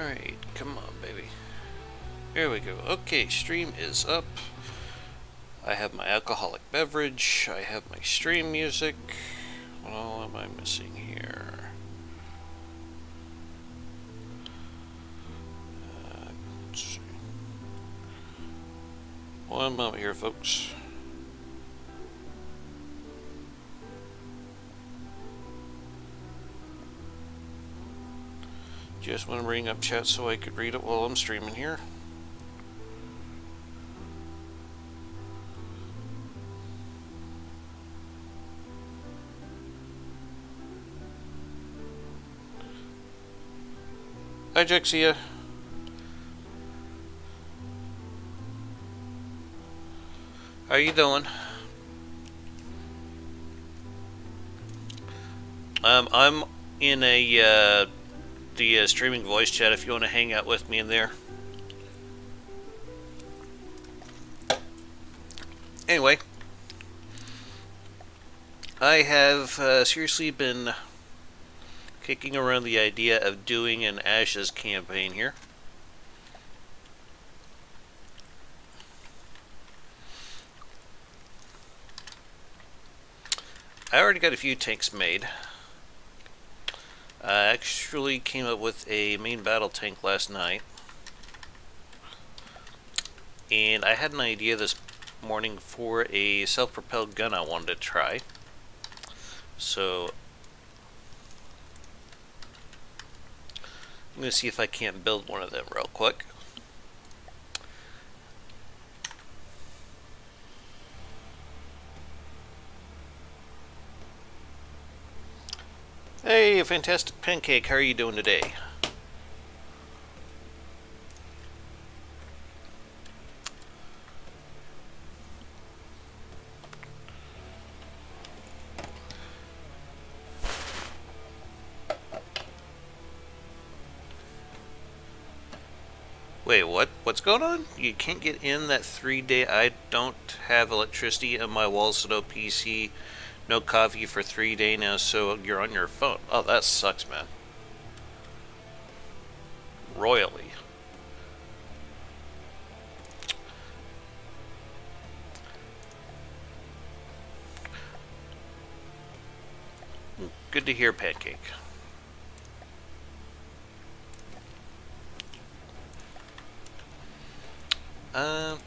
Alright, come on, baby. Here we go. Okay, stream is up. I have my alcoholic beverage. I have my stream music. What all am I missing here? Let's see. One moment here, folks. Just want to bring up chat so I could read it while I'm streaming here. Hi, Jexia. How you doing? I'm in the streaming voice chat if you want to hang out with me in there. Anyway, I have seriously been kicking around the idea of doing an Ashes campaign here. I already got a few tanks made. I actually came up with a main battle tank last night. And I had an idea this morning for a self-propelled gun I wanted to try. So I'm going to see if I can't build one of them real quick. Hey, Fantastic Pancake, how are you doing today? Wait, what? What's going on? You can't get in that 3-day. I don't have electricity and my walls, no PC, no coffee for 3 days now, so you're on your phone. Oh, that sucks, man. Royally. Good to hear, Pancake. Let's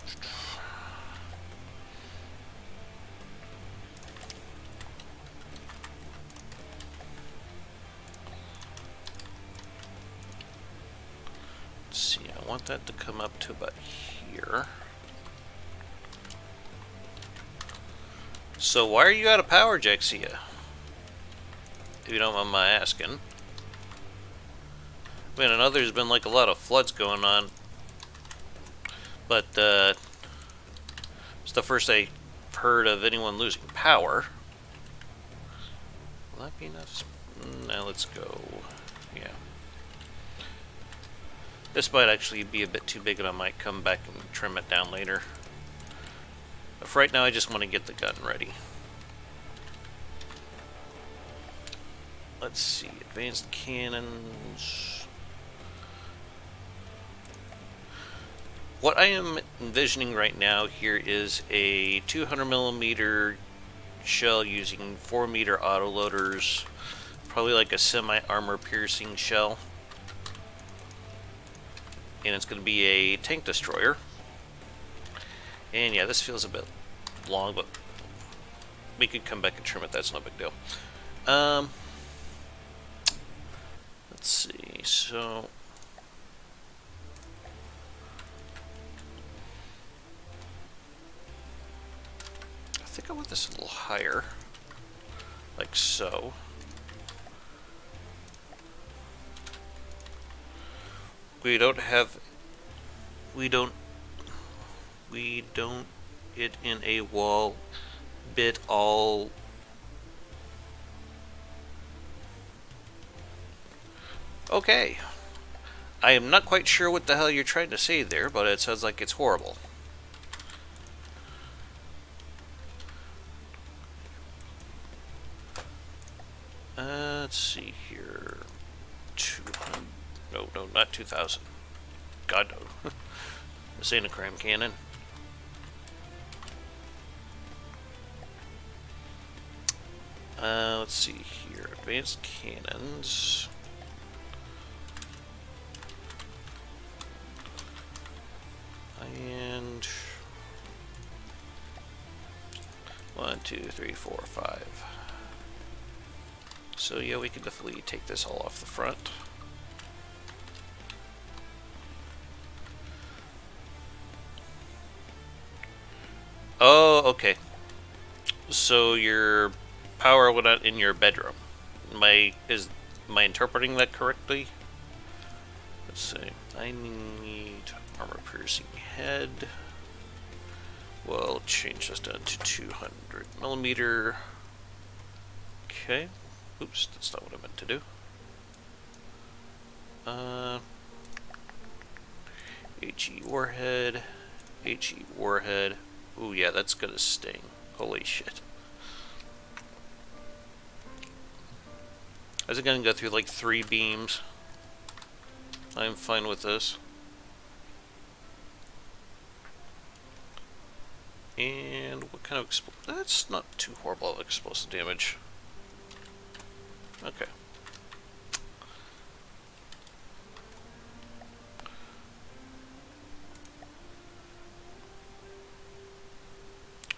see, I want that to come up to about here. So why are you out of power, Jexia? If you don't mind my asking. I mean, I know there's been like a lot of floods going on, but it's the first I heard of anyone losing power. Will that be enough? Now let's go. Yeah. This might actually be a bit too big and I might come back and trim it down later. But for right now I just want to get the gun ready. Let's see, advanced cannons. What I am envisioning right now here is a 200mm shell using 4-meter autoloaders, probably like a semi-armor piercing shell. And it's going to be a tank destroyer. And yeah, this feels a bit long, but we could come back and trim it, that's no big deal. Let's see, so I think I want this a little higher, like so. We don't it in a wall bit all. Okay. I am not quite sure what the hell you're trying to say there, but it sounds like it's horrible. Let's see here. 200. No. no, not 2,000. God, no. This ain't a crime cannon. Let's see here. Advanced cannons. And 1, 2, 3, 4, 5. So yeah, we can definitely take this all off the front. Oh, okay. So your power went out in your bedroom. Am I interpreting that correctly? Let's see. I need armor piercing head. We'll change this down to 200 millimeter. Okay. Oops, that's not what I meant to do. HE warhead. HE warhead. Ooh, yeah, that's gonna sting. Holy shit. Is it gonna go through like 3 beams? I'm fine with this. And what kind of explosive? That's not too horrible of explosive damage. Okay.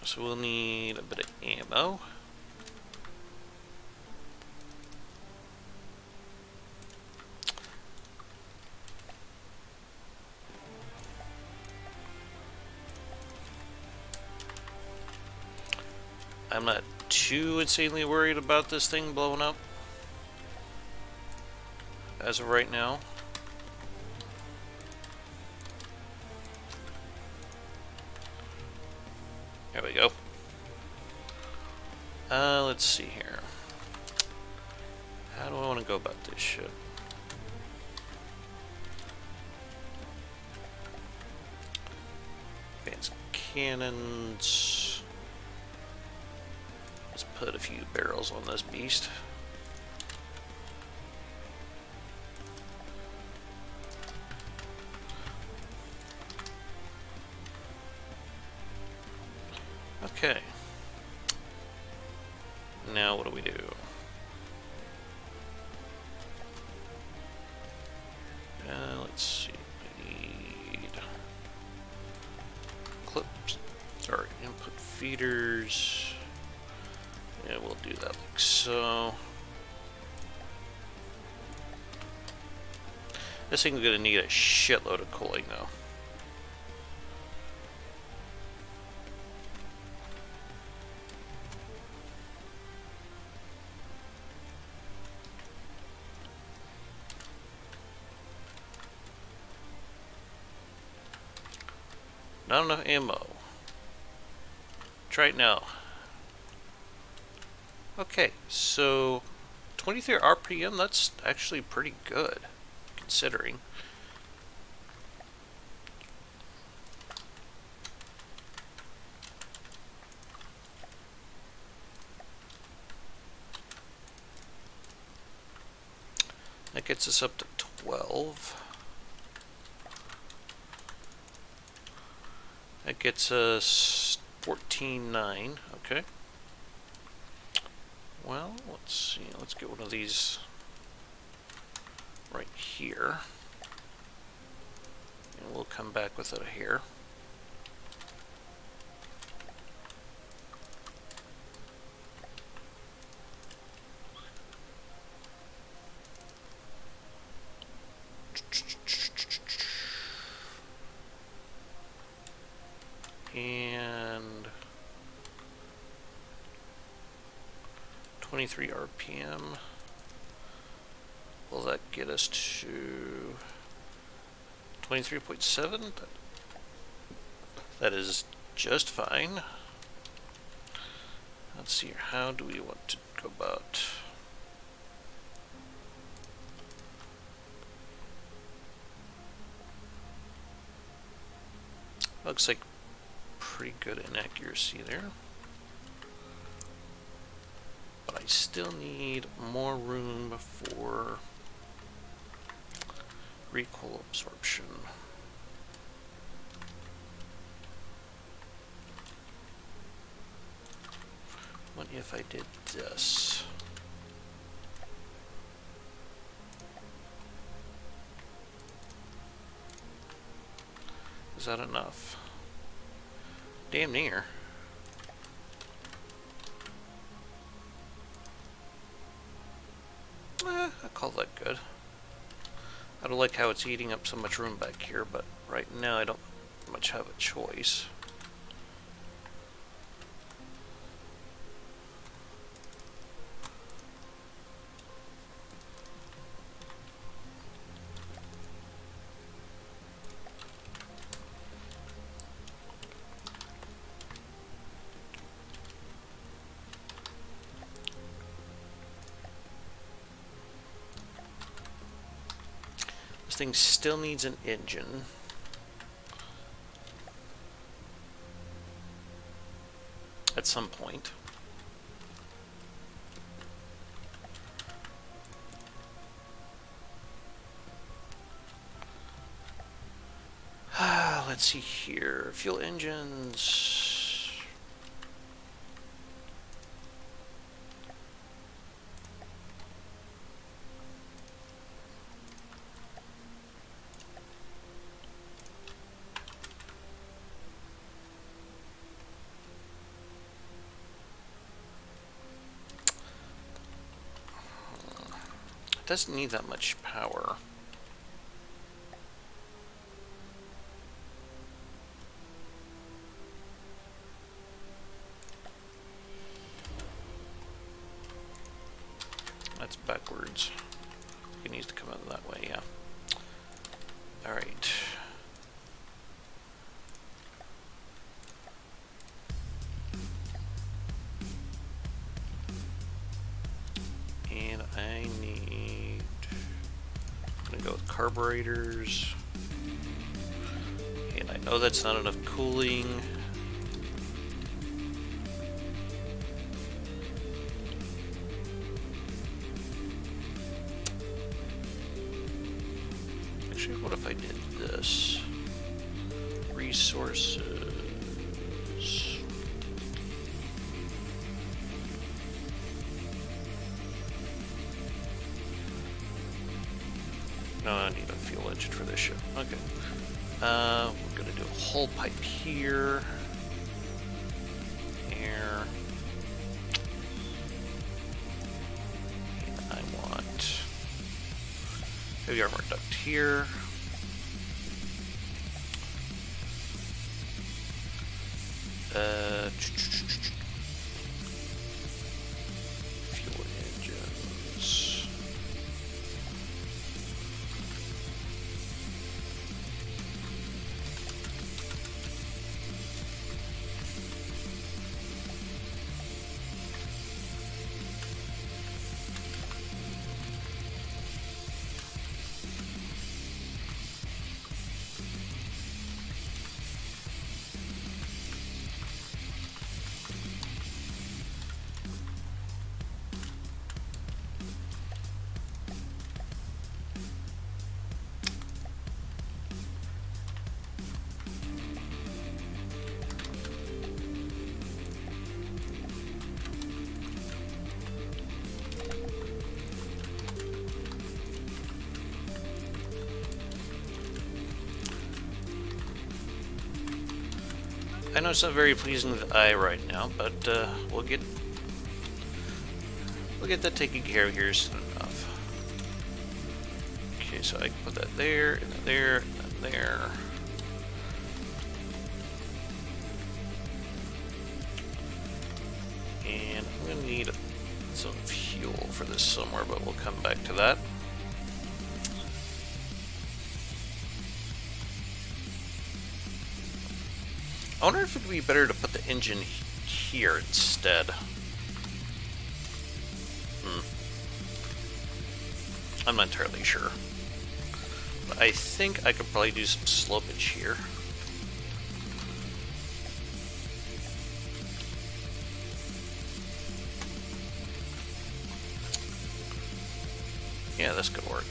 So we'll need a bit of ammo. I'm not too insanely worried about this thing blowing up as of right now. There we go. Let's see here. How do I want to go about this shit? Advanced cannons. Let's put a few barrels on this beast. Okay. Now what do we do? Let's see. We need clips. Or input feeders. Yeah, we'll do that like so. This thing's gonna need a shitload of cooling though. Not enough ammo. Try it now. Okay, so 23 RPM, that's actually pretty good, considering. That gets us up to 12. That gets us 14.9, okay. Well, let's see, let's get one of these right here. And we'll come back with it here. And 23 RPM. Will that get us to 23.7? That is just fine. Let's see here. How do we want to go about? Looks like pretty good inaccuracy there. But I still need more room for Recoil absorption. What if I did this? Is that enough? Damn near. I call that good. I don't like how it's eating up so much room back here, but right now I don't much have a choice. This thing still needs an engine. At some point. Let's see here. Fuel engines. It doesn't need that much power. That's backwards. It needs to come out that way, yeah. Alright. And I need... I'm gonna go with carburetors. And I know that's not enough cooling. Actually, what if I did this? Resources. No, I need a fuel engine for this ship. Okay. We're gonna do a whole pipe here. Air. And I want heavy armor duct here. Fuel engines. I know it's not very pleasing to the eye right now, but we'll get that taken care of here soon enough. Okay, so I can put that there, and there, and there. And I'm gonna need some fuel for this somewhere, but we'll come back to that. I wonder if it'd be better to put the engine here instead. I'm not entirely sure. But I think I could probably do some slopage here. Yeah, this could work.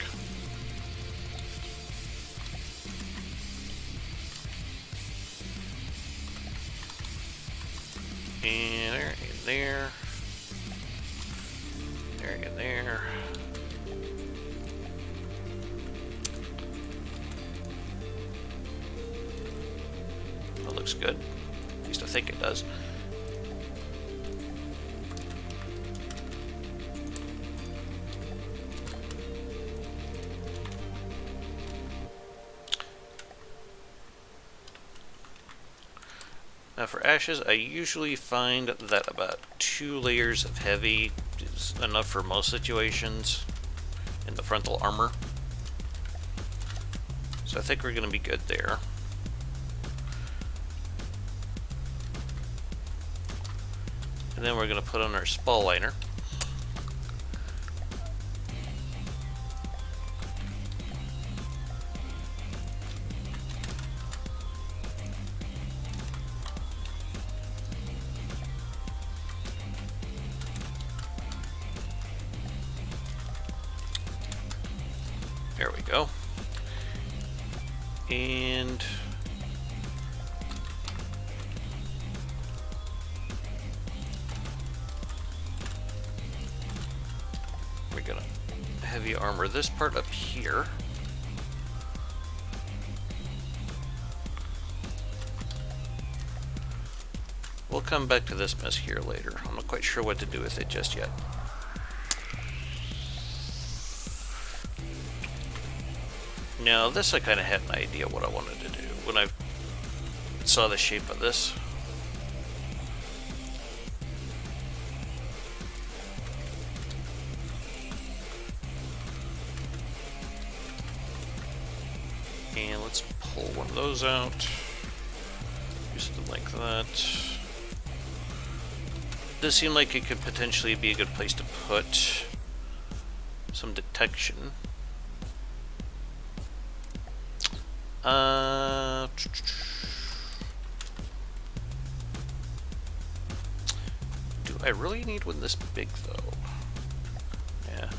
And there, and there. That looks good. At least I think it does. Now for ashes, I usually find that about 2 layers of heavy is enough for most situations in the frontal armor. So I think we're going to be good there. And then we're going to put on our spall liner. There we go. And we're gonna heavy armor this part up here. We'll come back to this mess here later. I'm not quite sure what to do with it just yet. Now this I kind of had an idea what I wanted to do when I saw the shape of this. And let's pull one of those out. Do something like that. This seemed like it could potentially be a good place to put some detection. Do I really need one this big though? Yeah.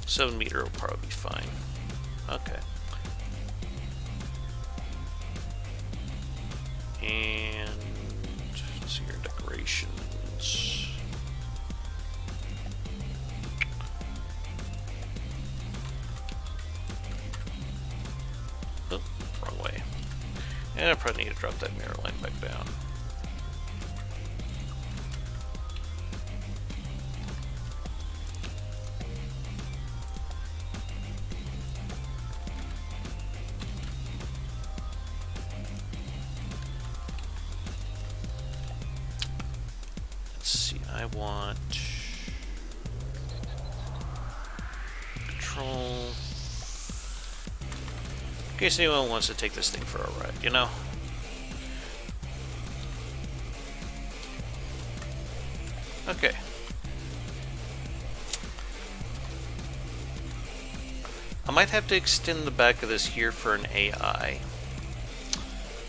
7 meter will probably be fine. Okay. And let's see your decorations. Oh, wrong way. And I probably need to drop that mirror line back down. I want control. In case anyone wants to take this thing for a ride, you know? Okay. I might have to extend the back of this here for an AI.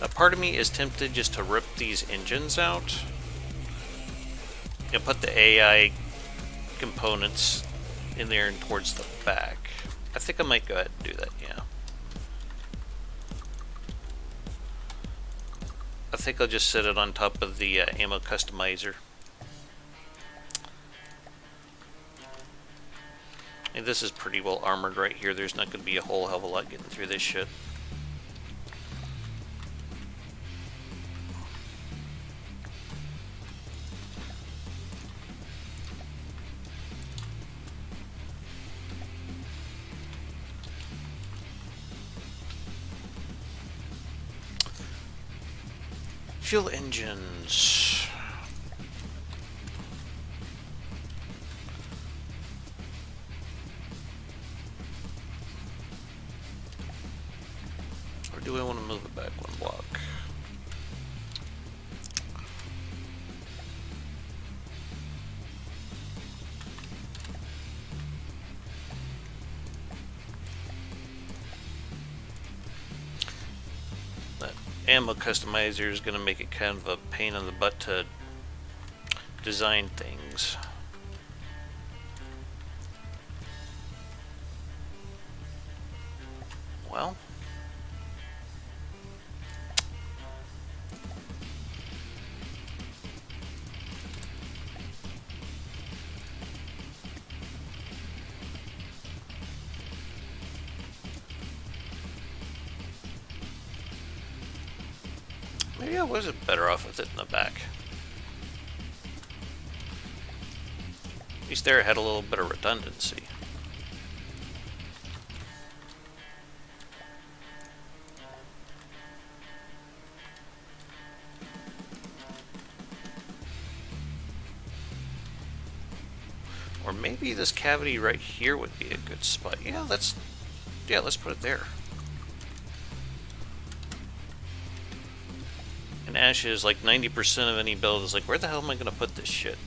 A part of me is tempted just to rip these engines out. And put the AI components in there and towards the back. I think I might go ahead and do that, yeah. I think I'll just set it on top of the ammo customizer. And this is pretty well armored right here. There's not going to be a whole hell of a lot getting through this shit. Fuel engines. Or do I want to move it back one block? Ammo customizer is going to make it kind of a pain in the butt to design things. Well, Maybe I wasn't better off with it in the back. At least there it had a little bit of redundancy. Or maybe this cavity right here would be a good spot. Yeah, let's put it there. And ashes, like 90% of any build is like, where the hell am I gonna put this shit?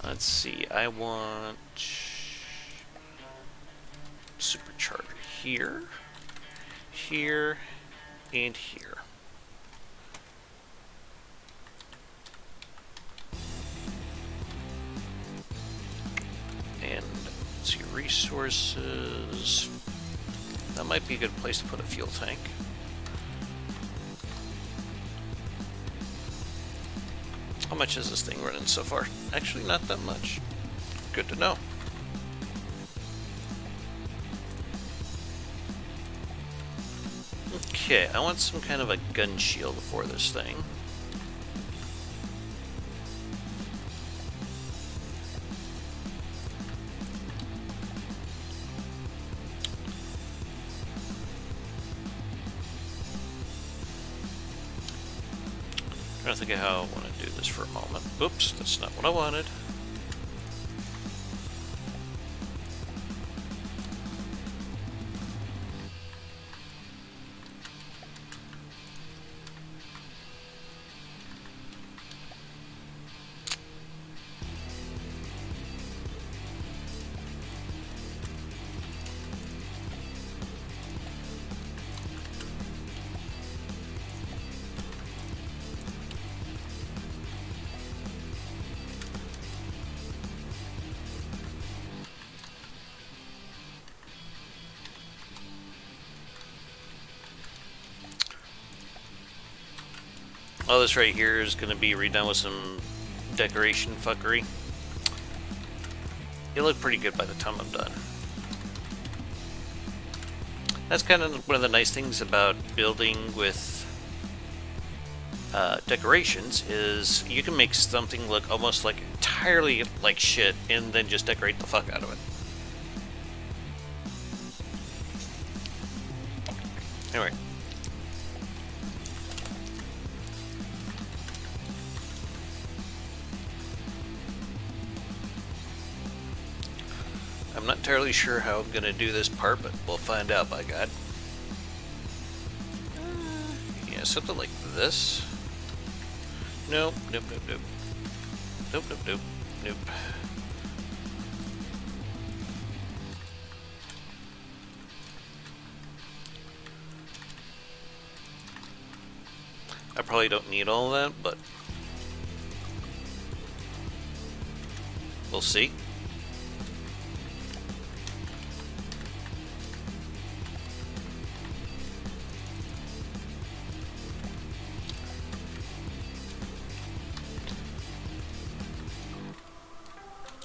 Let's see, I want supercharger here, here, and here. And let's see, resources. That might be a good place to put a fuel tank. How much is this thing running so far? Actually, not that much. Good to know. Okay, I want some kind of a gun shield for this thing. Trying to think of how I want to do this for a moment. Oops, that's not what I wanted. All this right here is going to be redone with some decoration fuckery. It'll look pretty good by the time I'm done. That's kind of one of the nice things about building with decorations is you can make something look almost like entirely like shit and then just decorate the fuck out of it. Anyway. I'm not entirely sure how I'm going to do this part, but we'll find out, by God. Yeah, something like this. Nope, nope, nope, nope. Nope, nope, nope, nope. I probably don't need all that, but we'll see.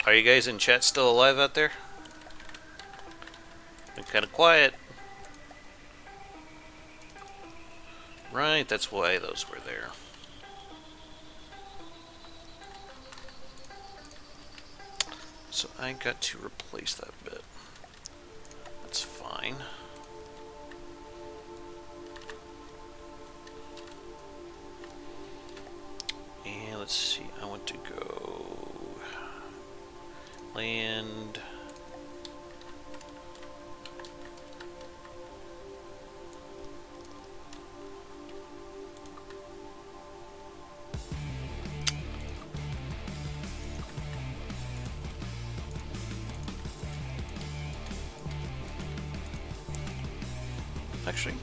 Are you guys in chat still alive out there? Been kind of quiet. Right, that's why those were there. So I got to replace that bit. That's fine. And let's see, I want to go land. Actually,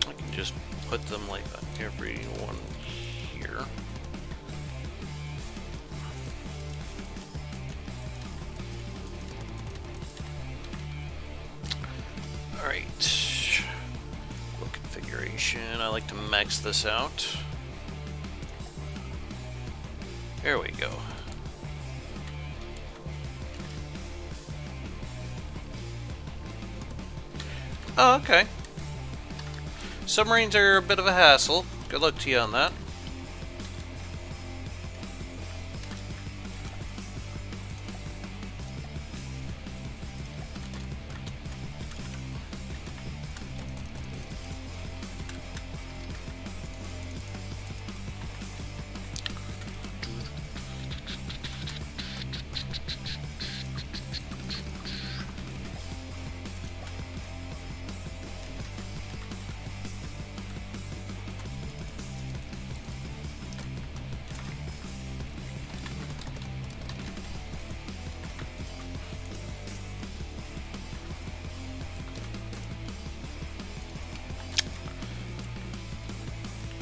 I can just put them like every one here. Alright. Low configuration. I like to max this out. There we go. Oh, okay. Submarines are a bit of a hassle. Good luck to you on that.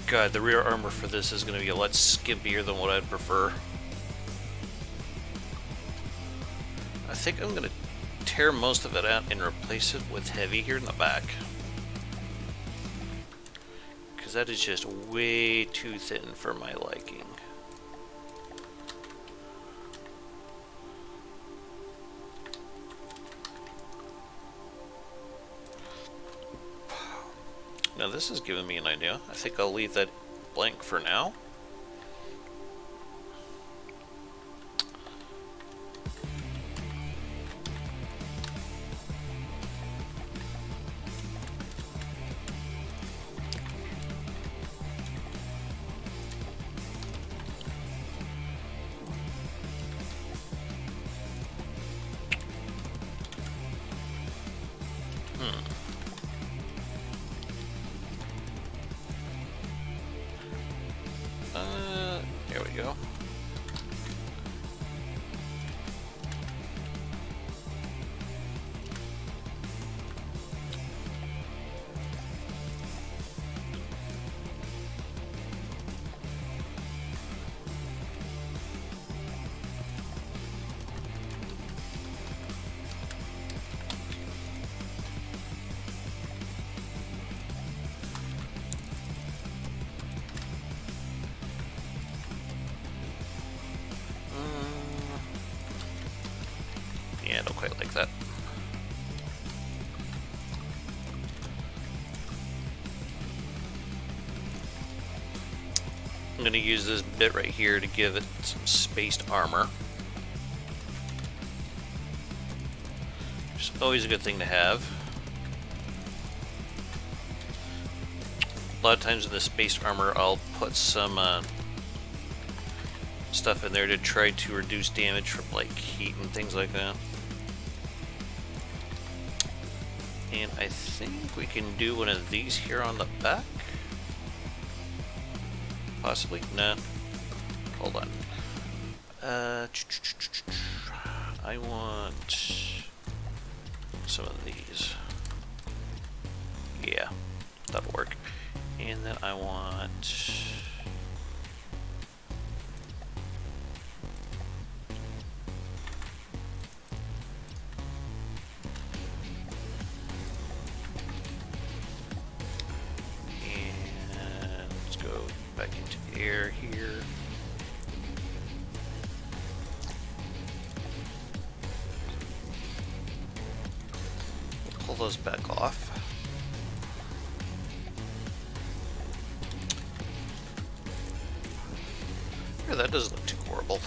God, the rear armor for this is going to be a lot skimpier than what I'd prefer. I think I'm going to tear most of it out and replace it with heavy here in the back. Because that is just way too thin for my liking. Now this is giving me an idea. I think I'll leave that blank for now. There we go. Yeah, I don't quite like that. I'm going to use this bit right here to give it some spaced armor. Which is always a good thing to have. A lot of times in the spaced armor, I'll put some stuff in there to try to reduce damage from like heat and things like that. And I think we can do one of these here on the back. Possibly? Nah. Hold on. I want some of these. Yeah, that'll work. And then I want... back into the air here. We'll pull those back off. Yeah, that doesn't look too horrible.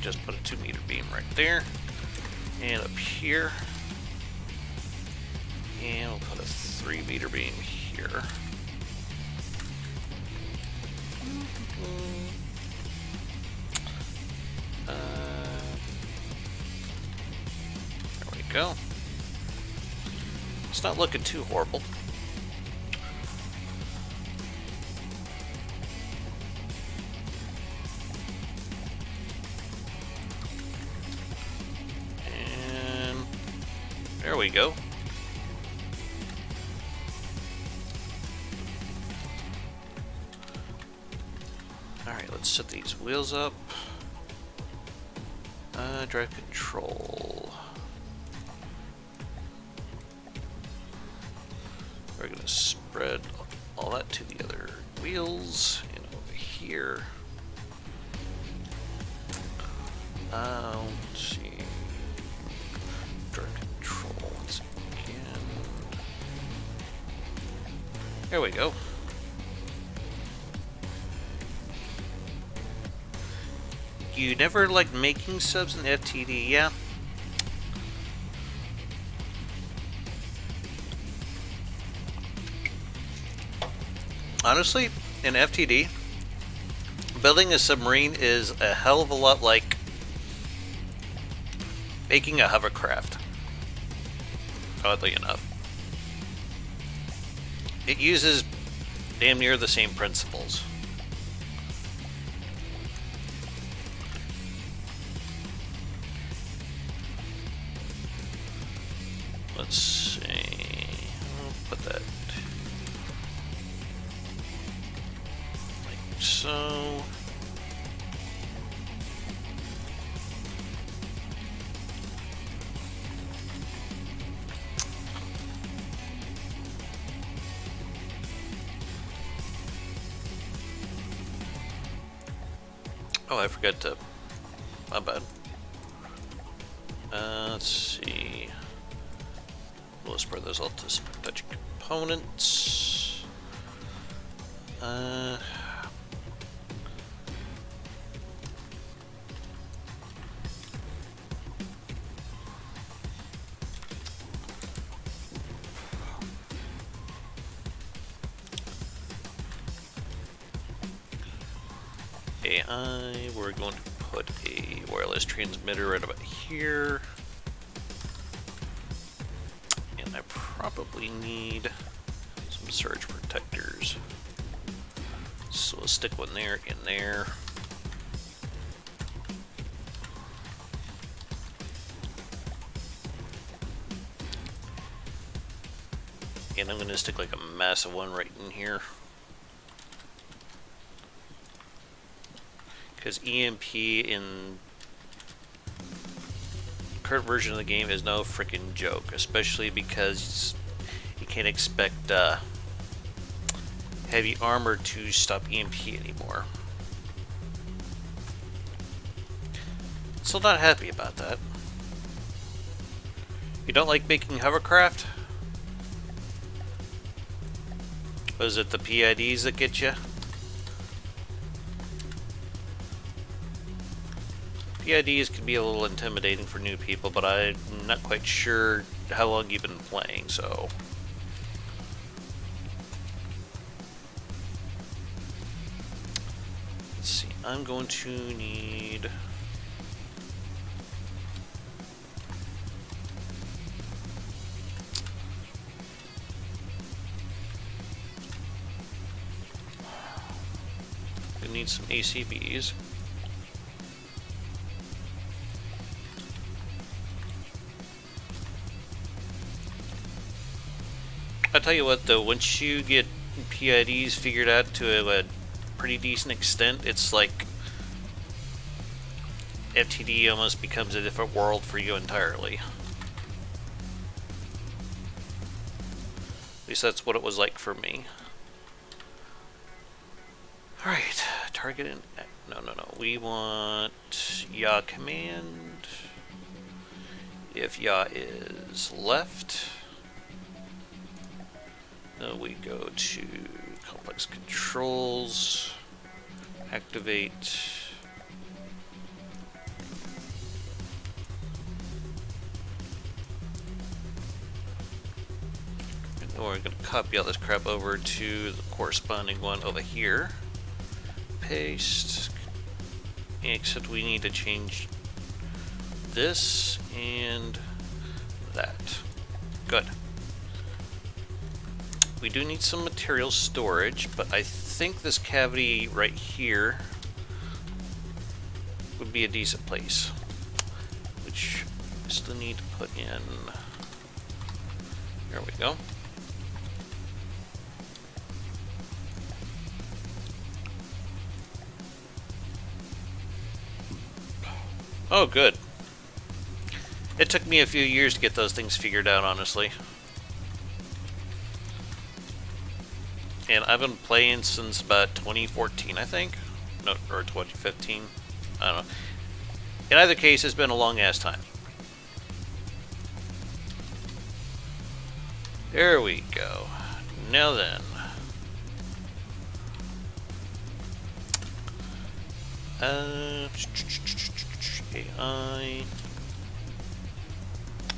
just put a 2-meter beam right there. And up here. And we'll put a 3-meter beam here. There we go. It's not looking too horrible. And there we go. Alright, let's set these wheels up. Drive control. We're going to spread all that to the other wheels and over here. Let's see. Drive control once again. There we go. You never liked making subs in FTD, yeah? Honestly, in FTD, building a submarine is a hell of a lot like making a hovercraft. Oddly enough. It uses damn near the same principles. Let's see. I'll put that like so. Oh, I forgot to. My bad. Let's see. We'll spread those all to some touch components. Oh, AI, we're going to put a wireless transmitter right about here. And I probably need some surge protectors. So we'll stick one there in there. And I'm going to stick like a massive one right in here. Because EMP in the current version of the game is no freaking joke, especially because you can't expect heavy armor to stop EMP anymore. Still not happy about that. You don't like making hovercraft? Was it the PIDs that get you? PIDs can be a little intimidating for new people, but I'm not quite sure how long you've been playing, so... Let's see, I'm going to need... I need some ACBs. I tell you what though, once you get PIDs figured out to a pretty decent extent, it's like FTD almost becomes a different world for you entirely. At least that's what it was like for me. Alright, target and... No. We want yaw command. If yaw is left... we go to complex controls, activate, And we're going to copy all this crap over to the corresponding one over here. Paste. Except we need to change this and that. Good. We do need some material storage, but I think this cavity right here would be a decent place, which I still need to put in. There we go. Oh, good. It took me a few years to get those things figured out, honestly. And I've been playing since about 2014, I think. No, or 2015. I don't know. In either case, it's been a long-ass time. There we go. Now then. AI.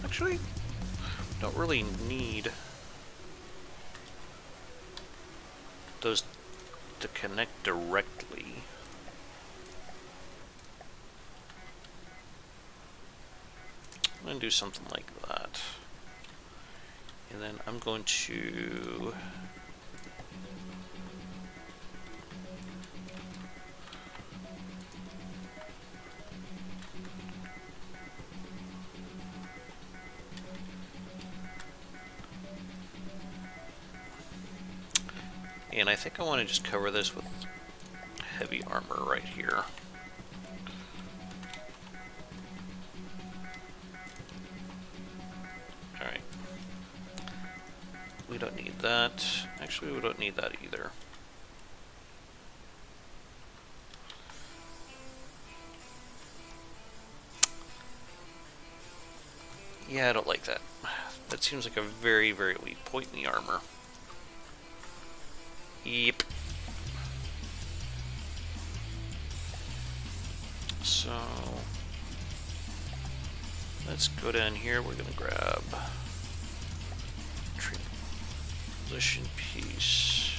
Actually, don't really need those to connect directly. I'm going to do something like that. And then I'm going to I think I want to just cover this with heavy armor right here. Alright. We don't need that. Actually, we don't need that either. Yeah, I don't like that. That seems like a very, very weak point in the armor. Yep. So let's go down here. We're gonna grab transition piece.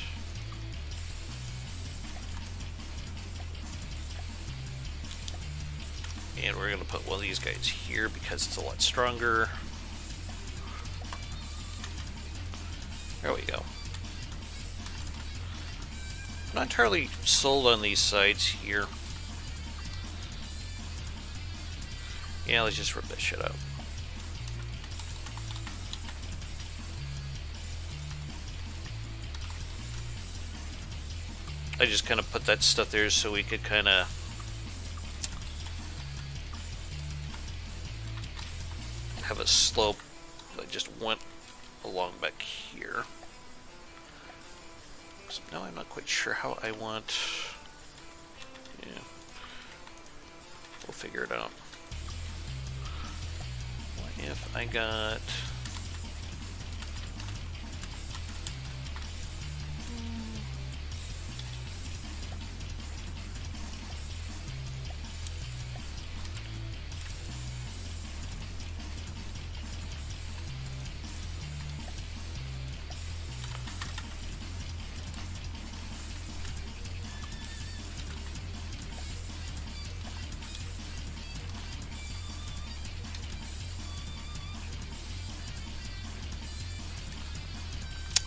And we're gonna put one of these guys here because it's a lot stronger. There we go. I'm not entirely sold on these sides here. Yeah, let's just rip that shit out. I just kind of put that stuff there so we could kind of have a slope that just went along back here. So now I'm not quite sure how I want. Yeah, we'll figure it out. What if I got?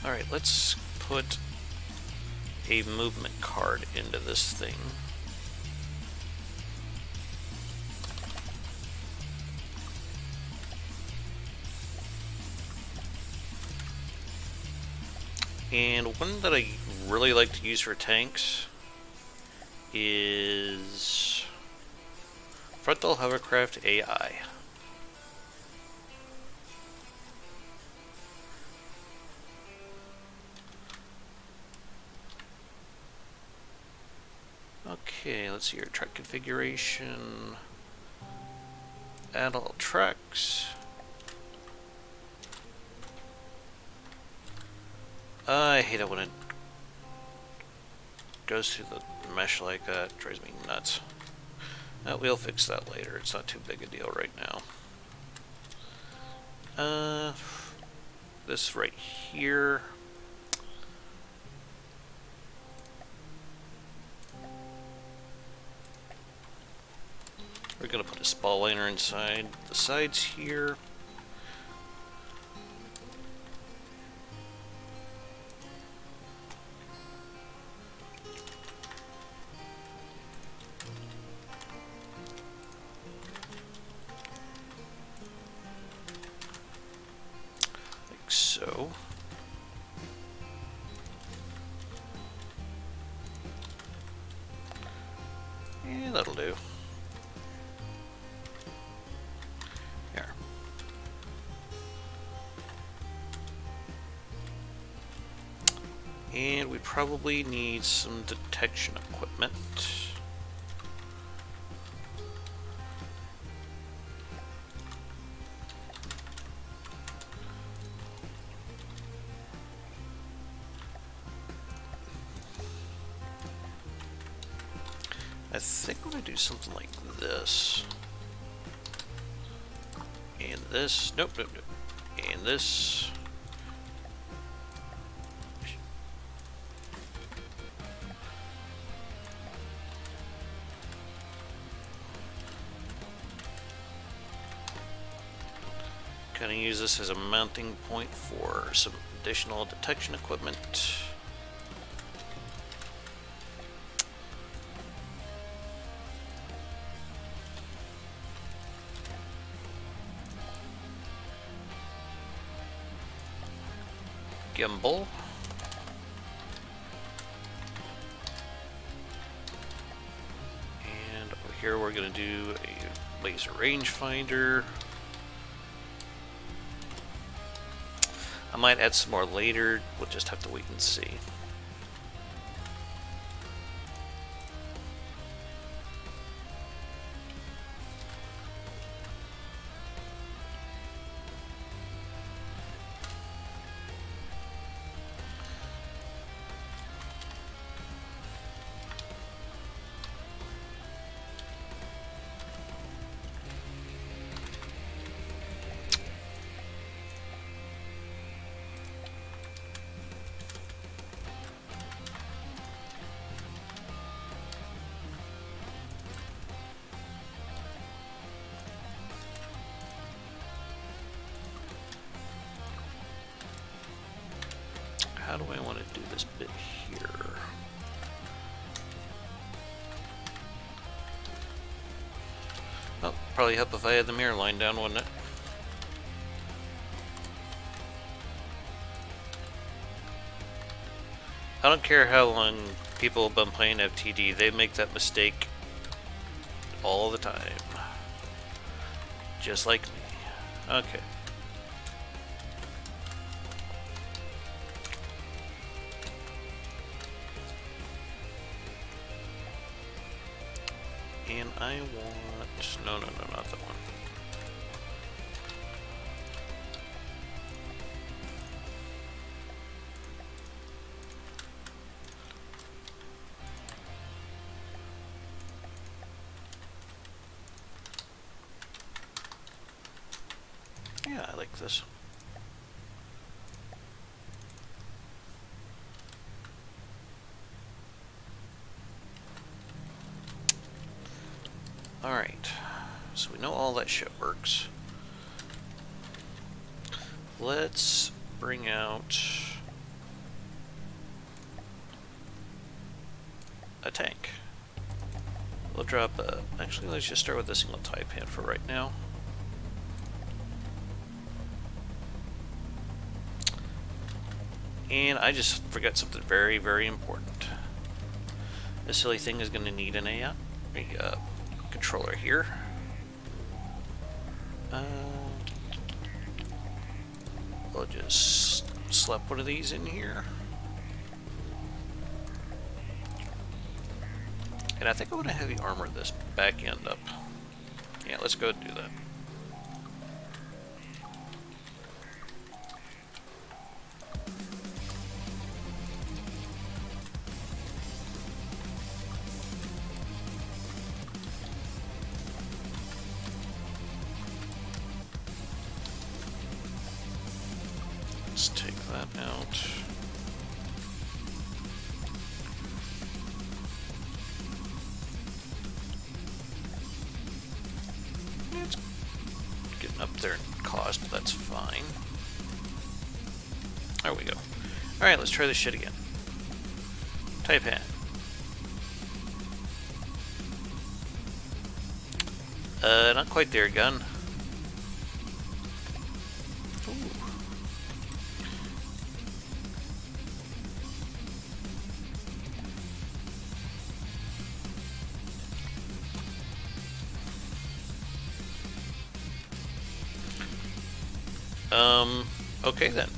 Alright, let's put a movement card into this thing. And one that I really like to use for tanks is Frontal Hovercraft AI. Okay, let's see your truck configuration. Add all trucks. I hate it when it goes through the mesh like that. It drives me nuts. We'll fix that later. It's not too big a deal right now. this right here. We're going to put a spall liner inside the sides here. Like so. Yeah, that'll do. There. And we probably need some detection equipment. I think I'm going to do something like this. And this. Nope, nope, nope. And this. Kind of use this as a mounting point for some additional detection equipment. Gimbal. And over here we're going to do a laser rangefinder. I might add some more later, we'll just have to wait and see. How do I want to do this bit here? Oh, probably help if I had the mirror line down, wouldn't it? I don't care how long people have been playing FTD, they make that mistake all the time. Just like me. Okay. And I want... No, not that one. Yeah, I like this. Alright, so we know all that shit works. Let's bring out a tank. We'll drop a... Actually, let's just start with a single tie pan for right now. And I just forgot something very, very important. This silly thing is going to need an controller here. We'll just slap one of these in here. And I think I want to heavy armor this back end up. Yeah, let's go do that. Let's take that out. It's getting up there in cost, but that's fine. There we go. Alright, let's try this shit again. Type hand. Not quite there, gun. Okay then.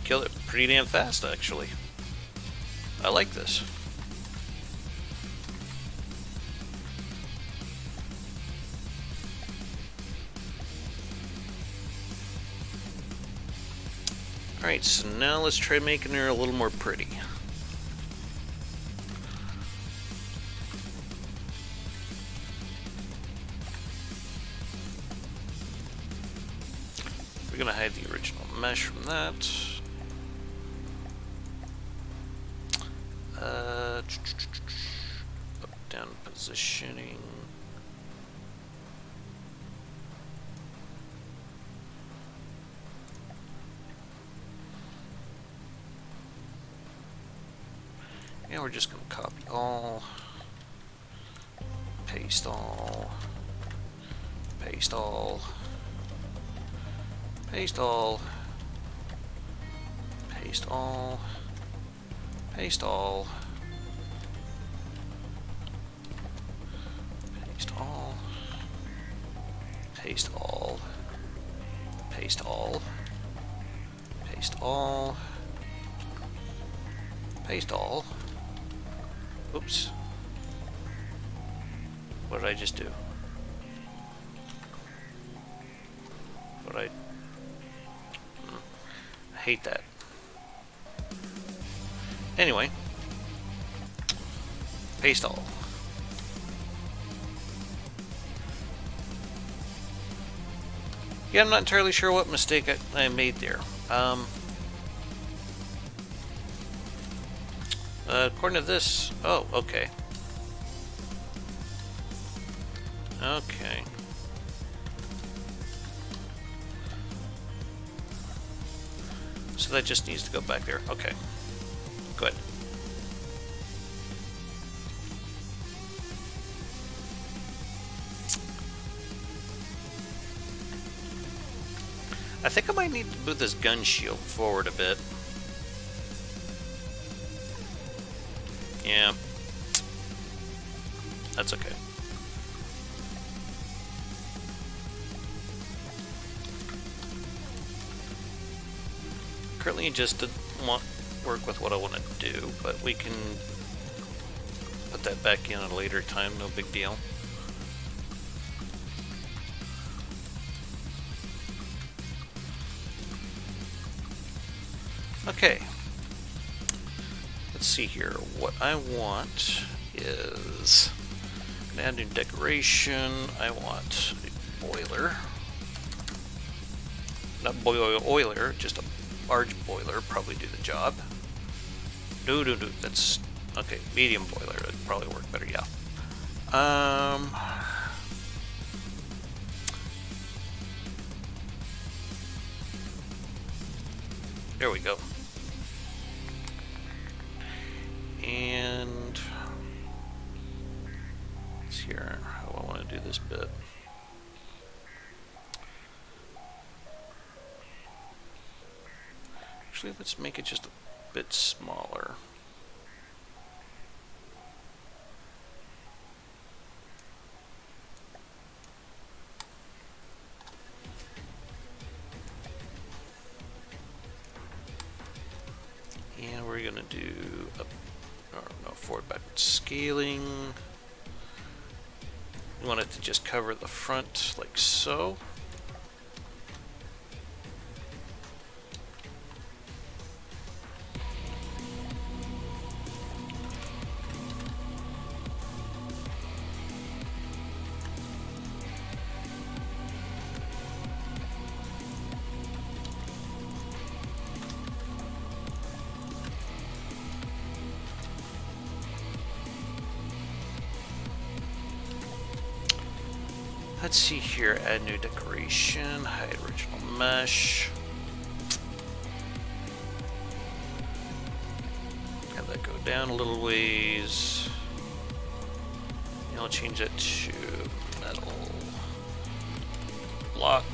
Killed it pretty damn fast, actually. I like this. Alright, so now let's try making her a little more pretty. We're gonna hide the original mesh from that. Up, down positioning. And we're just gonna copy all, paste all, paste all, paste all, paste all, paste all, paste all, paste all, paste all, paste all, paste all. Oops. What did I just do? I hate that. Anyway. Paste all. Yeah, I'm not entirely sure what mistake I made there. According to this... Oh, okay. Okay. So that just needs to go back there. Okay. Good. I think I might need to move this gun shield forward a bit. Yeah. That's okay. Currently just didn't work with what I want to do, but we can put that back in at a later time, no big deal. Okay. Let's see here. What I want is an add new decoration. I want a boiler. Not boiler, just a large boiler. Probably do the job. No, that's okay. Medium boiler would probably work better. Yeah. There we go. And let's see here how I want to do this bit. Actually, let's make it just a bit smaller. And we're gonna do forward backward scaling. We want it to just cover the front like so. Let's see here. Add new decoration. Hide original mesh. Have that go down a little ways. And I'll change it to metal block.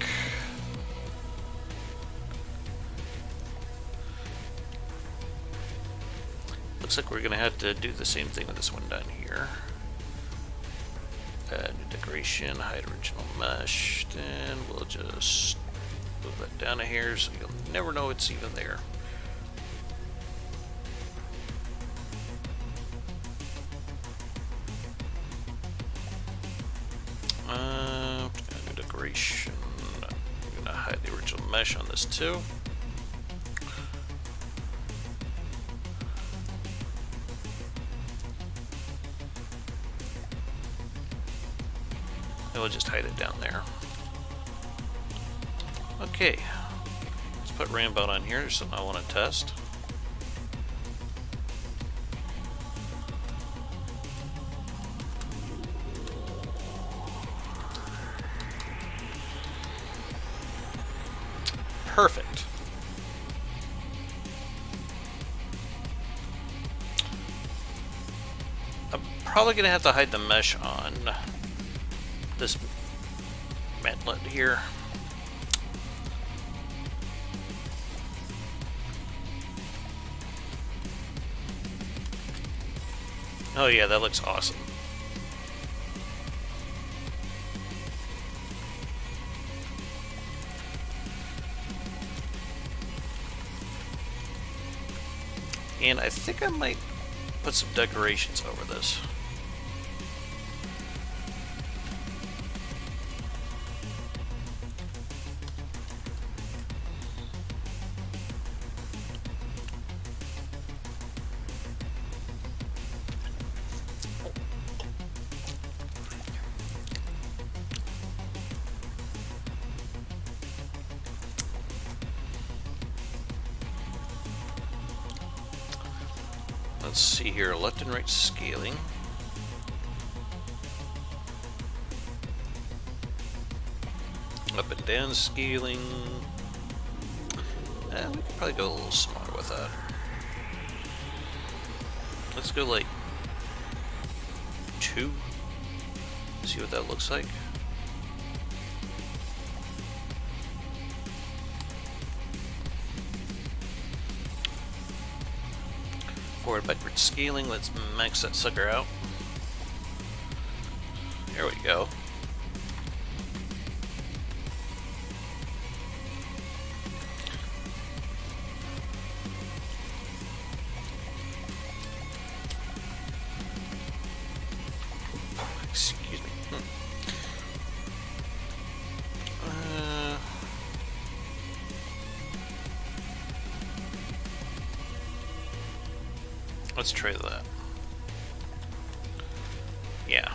Looks like we're going to have to do the same thing with this one down here. Add new decoration, hide original mesh, then we'll just move that down a hair so you'll never know it's even there. New decoration. I'm going to hide the original mesh on this too. And we'll just hide it down there. Okay, let's put Rambout on here. There's something I want to test. Perfect. I'm probably going to have to hide the mesh on this mantlet here. Oh yeah, that looks awesome. And I think I might put some decorations over this. Let's see here, left and right scaling. Up and down scaling. We could probably go a little smaller with that. Let's go like 2. See what that looks like. Forward backward scaling, let's max that sucker out. There we go. Excuse me. Let's try that. Yeah.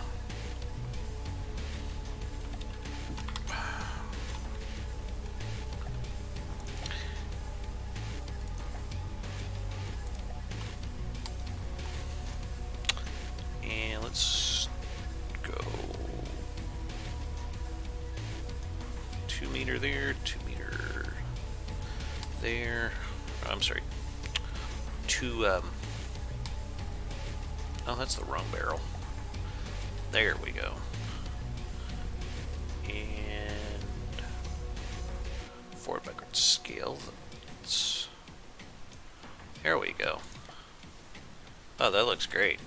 And let's go 2 meter there, 2 meter there. I'm sorry. 2 oh, that's the wrong barrel. There we go. And forward backward scale. There we go. Oh, that looks great.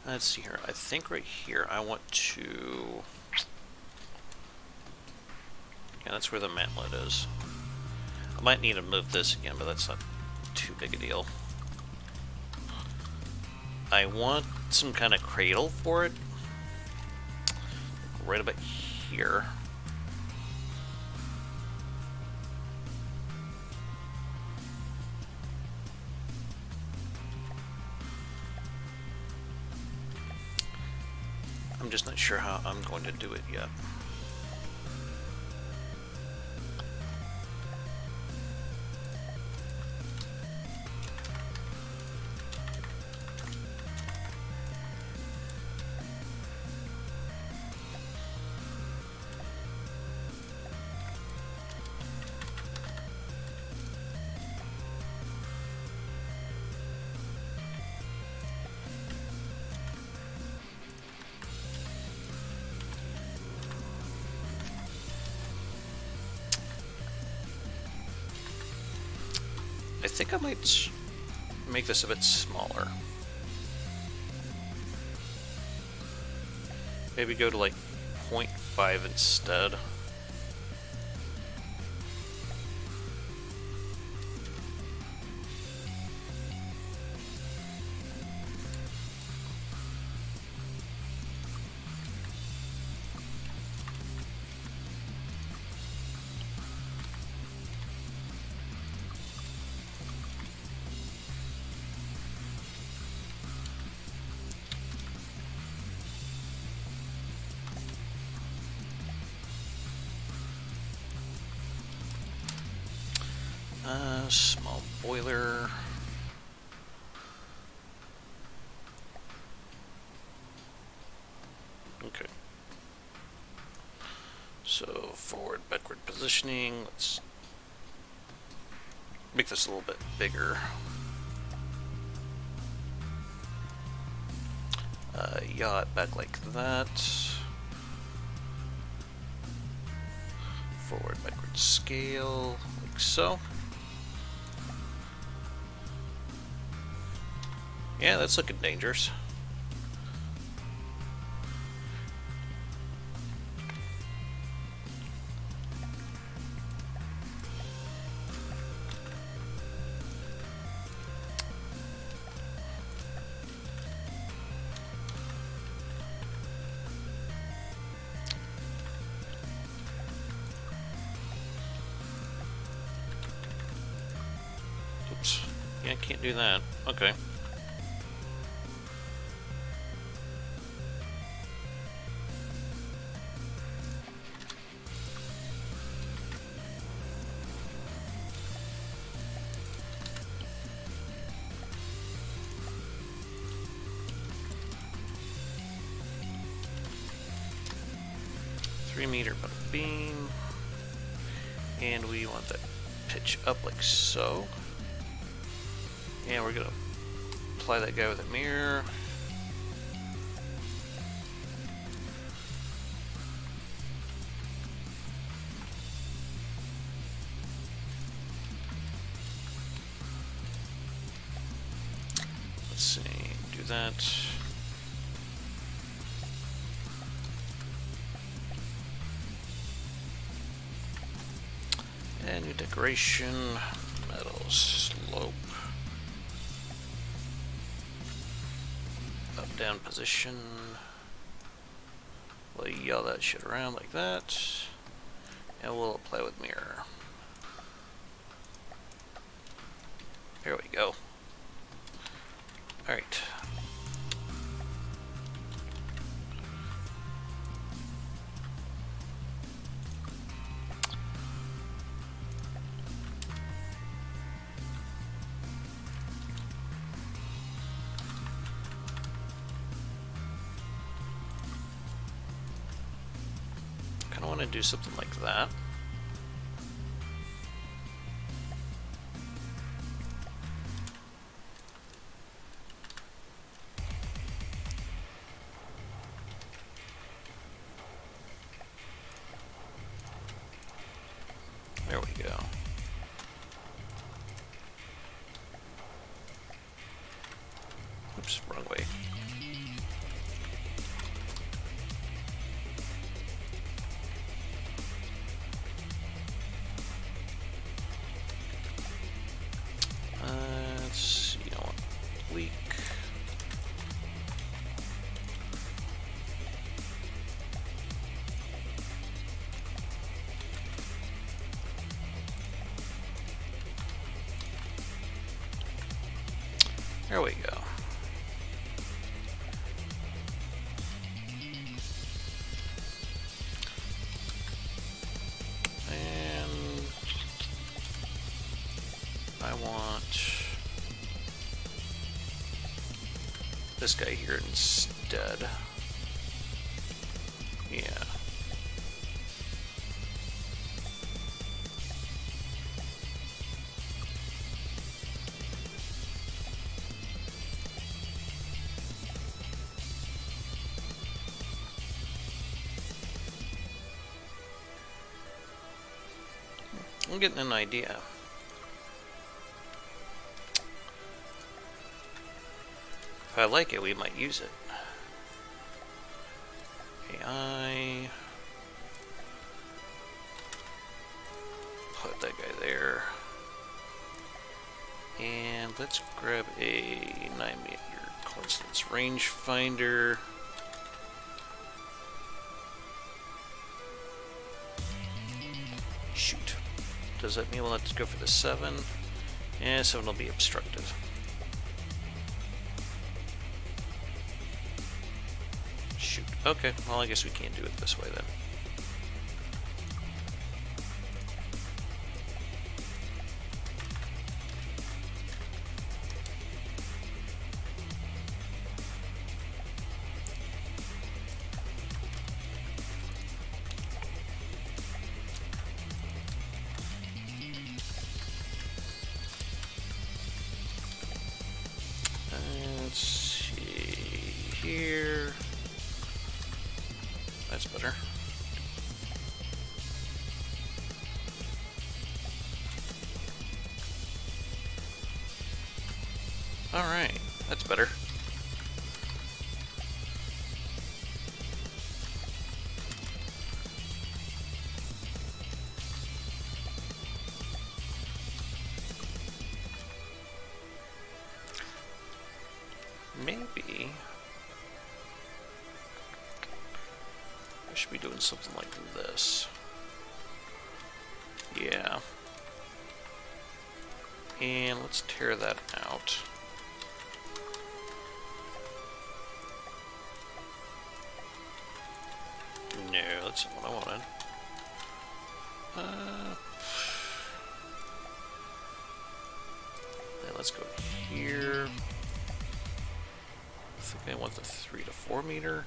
Let's see here. I think right here I want to... Yeah, that's where the mantlet is. I might need to move this again, but that's not too big a deal. I want some kind of cradle for it. Right about here. I'm just not sure how I'm going to do it yet. I think I might make this a bit smaller. Maybe go to like 0.5 instead. Small boiler. Okay. So forward, backward positioning. Let's make this a little bit bigger. Yacht back like that. Forward, backward scale, like so. Yeah, that's looking dangerous. Oops. Yeah, I can't do that. Okay. Meter beam, and we want that pitch up like so, and we're gonna apply that guy with a mirror. Let's see, do that. And new decoration, metal slope, up down position. We'll yaw that shit around like that, and we'll apply with mirror. There we go. All right. I want to do something like that. There we go. Oops, wrong way. Let's see, I want leak. There we go. I want this guy here instead. Yeah. I'm getting an idea. If I like it, we might use it. AI. Put that guy there. And let's grab a 9mm coincidence rangefinder. Shoot. Does that mean we'll have to go for the 7? Yeah, 7 will be obstructive. Shoot. Okay, well, I guess we can't do it this way then. Let's see here. That's better. Alright, that's better. Maybe I should be doing something like this. Yeah. And let's tear that out. No, that's not what I wanted. Then let's go here. I think I want the 3 to 4 meter.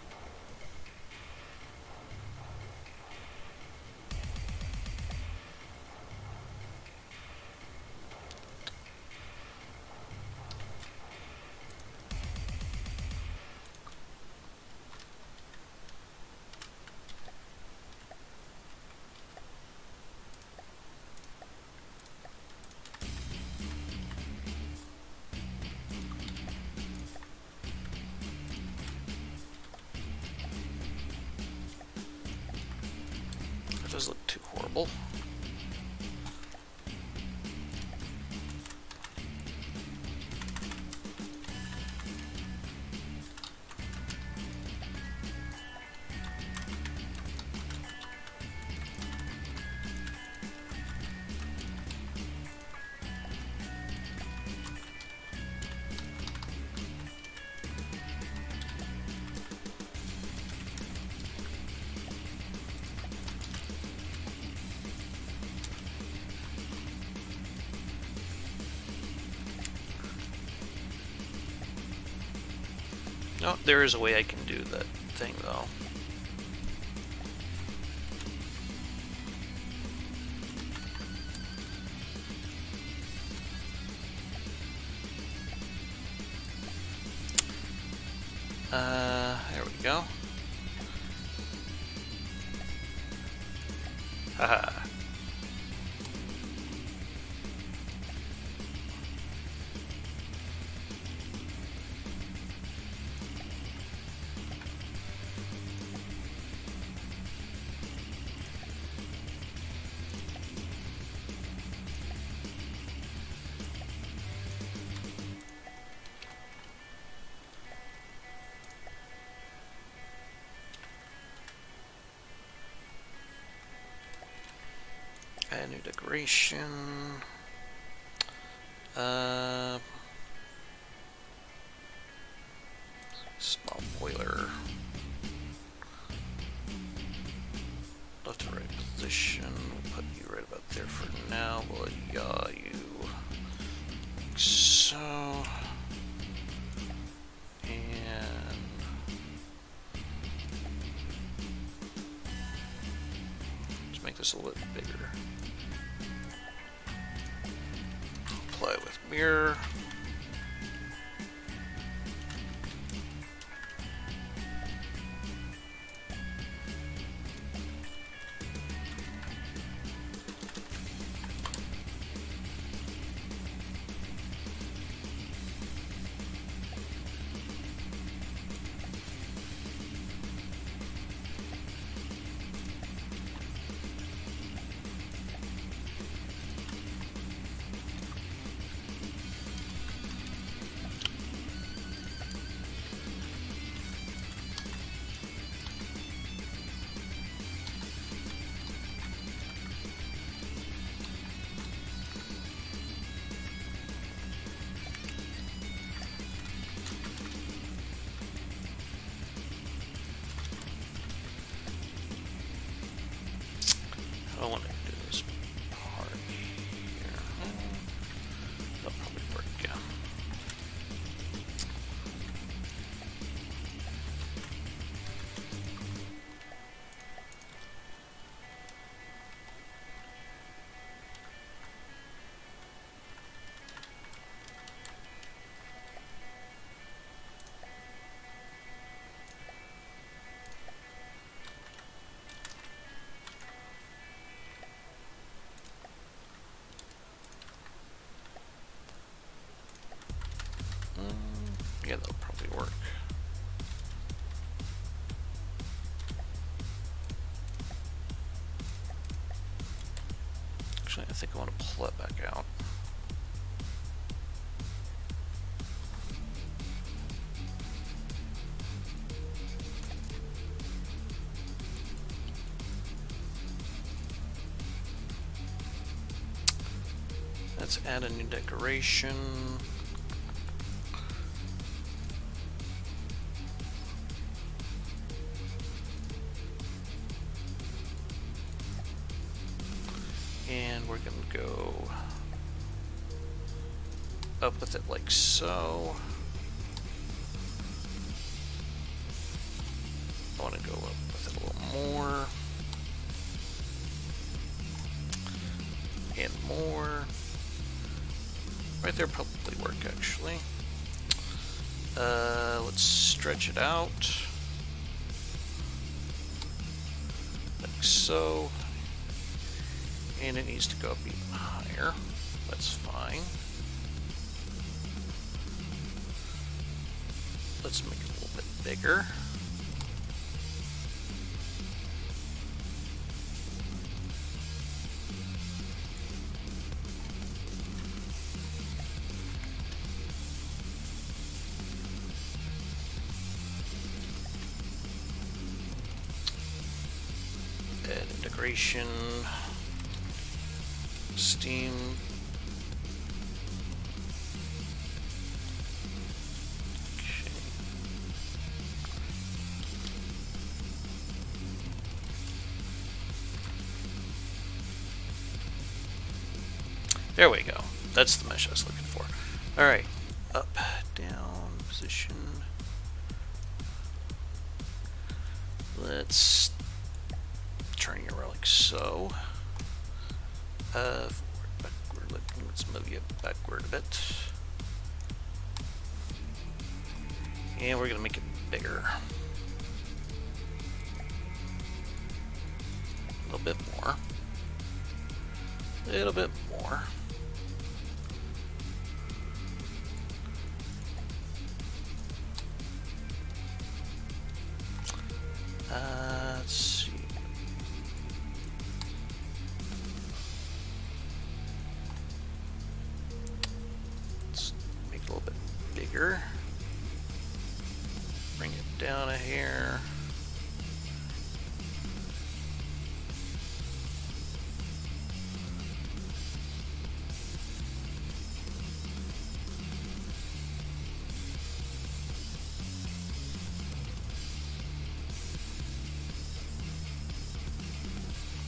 Doesn't look too horrible. Oh, there is a way I can do that thing, though. There we go. Haha. Add new decoration. Small boiler. Left to right position. We'll put you right about there for now. We'll yaw you like so. And let's make this a little bit bigger. Apply with mirror. I want to do this part here. That'll probably work, yeah. Yeah, that'll probably work. Actually, I think I want to pull it back out. Let's add a new decoration. And we're going to go up with it like so. I want to go up with it a little more. And more. Right there probably work actually. Let's stretch it out. Like so. And it needs to go up even higher. That's fine. Let's make it a little bit bigger. Add integration. Steam. Okay. There we go. That's the mesh I was looking for. All right. Up, down, position. Let's turn you around like so. Forward, backward, let's move you backward a bit. And we're going to make it bigger. A little bit more. A little bit more. Let's see. Let's make it a little bit bigger. Bring it down a hair.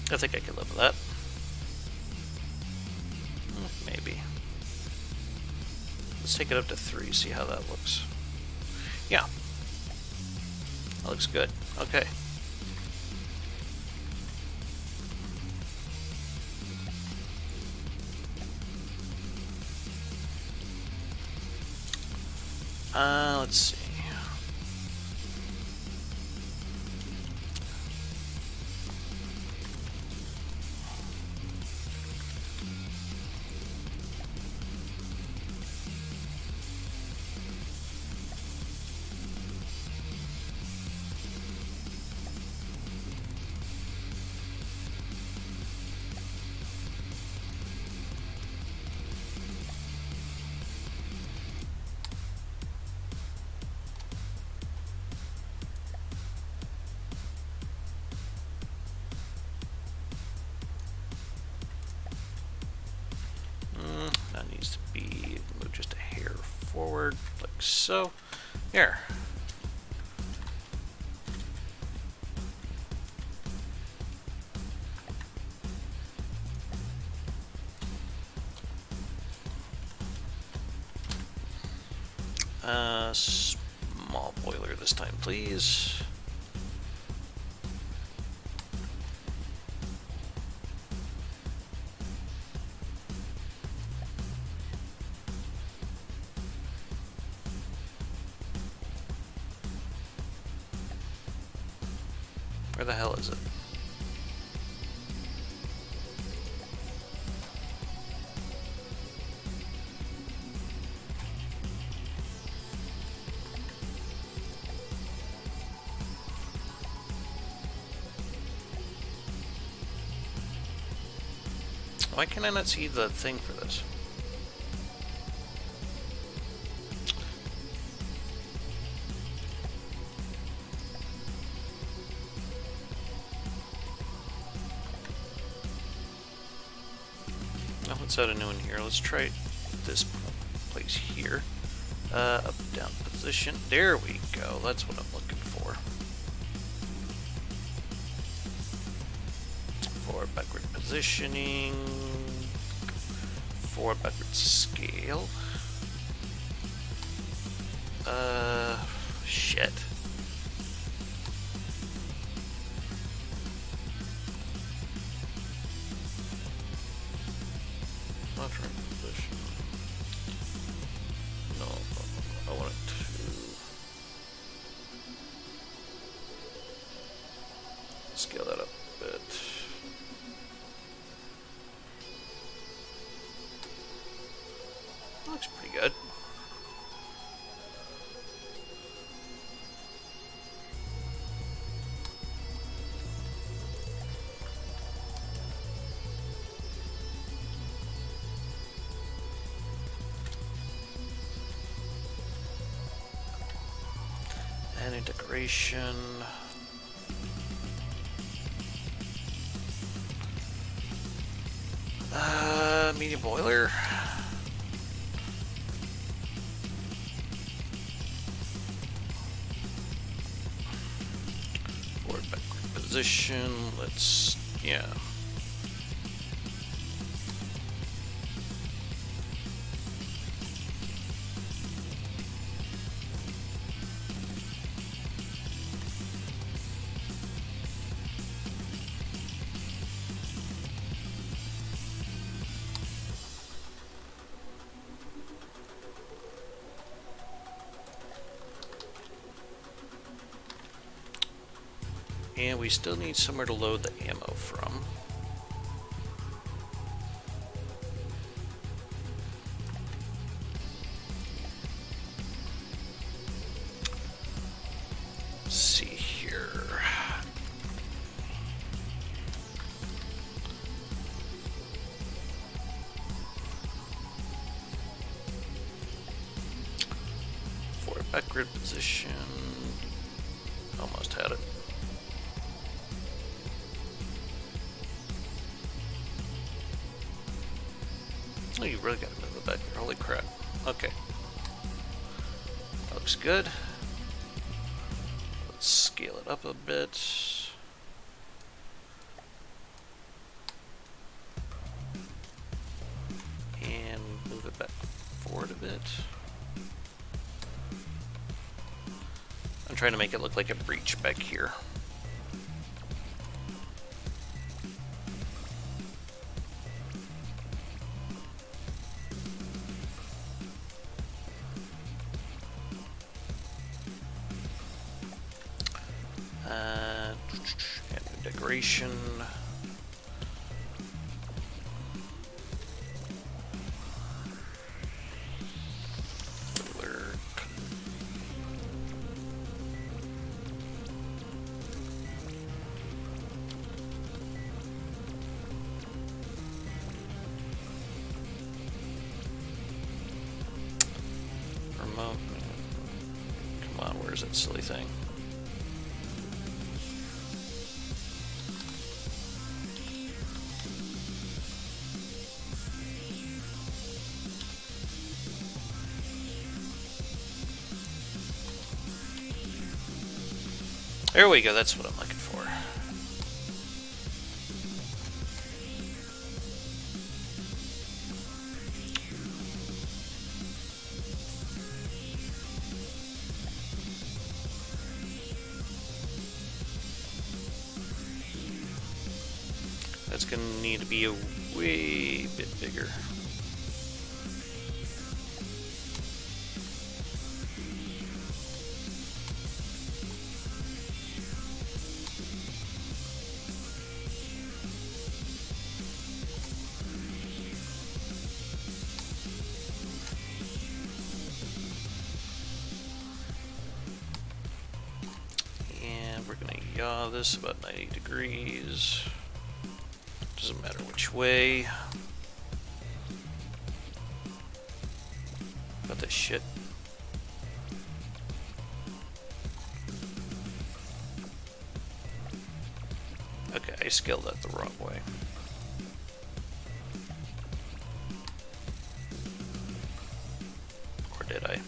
I think I can live with that. Maybe. Let's take it up to 3, see how that looks. Yeah. That looks good. Okay. Let's see. That needs to be moved just a hair forward, like so. Here. Small boiler this time, please. Where the hell is it? Why can I not see the thing for this? Now let's add a new one here. Let's try this place here. Up, down, position. There we go. That's what I'm looking for. Forward, backward positioning. Forward, backward scale. Shit. Not right position. No, I want it to scale that up a bit. Looks pretty good. And integration. Medium boiler. Forward, backward position. Let's, yeah. And we still need somewhere to load the ammo from. Let's see here. Forward, backward position. Almost had it. Oh, you really got to move it back here. Holy crap. Okay. Looks good. Let's scale it up a bit. And move it back forward a bit. I'm trying to make it look like a breach back here. Add new decoration. Remote. Come on, where's that silly thing? There we go, that's what I'm looking for. That's gonna need to be a way bit bigger. And we're gonna yaw this about 90 degrees. Doesn't matter which way. About this shit. Okay, I scaled that the wrong way. Or did I?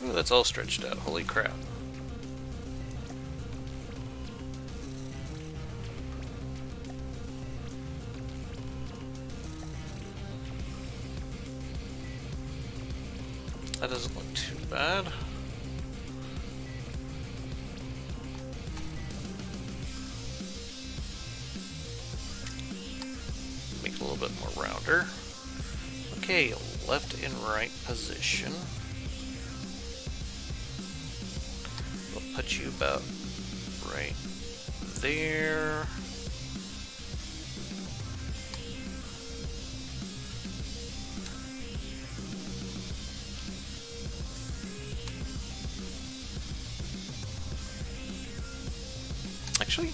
Ooh, that's all stretched out. Holy crap. That doesn't look too bad. Make it a little bit more rounder. Okay, left and right position. We'll put you about right there. Actually,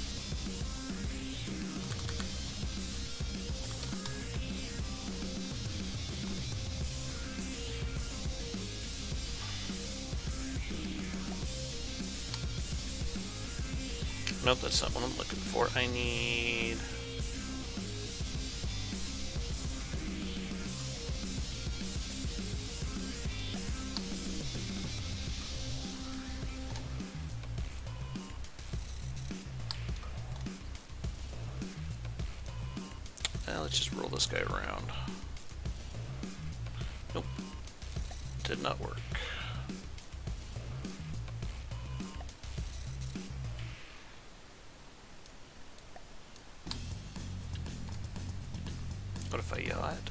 nope, that's not what I'm looking for. I need... let's just roll this guy around. Nope. Did not work. What if I yaw it?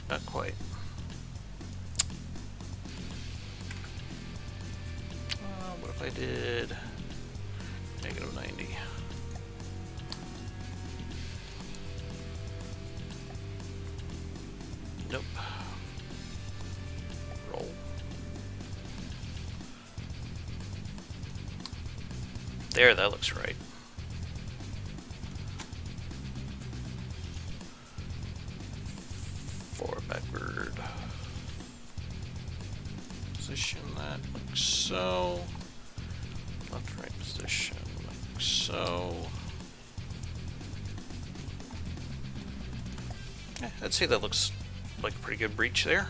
Not quite. What if I did -90? Nope. Roll. There, that looks right. Forward, backward. Position that like so. Left, right position like so. Yeah, I'd say that looks like a pretty good breach there.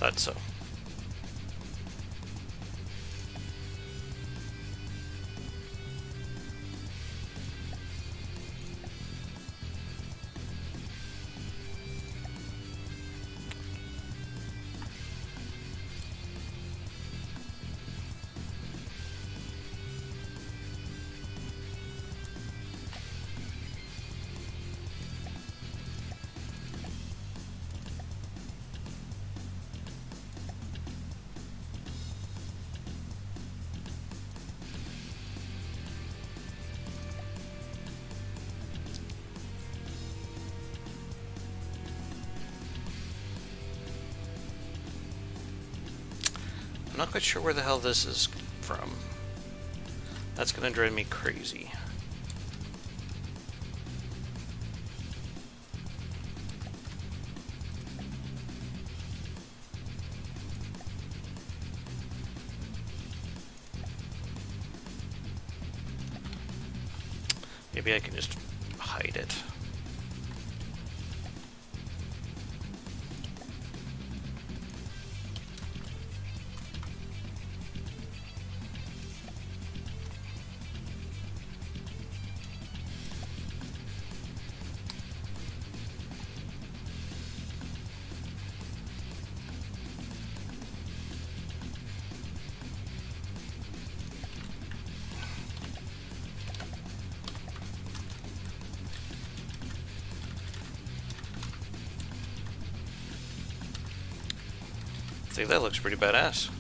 Thought so. I'm not quite sure where the hell this is from. That's gonna drive me crazy. Maybe I can just hide it. I think that looks pretty badass.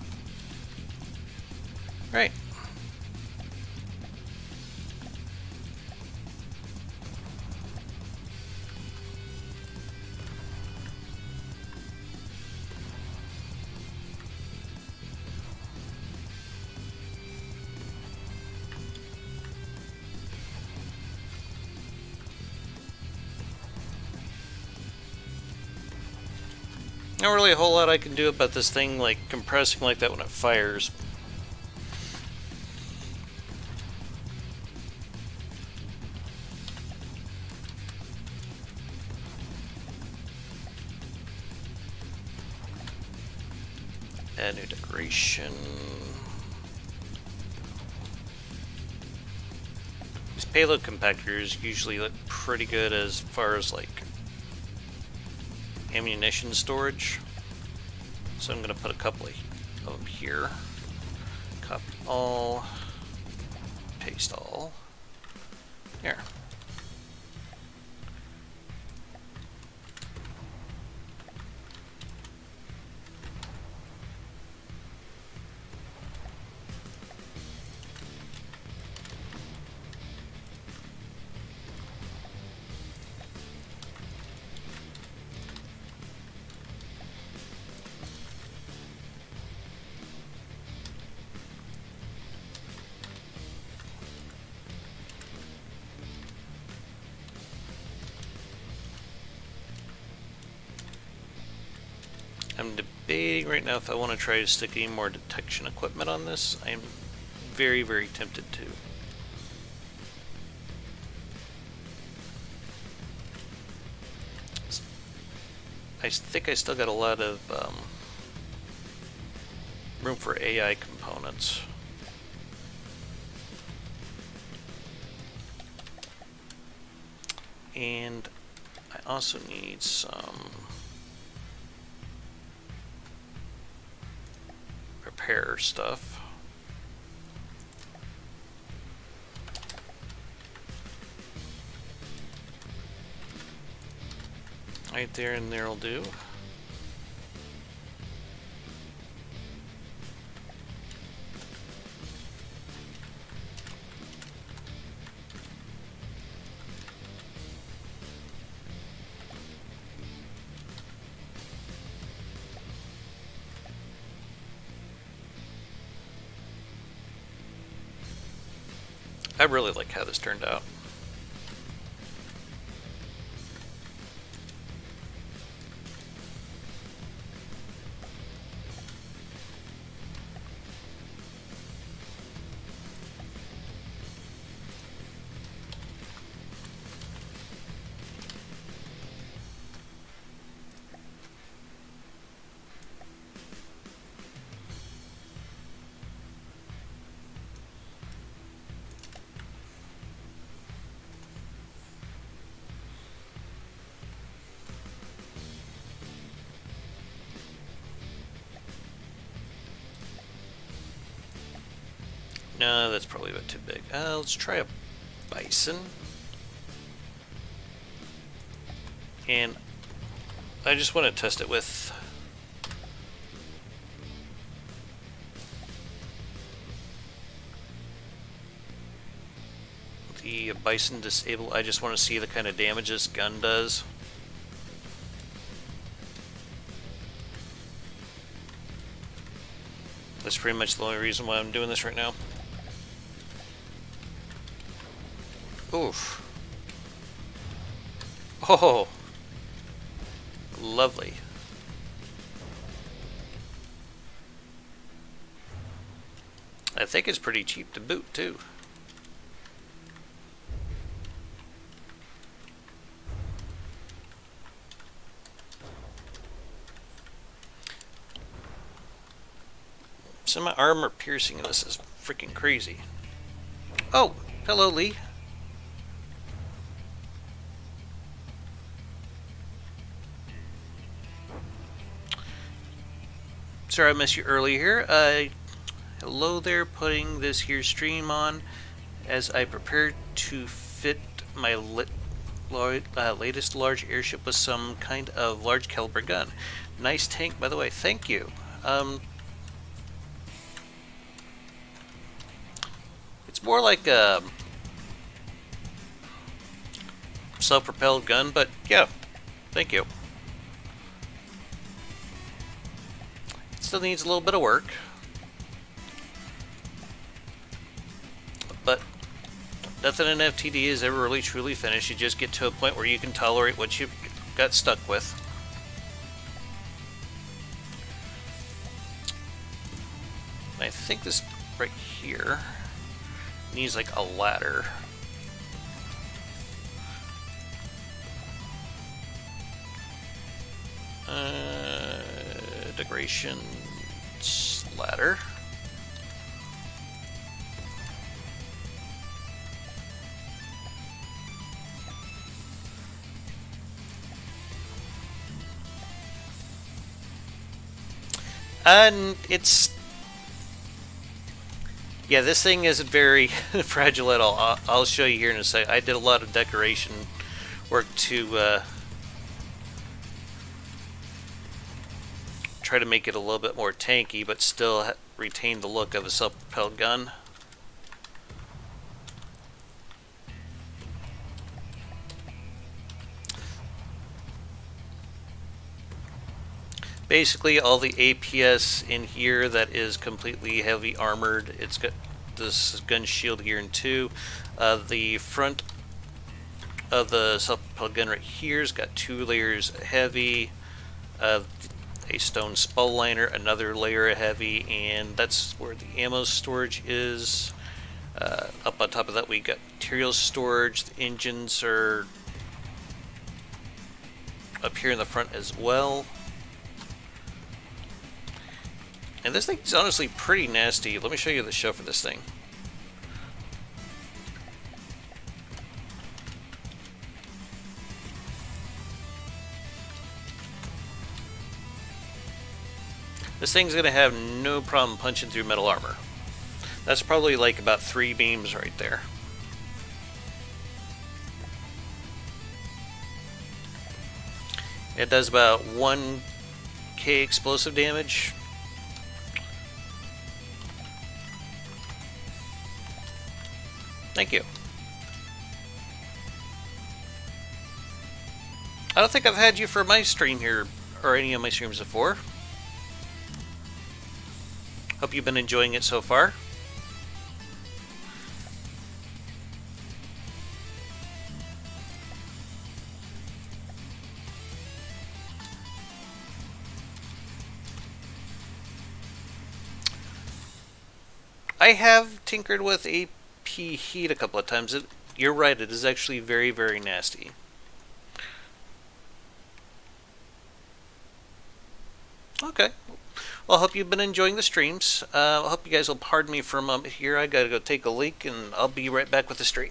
Right. Not really a whole lot I can do about this thing, like compressing like that when it fires. Add new decoration. These payload compactors usually look pretty good as far as like ammunition storage. So I'm going to put a couple of them here. Copy all, paste all. Here. I'm debating right now if I want to try to stick any more detection equipment on this. I am very, very tempted to. I think I still got a lot of room for AI components. And I also need some repair stuff. Right there and there'll do. I really like how this turned out. No, that's probably a bit too big. Let's try a bison. And I just want to test it with the bison disabled. I just want to see the kind of damage this gun does. That's pretty much the only reason why I'm doing this right now. Oof. Oh, lovely. I think it's pretty cheap to boot too. Some armor piercing in this is freaking crazy. Oh, hello, Lee. Sorry I missed you earlier. Hello there, putting this here stream on as I prepare to fit my latest large airship with some kind of large caliber gun. Nice tank, by the way. Thank you. It's more like a self-propelled gun, but yeah, thank you. It still needs a little bit of work, but nothing in FTD is ever really truly finished. You just get to a point where you can tolerate what you got stuck with. I think this right here needs like a ladder. Decorations ladder. And it's, yeah, this thing isn't very fragile at all. I'll show you here in a sec. I did a lot of decoration work to try to make it a little bit more tanky, but still retain the look of a self-propelled gun. Basically, all the APS in here that is completely heavy armored. It's got this gun shield here in two. The front of the self-propelled gun right here's got 2 layers of heavy, a stone spall liner, another layer of heavy, and that's where the ammo storage is. Up on top of that, we got materials storage. The engines are up here in the front as well. And this thing's honestly pretty nasty. Let me show you the shell for this thing. This thing's going to have no problem punching through metal armor. That's probably like about 3 beams right there. It does about 1k explosive damage. Thank you. I don't think I've had you for my stream here, or any of my streams before. Hope you've been enjoying it so far. I have tinkered with AP heat a couple of times. You're right, it is actually very, very nasty. Okay. Well, I hope you've been enjoying the streams. I hope you guys will pardon me for a moment here. I gotta go take a leak, and I'll be right back with the stream.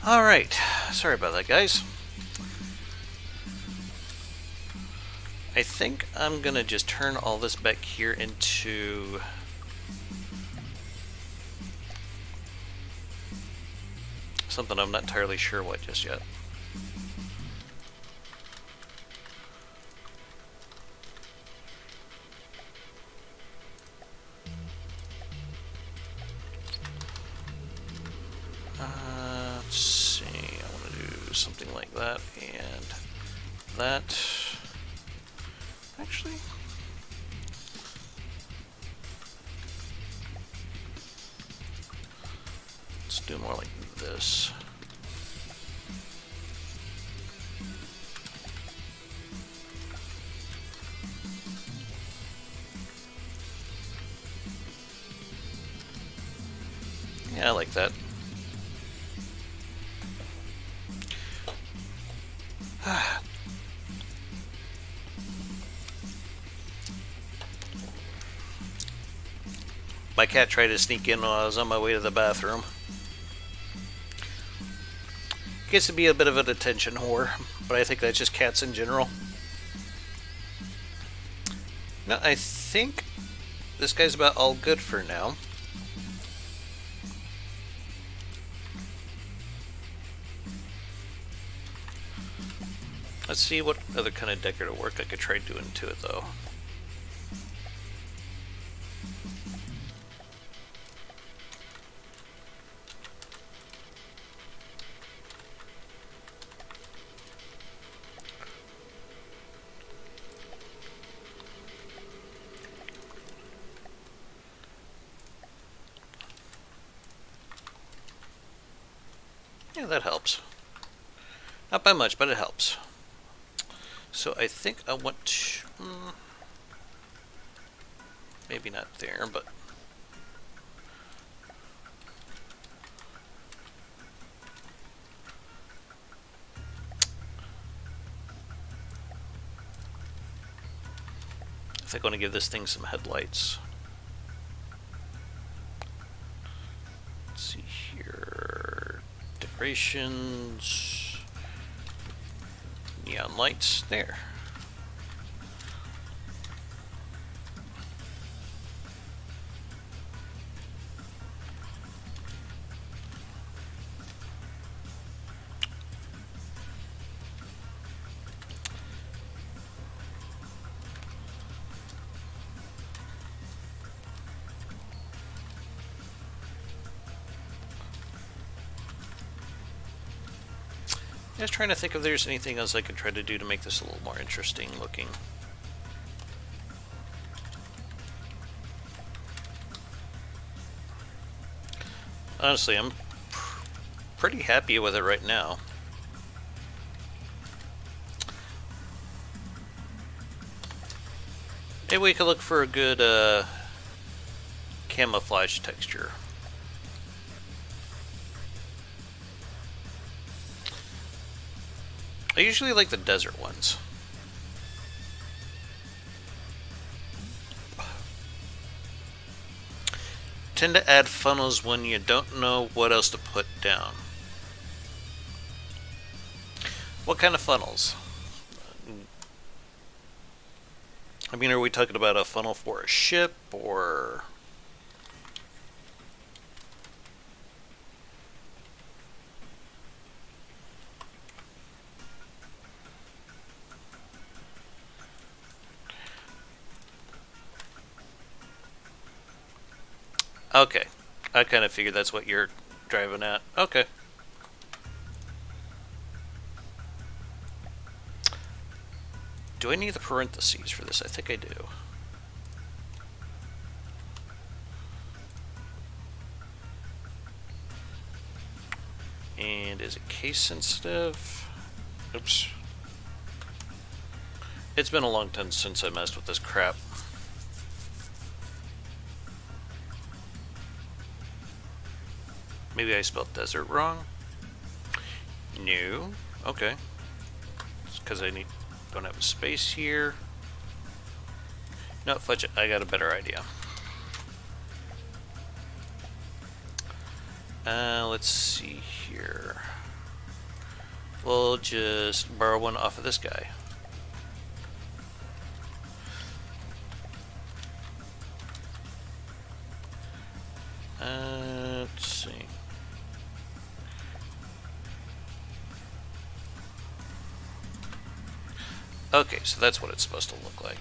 Alright, sorry about that, guys. I think I'm gonna just turn all this back here into something I'm not entirely sure what just yet. Let's see, I want to do something like that and that. Actually, let's do more like this. Yeah, I like that. My cat tried to sneak in while I was on my way to the bathroom. Gets to be a bit of an attention whore, but I think that's just cats in general. No, I think this guy's about all good for now. Let's see what other kind of decorative work I could try doing to it, though. Yeah, that helps. Not by much, but it helps. So I think I want to... maybe not there, but... I think I want to give this thing some headlights. Let's see here... decorations... neon lights, there. Just trying to think if there's anything else I could try to do to make this a little more interesting looking. Honestly, I'm pretty happy with it right now. Maybe we could look for a good camouflage texture. I usually like the desert ones. Tend to add funnels when you don't know what else to put down. What kind of funnels? I mean, are we talking about a funnel for a ship, or... Okay, I kind of figured that's what you're driving at. Okay. Do I need the parentheses for this? I think I do. And is it case sensitive? Oops. It's been a long time since I messed with this crap. Maybe I spelled desert wrong? No. Okay. It's because I don't have a space here. No, fudge it. I got a better idea. Let's see here. We'll just borrow one off of this guy. Let's see. Okay, so that's what it's supposed to look like.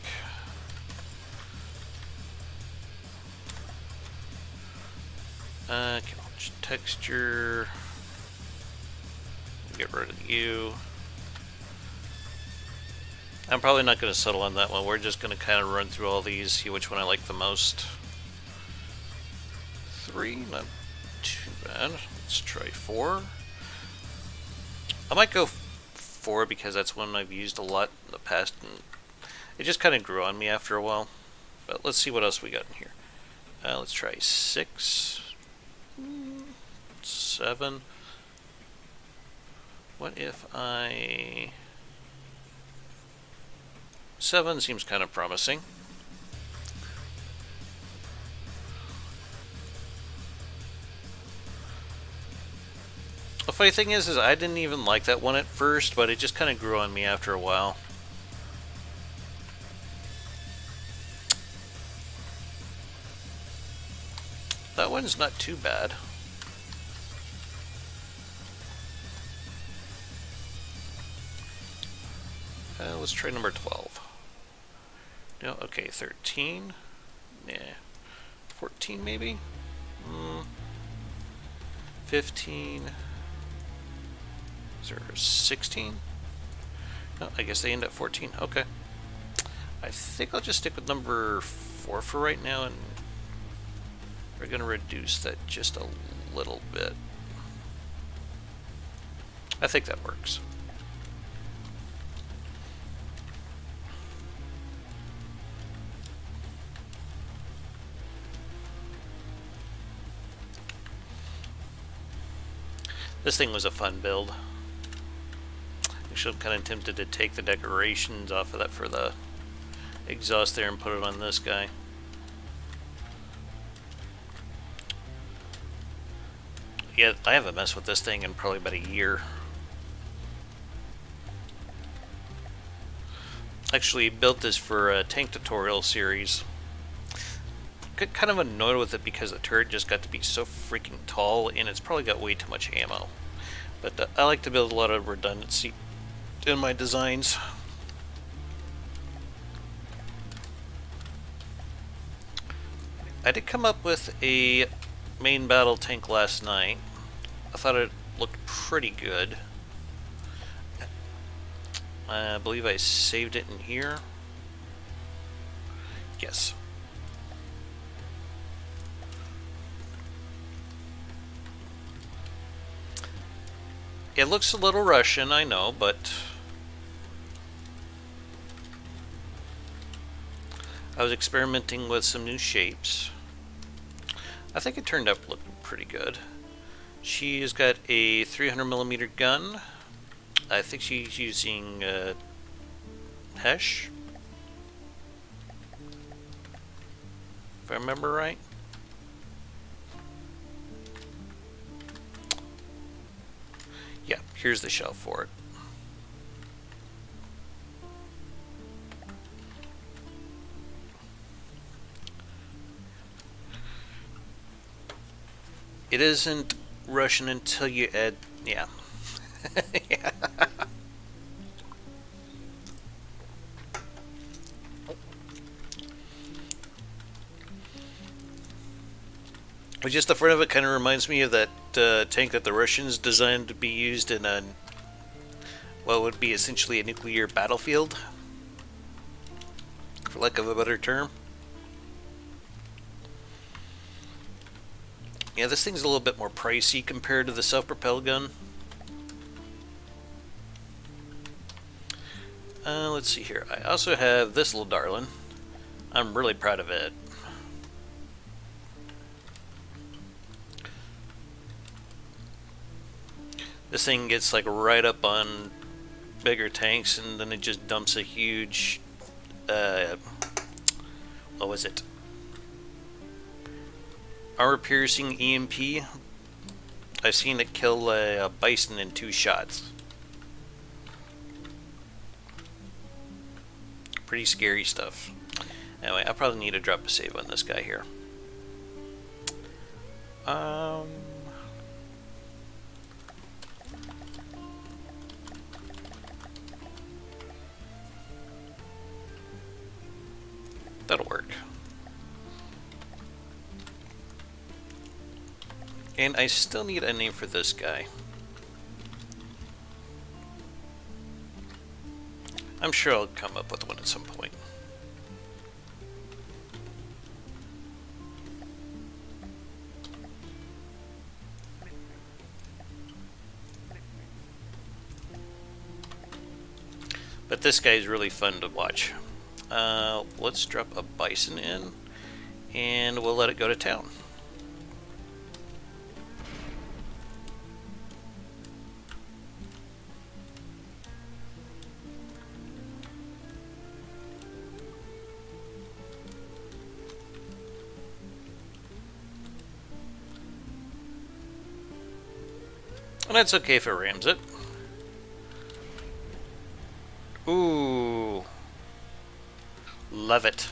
Texture. Get rid of you. I'm probably not going to settle on that one. We're just going to kind of run through all these, see which one I like the most. 3, not too bad. Let's try 4. I might go 4 because that's one I've used a lot in the past, and it just kind of grew on me after a while. But let's see what else we got in here. Let's try 6, 7. What if I... 7 seems kind of promising. The funny thing is I didn't even like that one at first, but it just kind of grew on me after a while. That one's not too bad. Let's try number 12. No, okay, 13. Yeah. 14 maybe? 15. Is there 16? No, I guess they end at 14. Okay. I think I'll just stick with number 4 for right now, and we're going to reduce that just a little bit. I think that works. This thing was a fun build. Actually, I'm kind of tempted to take the decorations off of that for the exhaust there and put it on this guy. Yeah, I haven't messed with this thing in probably about a year. Actually built this for a tank tutorial series. Got kind of annoyed with it because the turret just got to be so freaking tall, and it's probably got way too much ammo. But I like to build a lot of redundancy in my designs. I did come up with a main battle tank last night. I thought it looked pretty good. I believe I saved it in here. Yes. It looks a little Russian, I know, but I was experimenting with some new shapes. I think it turned out looking pretty good. She's got a 300mm gun. I think she's using Hesh, if I remember right. Yeah, here's the shell for it. It isn't Russian until you add, yeah. Yeah. But just the front of it kind of reminds me of that tank that the Russians designed to be used in a, what would be essentially a nuclear battlefield, for lack of a better term. Yeah, this thing's a little bit more pricey compared to the self-propelled gun. Let's see here. I also have this little darling. I'm really proud of it. This thing gets like right up on bigger tanks, and then it just dumps a huge, what was it? Armor-piercing EMP. I've seen it kill a bison in 2 shots. Pretty scary stuff. Anyway, I probably need to drop a save on this guy here. That'll work. And I still need a name for this guy. I'm sure I'll come up with one at some point. But this guy is really fun to watch. Let's drop a bison in, and we'll let it go to town. And that's okay if it rams it. Ooh. Love it.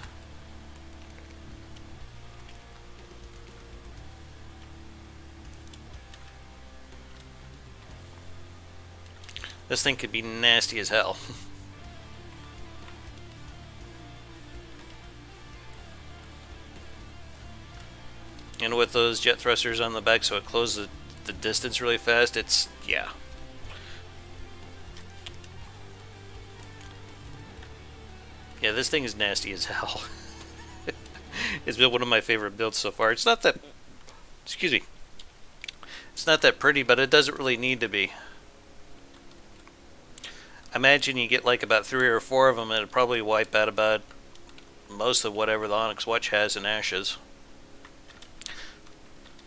This thing could be nasty as hell. And with those jet thrusters on the back, so it closes the distance really fast, it's, yeah. Yeah, this thing is nasty as hell. It's been one of my favorite builds so far. It's not that, excuse me, it's not that pretty, but it doesn't really need to be. Imagine you get like about 3 or 4 of them, and it'd probably wipe out about most of whatever the Onyx Watch has in ashes.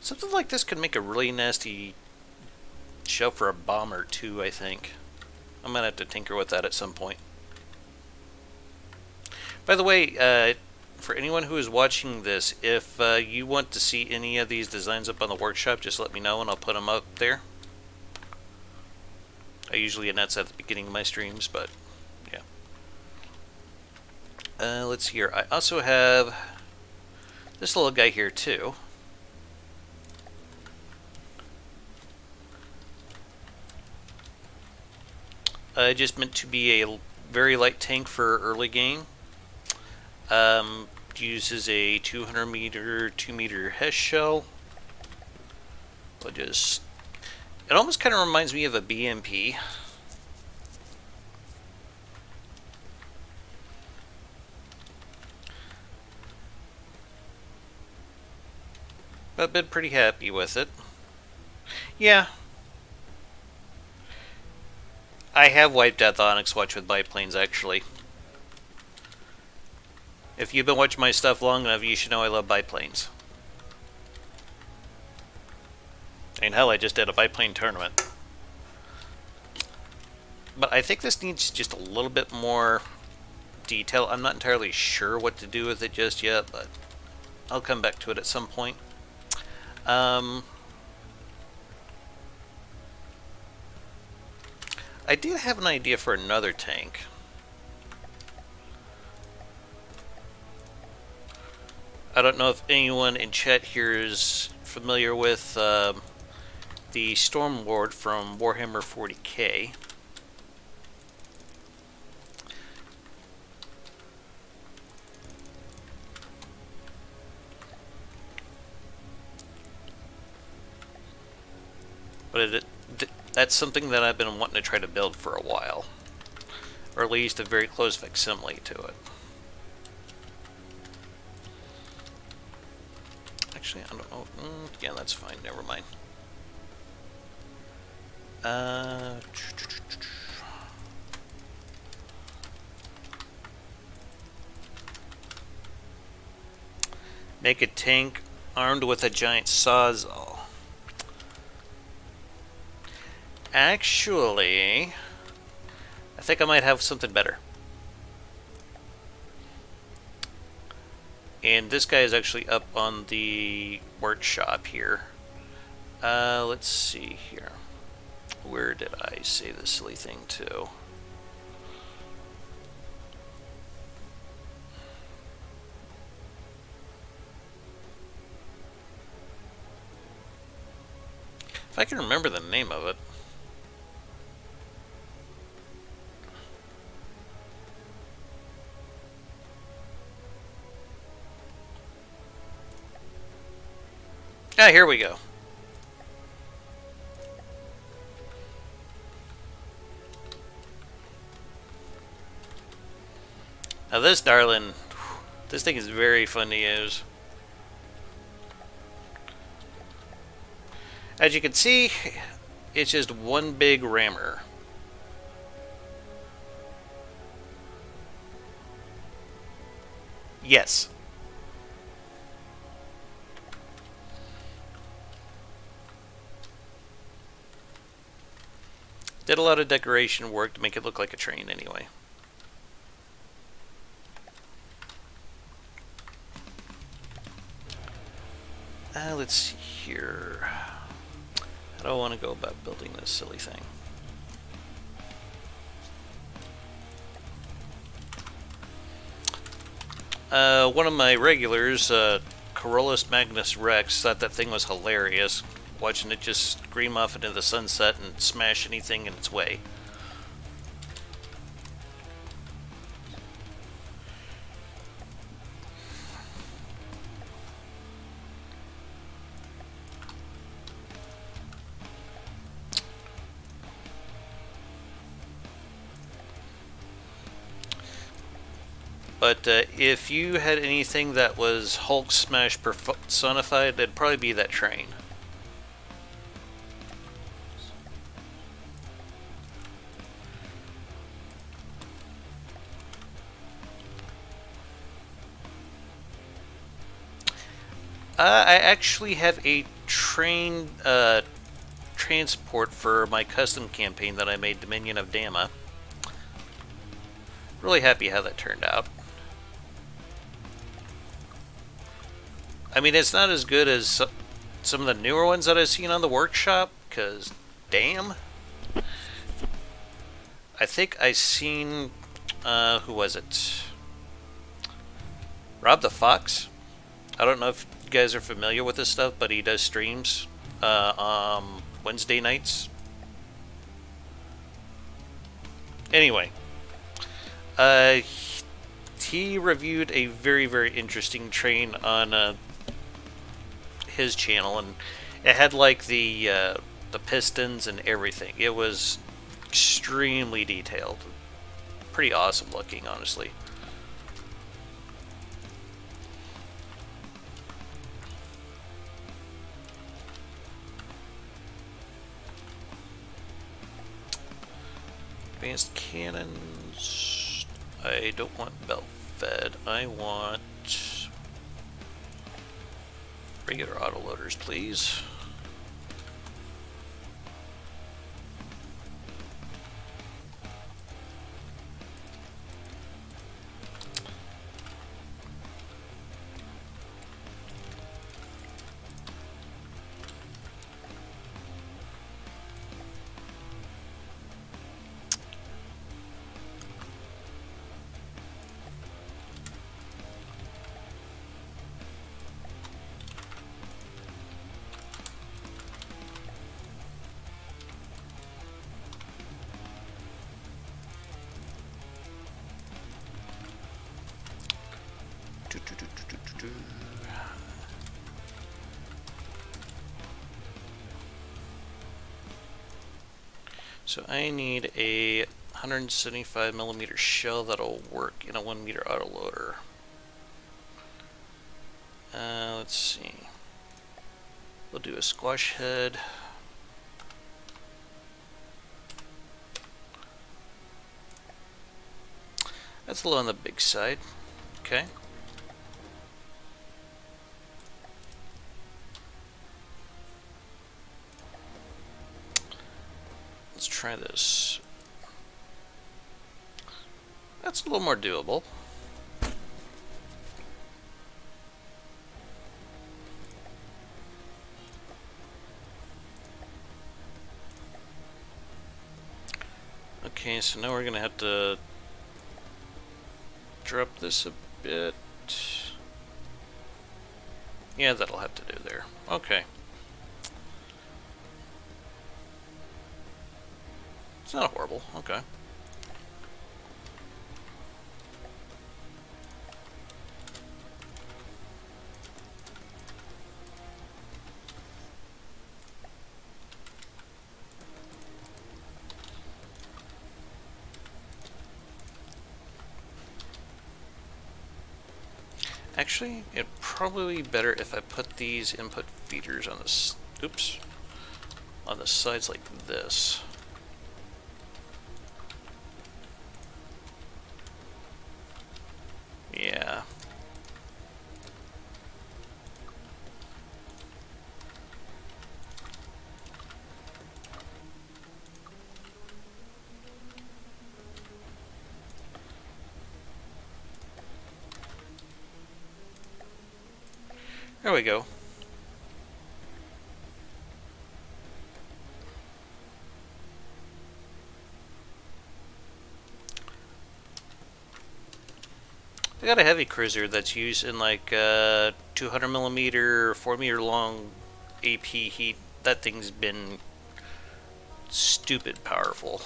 Something like this could make a really nasty shell for a bomber too, I think. I might have to tinker with that at some point. By the way, for anyone who is watching this, if you want to see any of these designs up on the workshop, just let me know and I'll put them up there. I usually announce at the beginning of my streams, but yeah. Let's see here. I also have this little guy here too. Just meant to be a very light tank for early game. Uses a 200 meter, 2 meter Hess shell. It almost kind of reminds me of a BMP. But I've been pretty happy with it. Yeah. I have wiped out the Onyx Watch with biplanes, actually. If you've been watching my stuff long enough, you should know I love biplanes. And hell, I just did a biplane tournament. But I think this needs just a little bit more detail. I'm not entirely sure what to do with it just yet, but I'll come back to it at some point. I did have an idea for another tank. I don't know if anyone in chat here is familiar with the Storm Lord from Warhammer 40k. But that's something that I've been wanting to try to build for a while. Or at least a very close facsimile to it. Actually, I don't know. Yeah, that's fine. Never mind. Make a tank armed with a giant sawzall. Actually, I think I might have something better. And this guy is actually up on the workshop here. Let's see here. Where did I say this silly thing to? If I can remember the name of it. Ah, here we go. Now this darling, this thing is very fun to use. As you can see, it's just one big rammer. Yes. Did a lot of decoration work to make it look like a train anyway. Let's see here. How do I want to go about building this silly thing? One of my regulars, Corollas Magnus Rex, thought that thing was hilarious, watching it just scream off into the sunset and smash anything in its way. But if you had anything that was Hulk Smash personified, it'd probably be that train. I actually have a train transport for my custom campaign that I made, Dominion of Damas. Really happy how that turned out. I mean, it's not as good as some of the newer ones that I've seen on the workshop, because, damn. I think I seen, who was it? Rob the Fox? I don't know if you guys are familiar with this stuff, but he does streams Wednesday nights. Anyway, he reviewed a very, very interesting train on his channel, and it had like the pistons and everything. It was extremely detailed, pretty awesome looking, honestly. Advanced cannons. I don't want belt fed. I want regular autoloaders, please. So I need a 175 millimeter shell that'll work in a 1 meter autoloader. Let's see. We'll do a squash head. That's a little on the big side. Okay. Let's try this. That's a little more doable. Okay, so now we're gonna have to drop this a bit. Yeah, that'll have to do there. Okay. It's not horrible. Okay. Actually, it'd probably be better if I put these input feeders on this. Oops. On the sides like this. Yeah. There we go. I got a heavy cruiser that's used in like 200 millimeter, 4 meter long AP heat. That thing's been stupid powerful.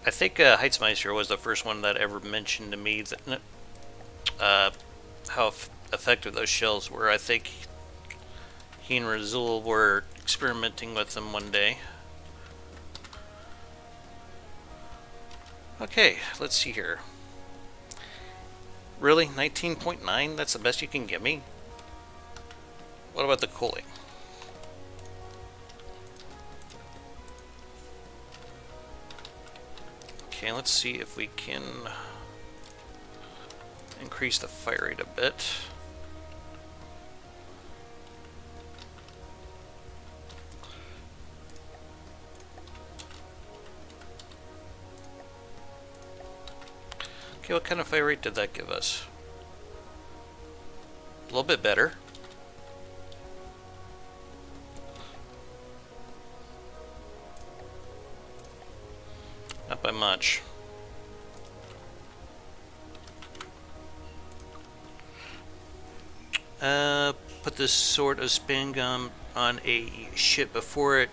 I think Heitzmeister was the first one that ever mentioned to me that how effective those shells were. I think he and Razul were experimenting with them one day. Okay, let's see here. Really? 19.9? That's the best you can give me? What about the cooling? Okay, let's see if we can increase the fire rate a bit. Okay, what kind of fire rate did that give us? A little bit better. Not by much. Put this sort of spin gum on a ship before it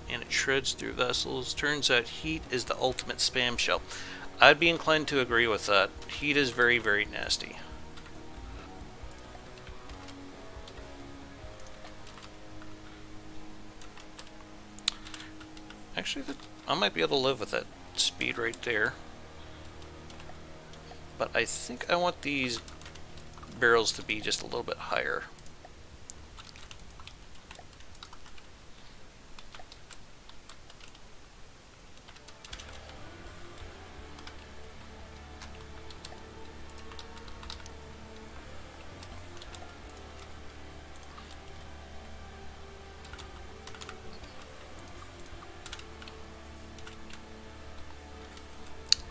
and it shreds through vessels. Turns out heat is the ultimate spam shell. I'd be inclined to agree with that. Heat is very, very nasty. Actually, I might be able to live with that speed right there. But I think I want these barrels to be just a little bit higher.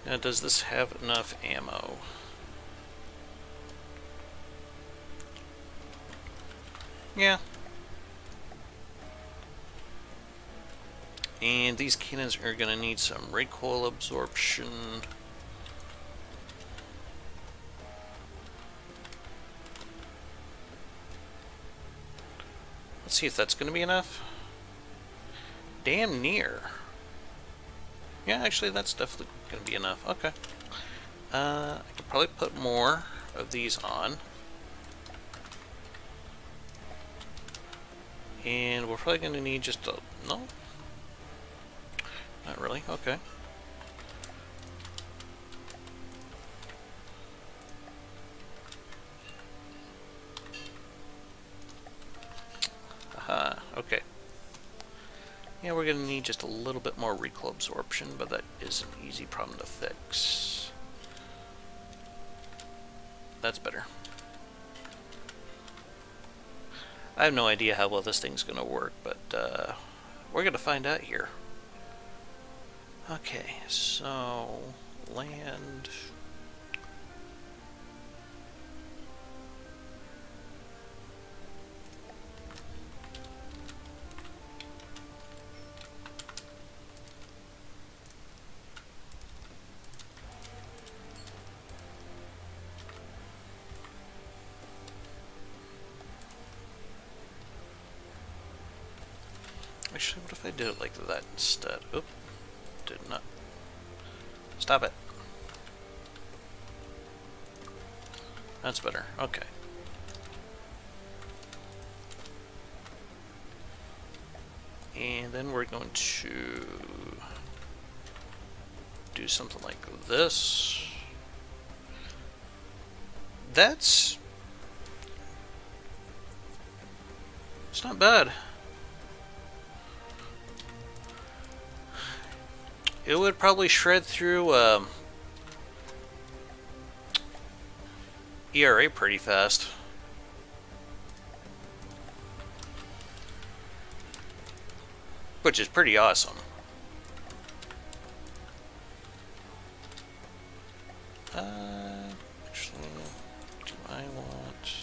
Now, does this have enough ammo? Yeah. And these cannons are going to need some recoil absorption. Let's see if that's going to be enough. Damn near. Yeah, actually, that's definitely going to be enough. Okay. I could probably put more of these on. And we're probably going to need just a... No? Not really. Okay. Aha. Okay. Yeah, we're going to need just a little bit more recoil absorption, but that is an easy problem to fix. That's better. I have no idea how well this thing's going to work, but we're going to find out here. Okay, so land... Actually, what if I did it like that instead? Oop, did not. Stop it. That's better. Okay. And then we're going to do something like this. It's not bad. It would probably shred through ERA pretty fast. Which is pretty awesome. Actually, do I want...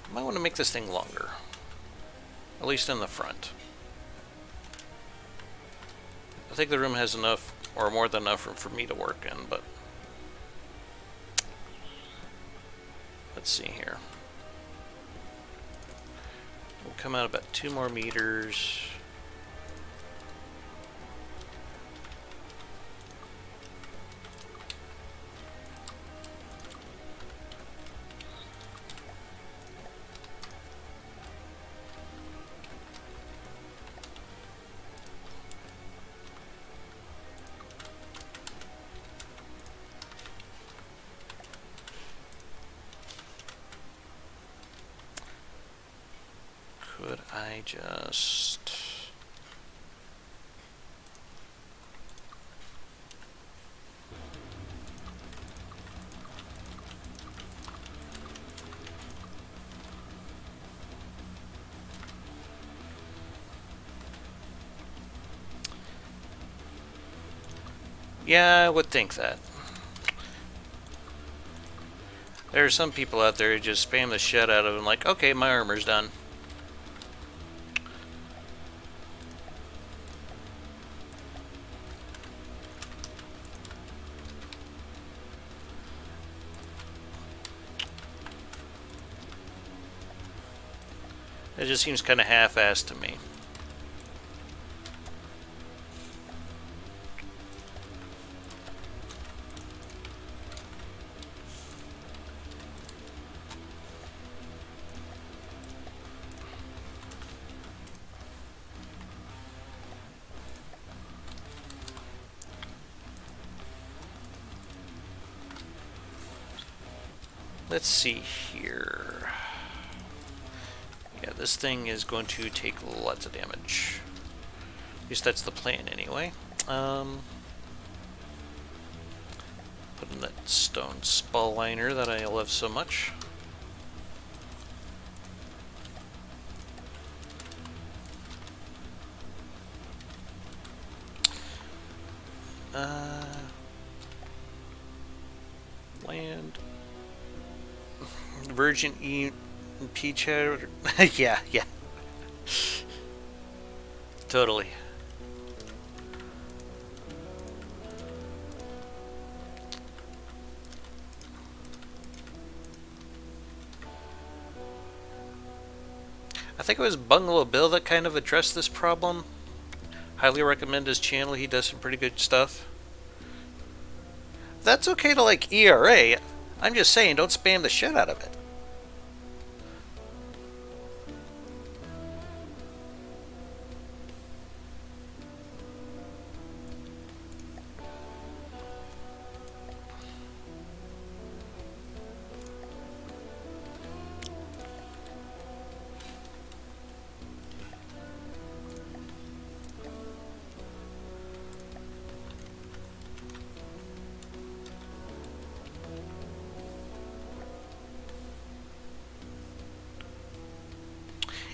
I might want to make this thing longer. At least in the front. I think the room has enough, or more than enough room for me to work in, but... Let's see here. We'll come out about 2 more meters. Could I just... Yeah, I would think that. There are some people out there who just spam the shit out of them, like, okay, my armor's done. It just seems kind of half-assed to me. Let's see here. Yeah, this thing is going to take lots of damage. At least that's the plan anyway. Put in that stone spall liner that I love so much. Land. Virgin E and peach head. Yeah. Totally. I think it was Bungalow Bill that kind of addressed this problem. Highly recommend his channel. He does some pretty good stuff. That's okay to like ERA. I'm just saying, don't spam the shit out of it.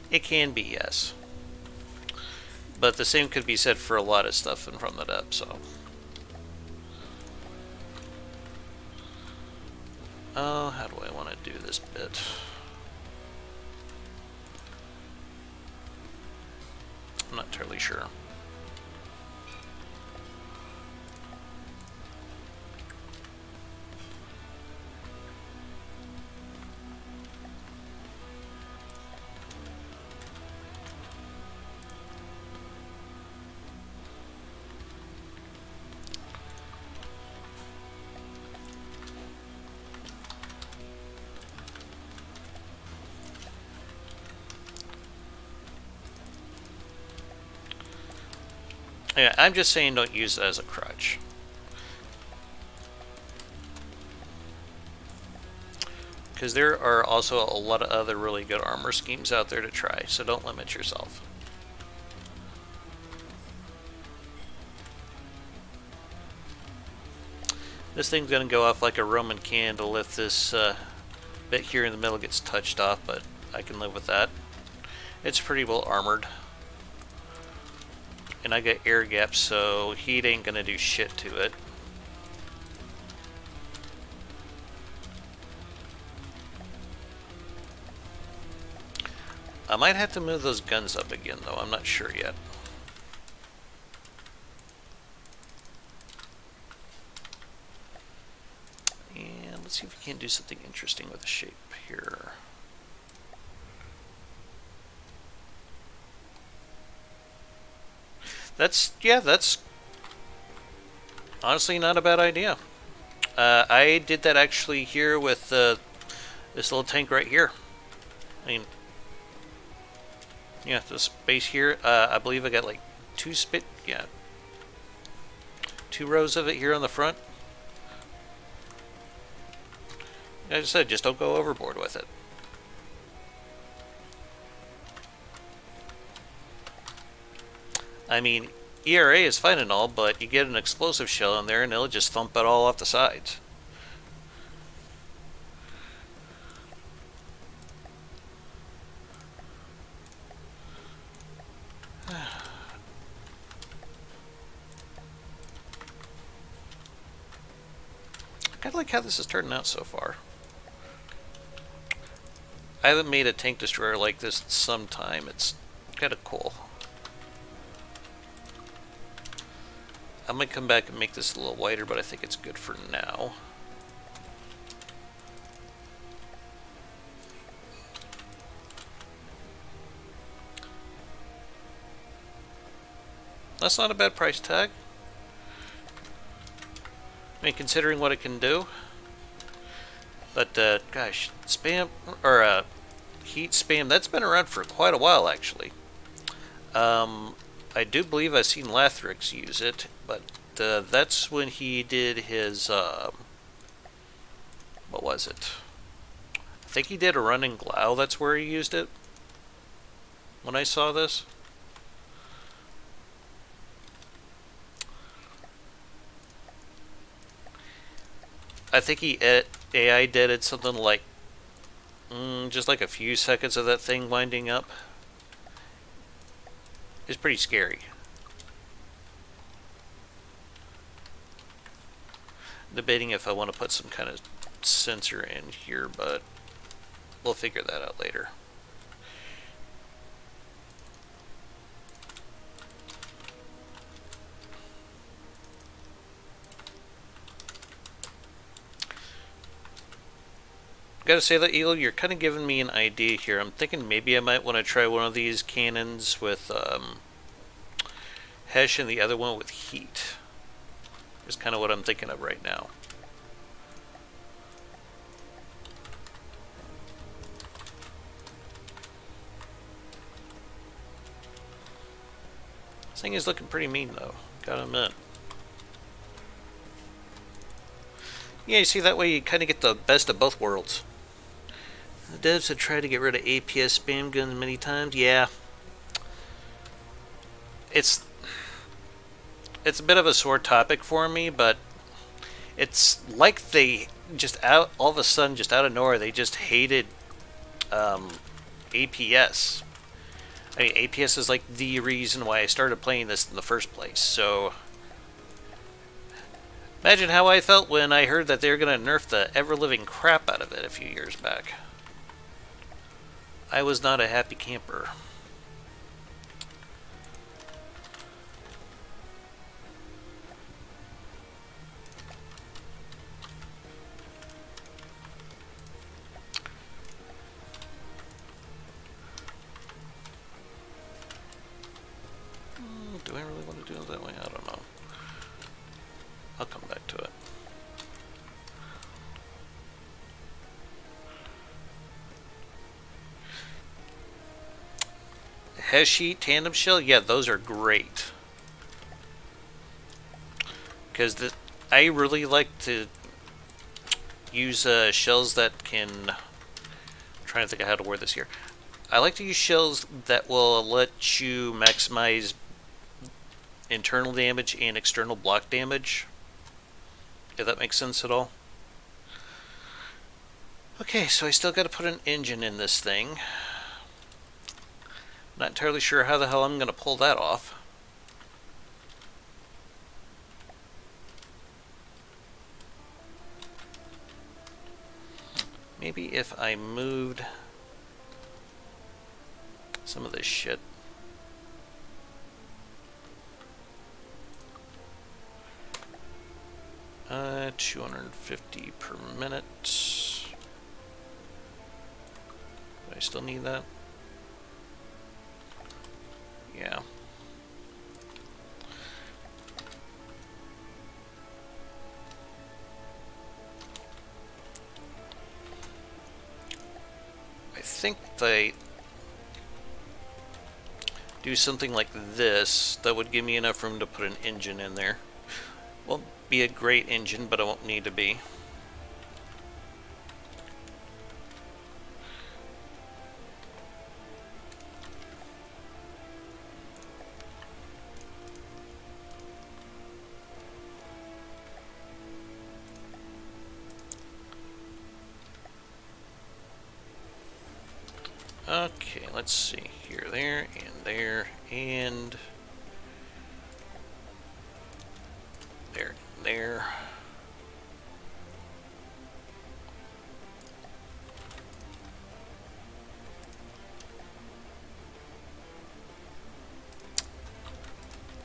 It can be, yes. But the same could be said for a lot of stuff from the depth, so. Oh, how do I want to do this bit? I'm not entirely sure. Yeah, I'm just saying don't use it as a crutch. Because there are also a lot of other really good armor schemes out there to try, so don't limit yourself. This thing's going to go off like a Roman candle if this bit here in the middle gets touched off, but I can live with that. It's pretty well armored. And I got air gaps, so heat ain't going to do shit to it. I might have to move those guns up again, though. I'm not sure yet. And let's see if we can't do something interesting with the shape here. That's honestly not a bad idea. I did that actually here with this little tank right here. I mean, yeah, this base here, I believe I got like two rows of it here on the front. As I said, just don't go overboard with it. I mean, ERA is fine and all, but you get an explosive shell in there and it'll just thump it all off the sides. I like how this is turning out so far. I haven't made a tank destroyer like this in some time. It's kind of cool. I might come back and make this a little wider, but I think it's good for now. That's not a bad price tag. I mean, considering what it can do. But, gosh, spam, or heat spam, that's been around for quite a while, actually. I do believe I've seen Lathrix use it, but that's when he did his, what was it? I think he did a running Glau, that's where he used it, when I saw this. I think he AI did something like just like a few seconds of that thing winding up. It's pretty scary. Debating if I want to put some kind of sensor in here, but we'll figure that out later. Gotta say that, Eel, you're kind of giving me an idea here. I'm thinking maybe I might want to try one of these cannons with Hesh and the other one with heat. Is kind of what I'm thinking of right now. This thing is looking pretty mean, though. Gotta admit. Yeah, you see, that way you kind of get the best of both worlds. The devs have tried to get rid of APS spam guns many times. Yeah. It's a bit of a sore topic for me, but it's like they just all of a sudden, just out of nowhere, they just hated APS. I mean, APS is like the reason why I started playing this in the first place, so imagine how I felt when I heard that they were going to nerf the ever-living crap out of it a few years back. I was not a happy camper. Do I really want to do it that way? I don't know. I'll come back to it. Hesh heat, tandem shell, yeah, those are great. because I really like to use shells that can... I'm trying to think of how to word this here. I like to use shells that will let you maximize internal damage and external block damage. If that makes sense at all. Okay, so I still got to put an engine in this thing. Not entirely sure how the hell I'm going to pull that off. Maybe if I moved some of this shit. Uh, 250 per minute. Do I still need that? Yeah. I think they do something like this that would give me enough room to put an engine in there. Won't be a great engine, but it won't need to be. Okay, let's see here, there, and there, and there, and there.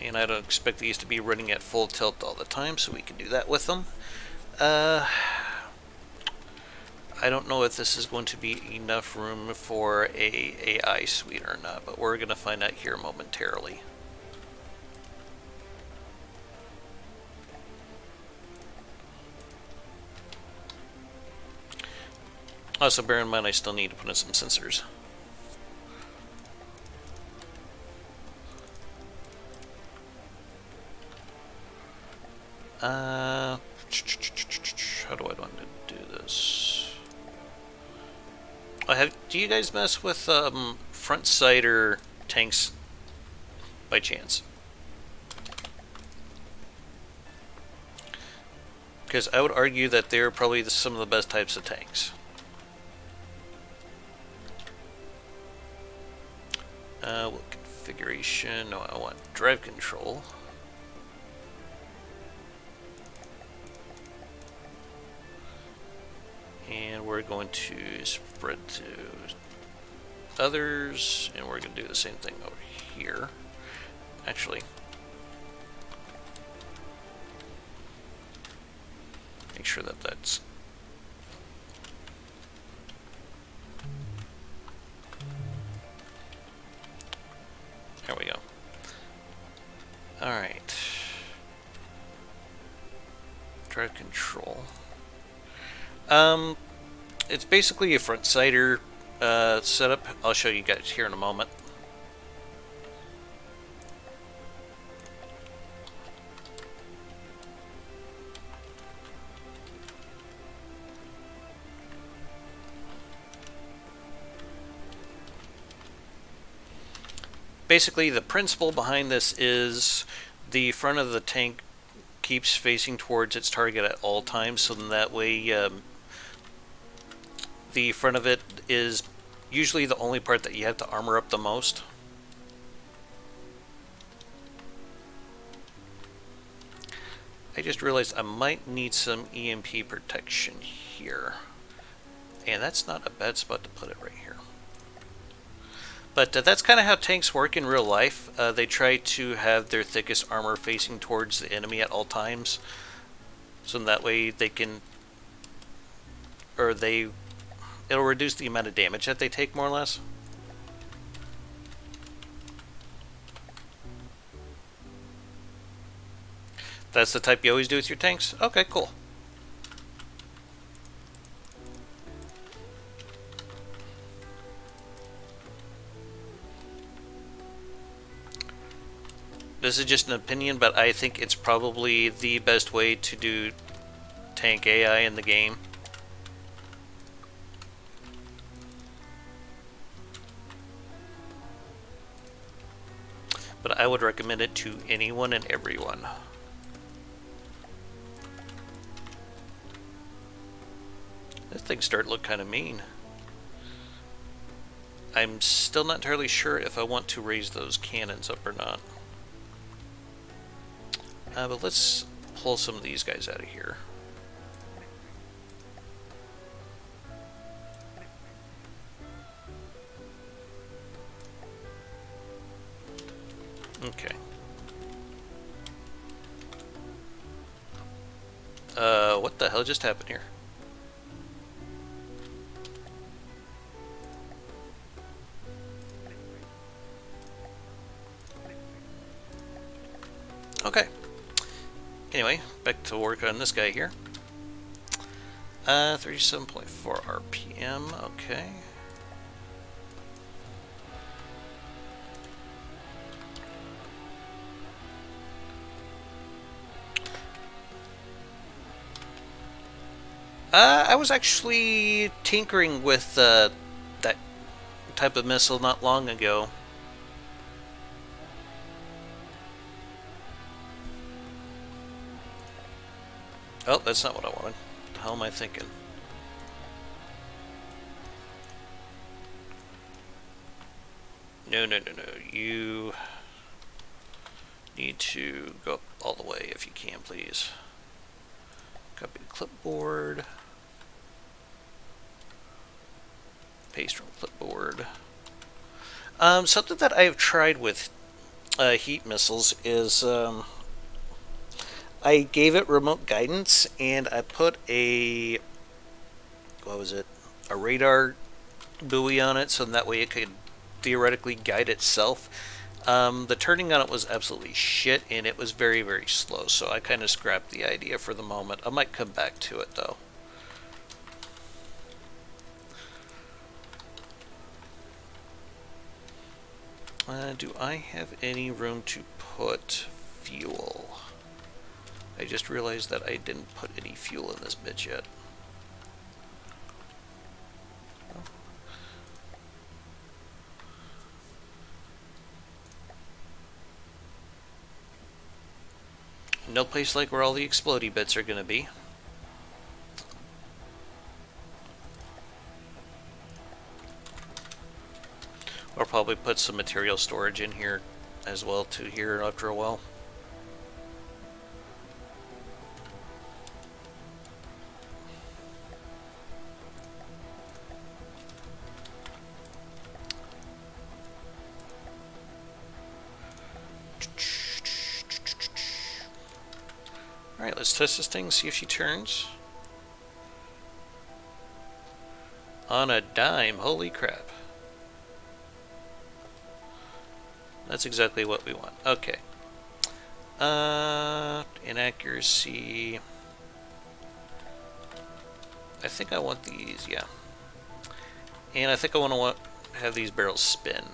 And I don't expect these to be running at full tilt all the time, so we can do that with them. I don't know if this is going to be enough room for a AI suite or not, but we're going to find out here momentarily. Also, bear in mind I still need to put in some sensors. How do I want to do this? Do you guys mess with front sider tanks by chance? Because I would argue that they're probably some of the best types of tanks. What configuration? No, I want drive control. And we're going to spread to others, and we're going to do the same thing over here. Actually, make sure that that's... There we go. Alright. Drive control. It's basically a front sider setup. I'll show you guys here in a moment. Basically, the principle behind this is the front of the tank keeps facing towards its target at all times, so then that way the front of it is usually the only part that you have to armor up the most. I just realized I might need some EMP protection here, and that's not a bad spot to put it right here. But that's kind of how tanks work in real life. They try to have their thickest armor facing towards the enemy at all times, so that way they can, or it'll reduce the amount of damage that they take, more or less. That's the type you always do with your tanks? Okay, cool. this is just an opinion, but I think it's probably the best way to do tank AI in the game. But I would recommend it to anyone and everyone. This thing started to look kind of mean. I'm still not entirely sure if I want to raise those cannons up or not. But let's pull some of these guys out of here. Okay. What the hell just happened here? Okay. Anyway, back to work on this guy here. 37.4 RPM, okay. I was actually tinkering with that type of missile not long ago. Oh, that's not what I wanted. What the hell am I thinking? No, no, no, no. You need to go up all the way if you can, please. Copy the clipboard. Paste from clipboard. Something that I've tried with heat missiles is I gave it remote guidance and I put a, what was it, a radar buoy on it so that way it could theoretically guide itself. The turning on it was absolutely shit and it was very, very slow, so I kind of scrapped the idea for the moment. I might come back to it though. Do I have any room to put fuel? I just realized that I didn't put any fuel in this bitch yet. No place like where all the explodey bits are going to be. I'll probably put some material storage in here as well too here after a while. Alright, let's test this thing, see if she turns. On a dime, holy crap. That's exactly what we want. Okay. Inaccuracy. I think I want these, yeah. And I think I want to have these barrels spin.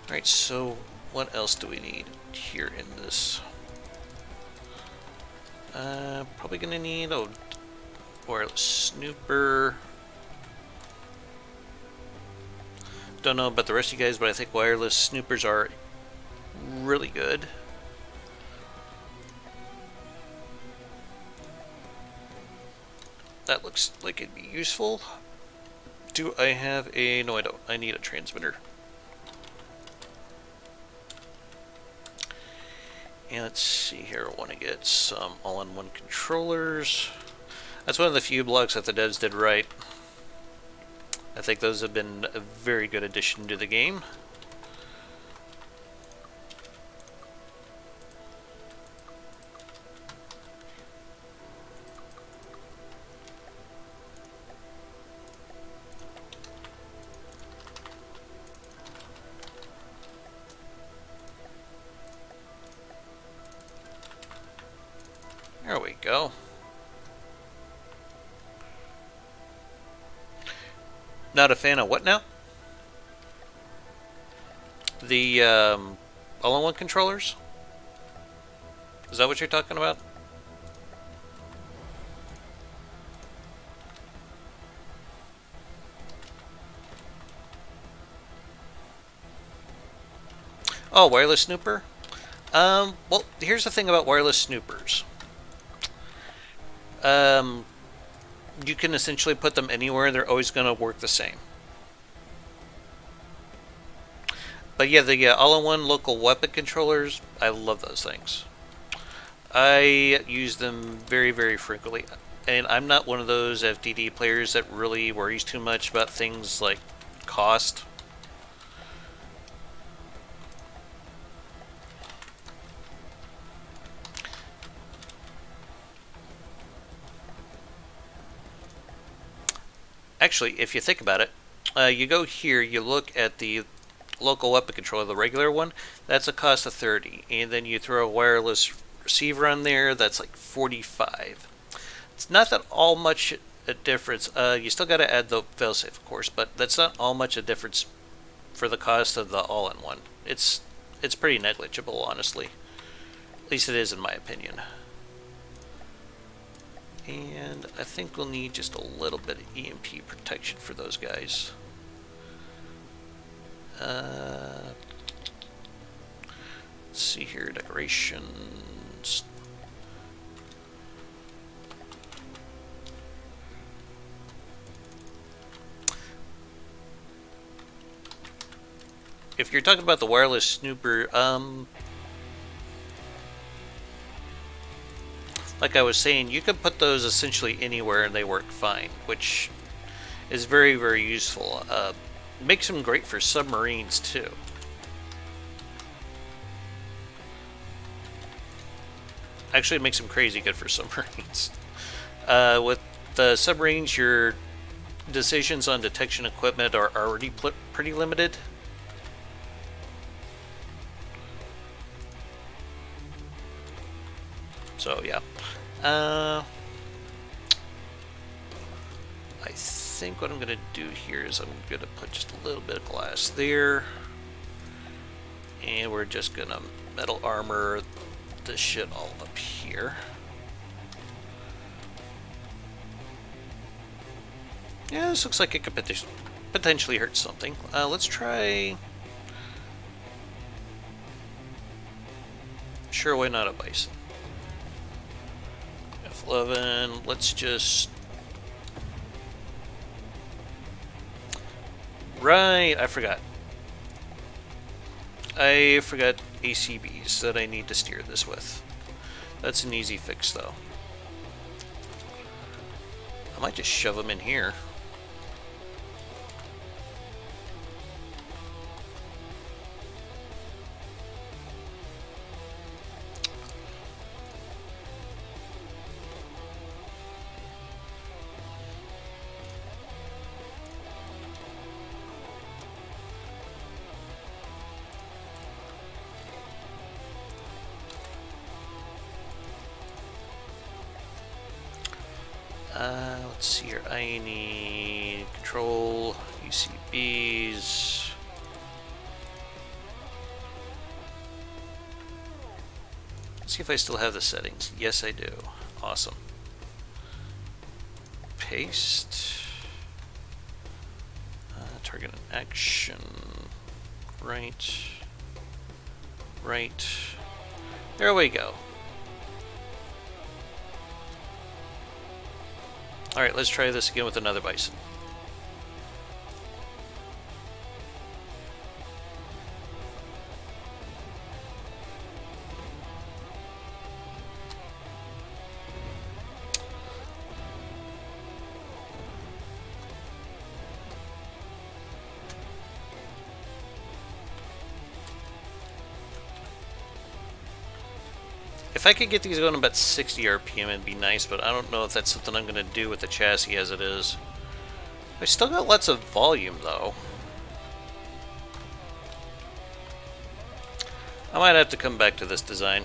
Alright, so what else do we need here in this? Probably gonna need a wireless snooper. Don't know about the rest of you guys, but I think wireless snoopers are really good. That looks like it'd be useful. Do I have a... no, I don't. I need a transmitter. And let's see here, I want to get some all-in-one controllers. That's one of the few blocks that the devs did right. I think those have been a very good addition to the game. There we go. Not a fan of what now? The all-in-one controllers? Is that what you're talking about? Oh, wireless snooper? Well, here's the thing about wireless snoopers. You can essentially put them anywhere and they're always going to work the same. But yeah, the all-in-one local weapon controllers, I love those things. I use them very, very frequently. And I'm not one of those FDD players that really worries too much about things like cost. Actually, if you think about it, you go here, you look at the local weapon controller, the regular one, that's a cost of 30. And then you throw a wireless receiver on there, that's like 45. It's not that all much a difference. You still got to add the failsafe, of course, but that's not all much a difference for the cost of the all-in-one. It's pretty negligible, honestly. At least it is in my opinion. And I think we'll need just a little bit of EMP protection for those guys. Let's see here, decorations. If you're talking about the wireless snooper, like I was saying, you can put those essentially anywhere and they work fine, which is very, very useful. Makes them great for submarines too. Actually, it makes them crazy good for submarines. With the submarines, your decisions on detection equipment are already pretty limited. So yeah. I think what I'm going to do here is I'm going to put just a little bit of glass there. And we're just going to metal armor this shit all up here. Yeah, this looks like it could potentially hurt something. Let's try... Sure, why not a bison? F11, let's just... Right, I forgot. I forgot ACBs that I need to steer this with. That's an easy fix, though. I might just shove them in here. Let's see here. I need control UCBs. Let's see if I still have the settings. Yes, I do. Awesome. Paste. Target an action. Right. Right. There we go. Alright, let's try this again with another bison. If I could get these going about 60 RPM, it'd be nice, but I don't know if that's something I'm going to do with the chassis as it is. I still got lots of volume, though. I might have to come back to this design.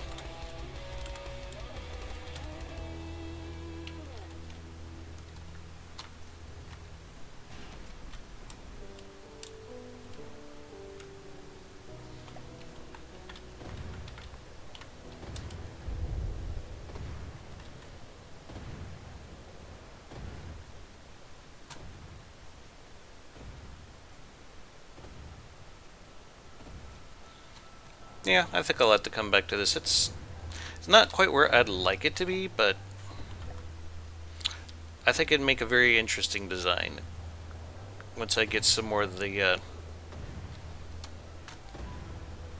Yeah, I think I'll have to come back to this. It's not quite where I'd like it to be, but I think it'd make a very interesting design once I get some more of the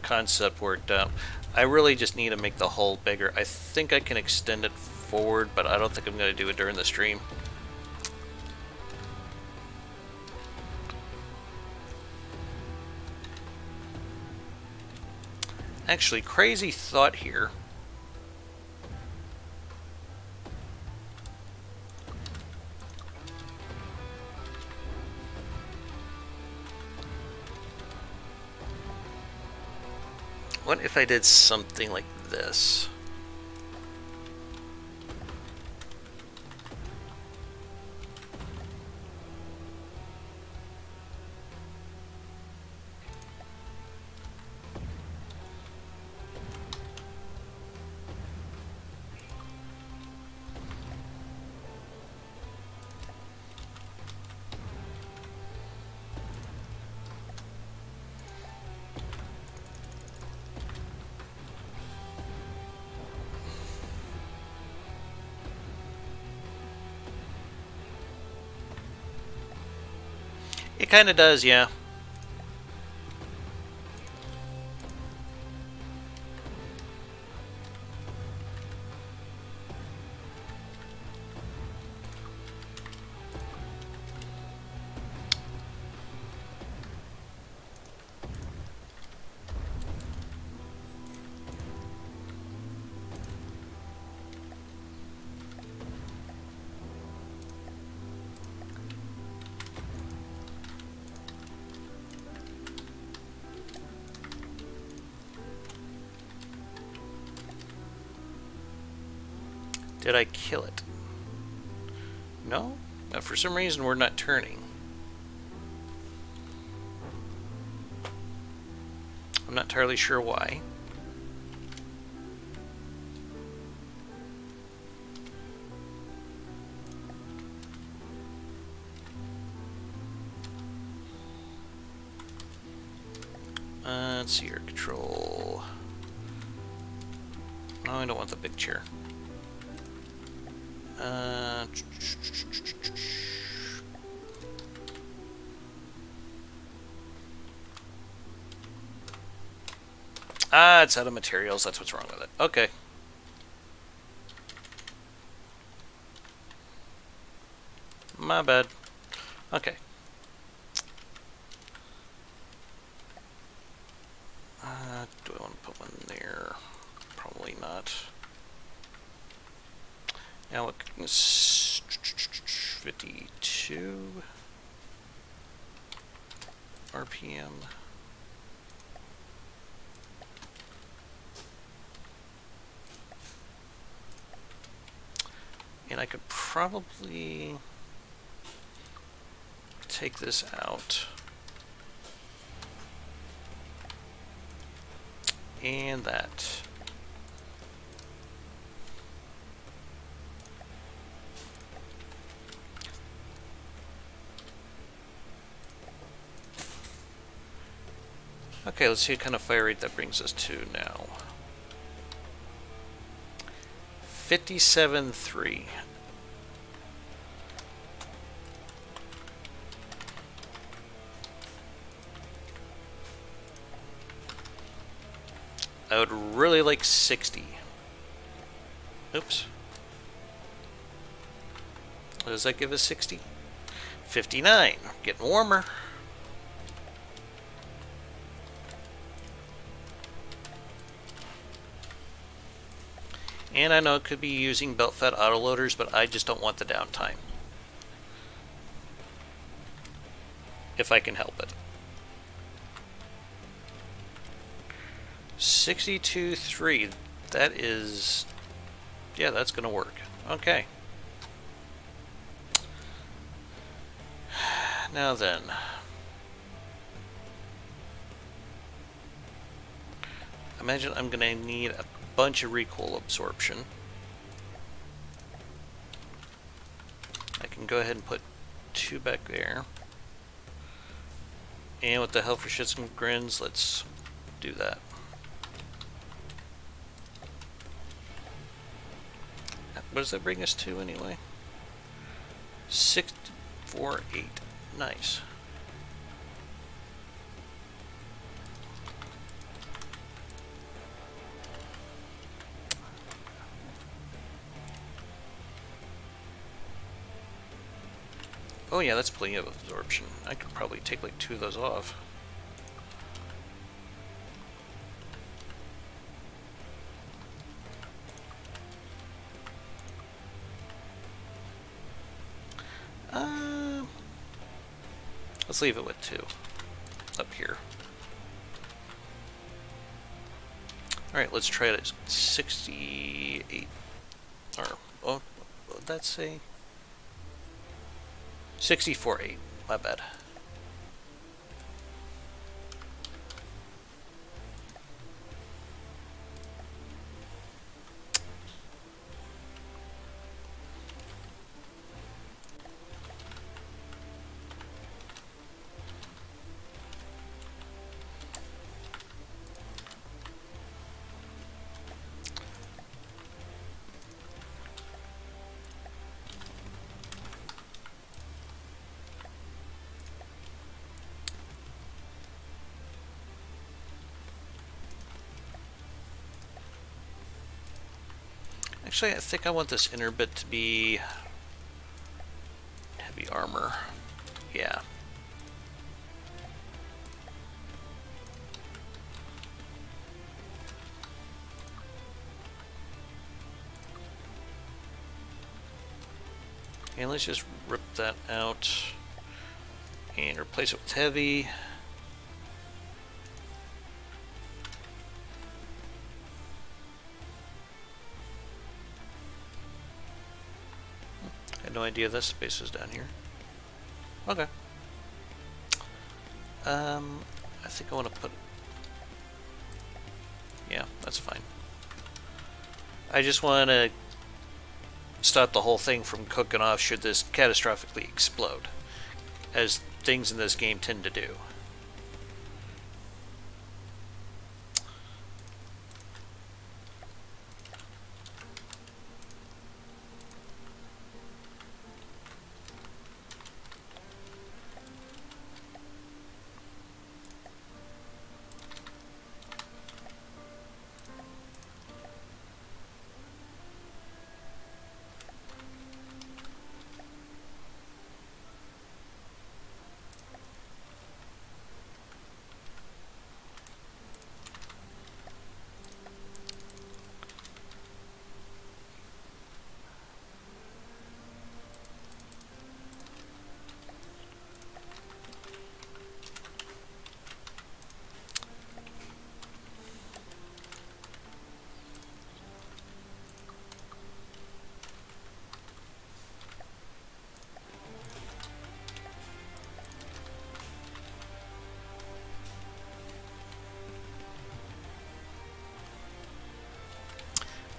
concept worked out. I really just need to make the hull bigger. I think I can extend it forward, but I don't think I'm going to do it during the stream. Actually, crazy thought here. What if I did something like this? It kind of does, yeah. Did I kill it? No? For some reason we're not turning. I'm not entirely sure why. Let's see your control. No, I don't want the big chair. It's out of materials. That's what's wrong with it. Okay. My bad. Okay. Do I want to put one there? Probably not. Now it's 52 RPM. And I could probably take this out. And that. Okay, let's see what kind of fire rate that brings us to now. 57.3. I would really like 60. Oops. What does that give us? 60? 59. Getting warmer. And I know it could be using belt-fed autoloaders, but I just don't want the downtime. If I can help it. 62.3. That is... yeah, that's going to work. Okay. Now then. Imagine I'm going to need a bunch of recoil absorption. I can go ahead and put 2 back there. And with the help for shits and grins, let's do that. What does that bring us to anyway? 648. Nice. Oh yeah, that's plenty of absorption. I could probably take like 2 of those off. Let's leave it with 2 up here. Alright, let's try it at 68. Or, oh, what would that say? 64.8. My bad. Actually, I think I want this inner bit to be heavy armor. Yeah. And let's just rip that out and replace it with heavy. I had no idea this space was down here. Okay. I think I want to put... Yeah, that's fine. I just want to stop the whole thing from cooking off should this catastrophically explode, as things in this game tend to do.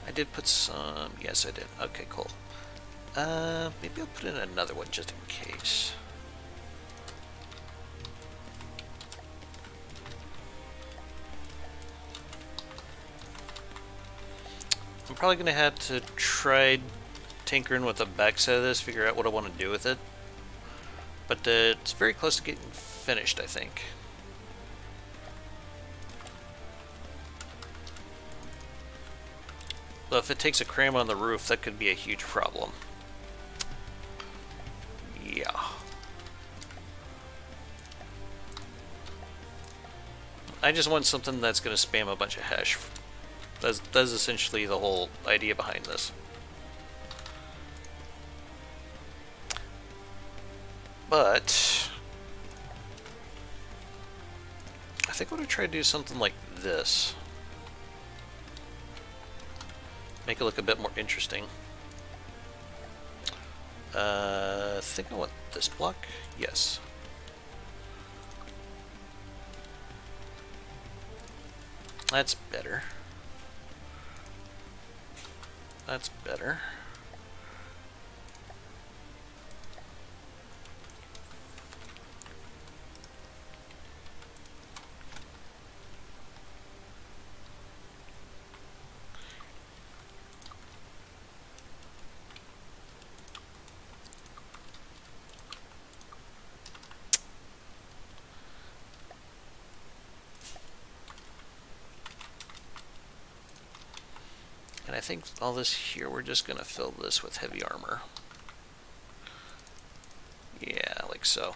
I did put some... Yes, I did. Okay, cool. Maybe I'll put in another one just in case. I'm probably going to have to try tinkering with the backside of this, figure out what I want to do with it. But it's very close to getting finished, I think. So if it takes a cram on the roof, that could be a huge problem. Yeah. I just want something that's going to spam a bunch of hash. That's essentially the whole idea behind this. But I think I'm going to try to do something like this. Make it look a bit more interesting. I think I want this block. Yes. That's better. That's better. And I think all this here, we're just going to fill this with heavy armor. Yeah, like so.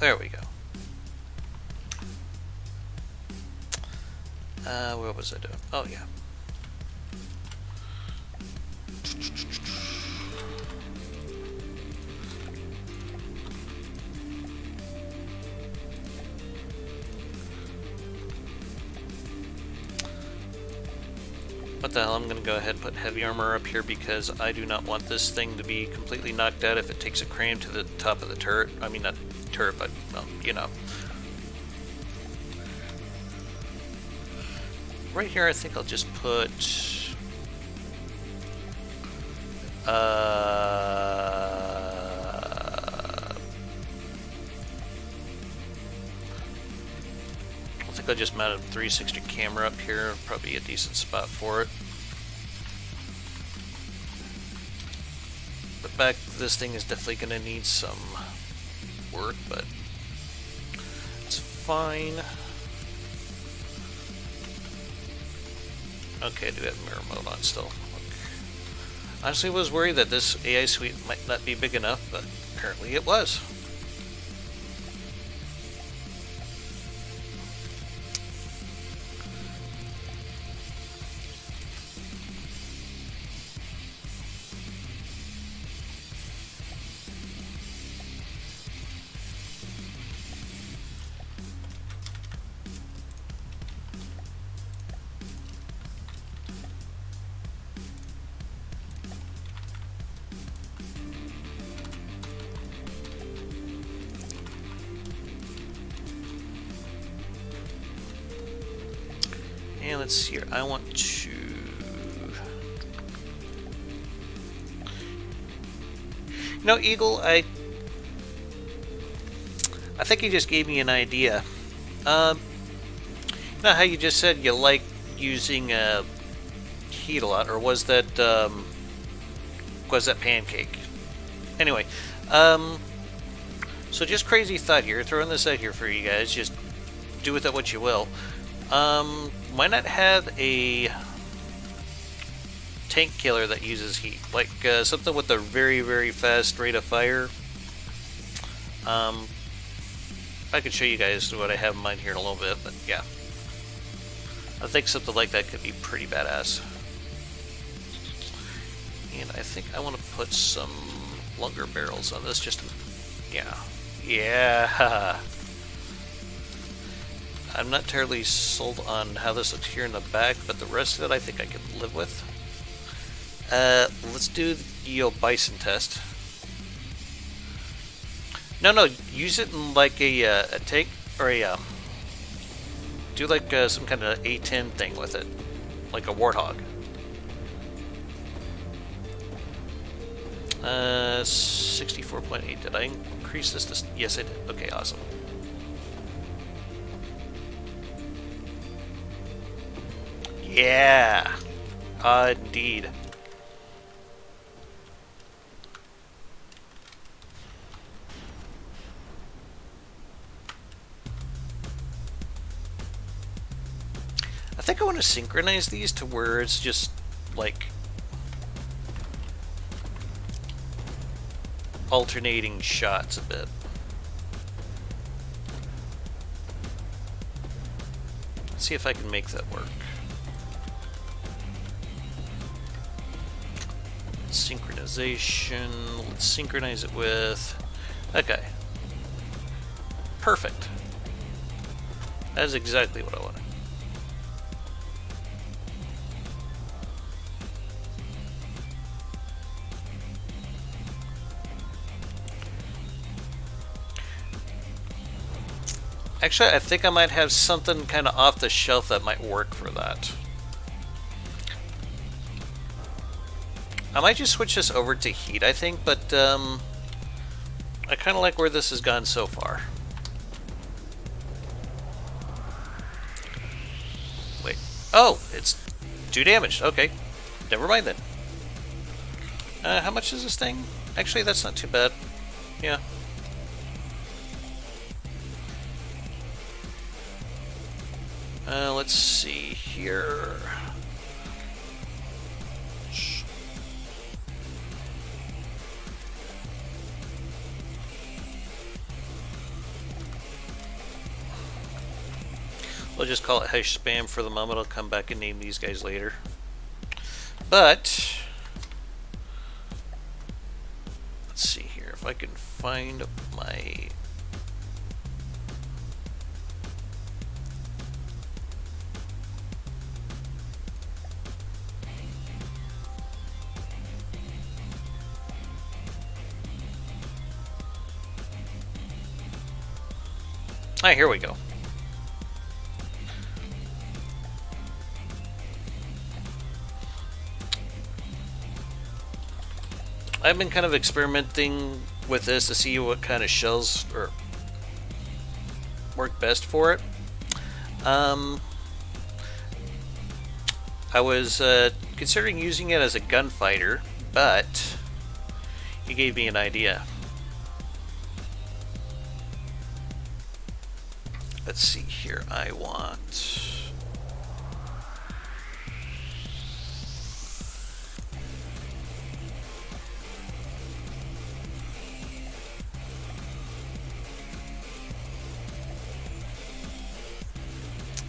There we go. What was I doing? Oh, yeah. What the hell, I'm going to go ahead and put heavy armor up here because I do not want this thing to be completely knocked out if it takes a cram to the top of the turret. I mean, not turret, but, well, you know. Right here, I think I'll just put... I think I'll just mount a 360 camera up here. Probably a decent spot for it. The back of this thing is definitely going to need some work, but it's fine. Okay, I do have mirror mode on still. Honestly, I was worried that this AI suite might not be big enough, but apparently it was. And let's see here. I want to... You know, Eagle, I think you just gave me an idea. You know how you just said you like using heat a lot, or was that pancake? Anyway, so just crazy thought here, throwing this out here for you guys. Just do with it what you will. Why not have a tank killer that uses heat, like something with a very, very fast rate of fire? I could show you guys what I have in mind here in a little bit, but yeah, I think something like that could be pretty badass. And I think I want to put some longer barrels on this, just to, yeah. I'm not terribly sold on how this looks here in the back, but the rest of it I think I can live with. Let's do the bison test. No, use it in like a tank, or a do like some kind of A10 thing with it, like a warthog. 64.8. Did I increase this to? Yes, I did. Okay, awesome. Yeah, indeed. I think I want to synchronize these to where it's just like alternating shots a bit. Let's see if I can make that work. Synchronization, let's synchronize it with, okay, perfect. That is exactly what I wanted. Actually, I think I might have something kind of off the shelf that might work for that. I might just switch this over to heat, I think, but I kind of like where this has gone so far. Oh, it's 2 damaged. Okay. Never mind then. How much is this thing? Actually, that's not too bad. Yeah. Let's see here. We'll just call it hash spam for the moment. I'll come back and name these guys later. But let's see here if I can find my here we go. I've been kind of experimenting with this to see what kind of shells work best for it. I was considering using it as a gunfighter, but you gave me an idea. Let's see here. I want...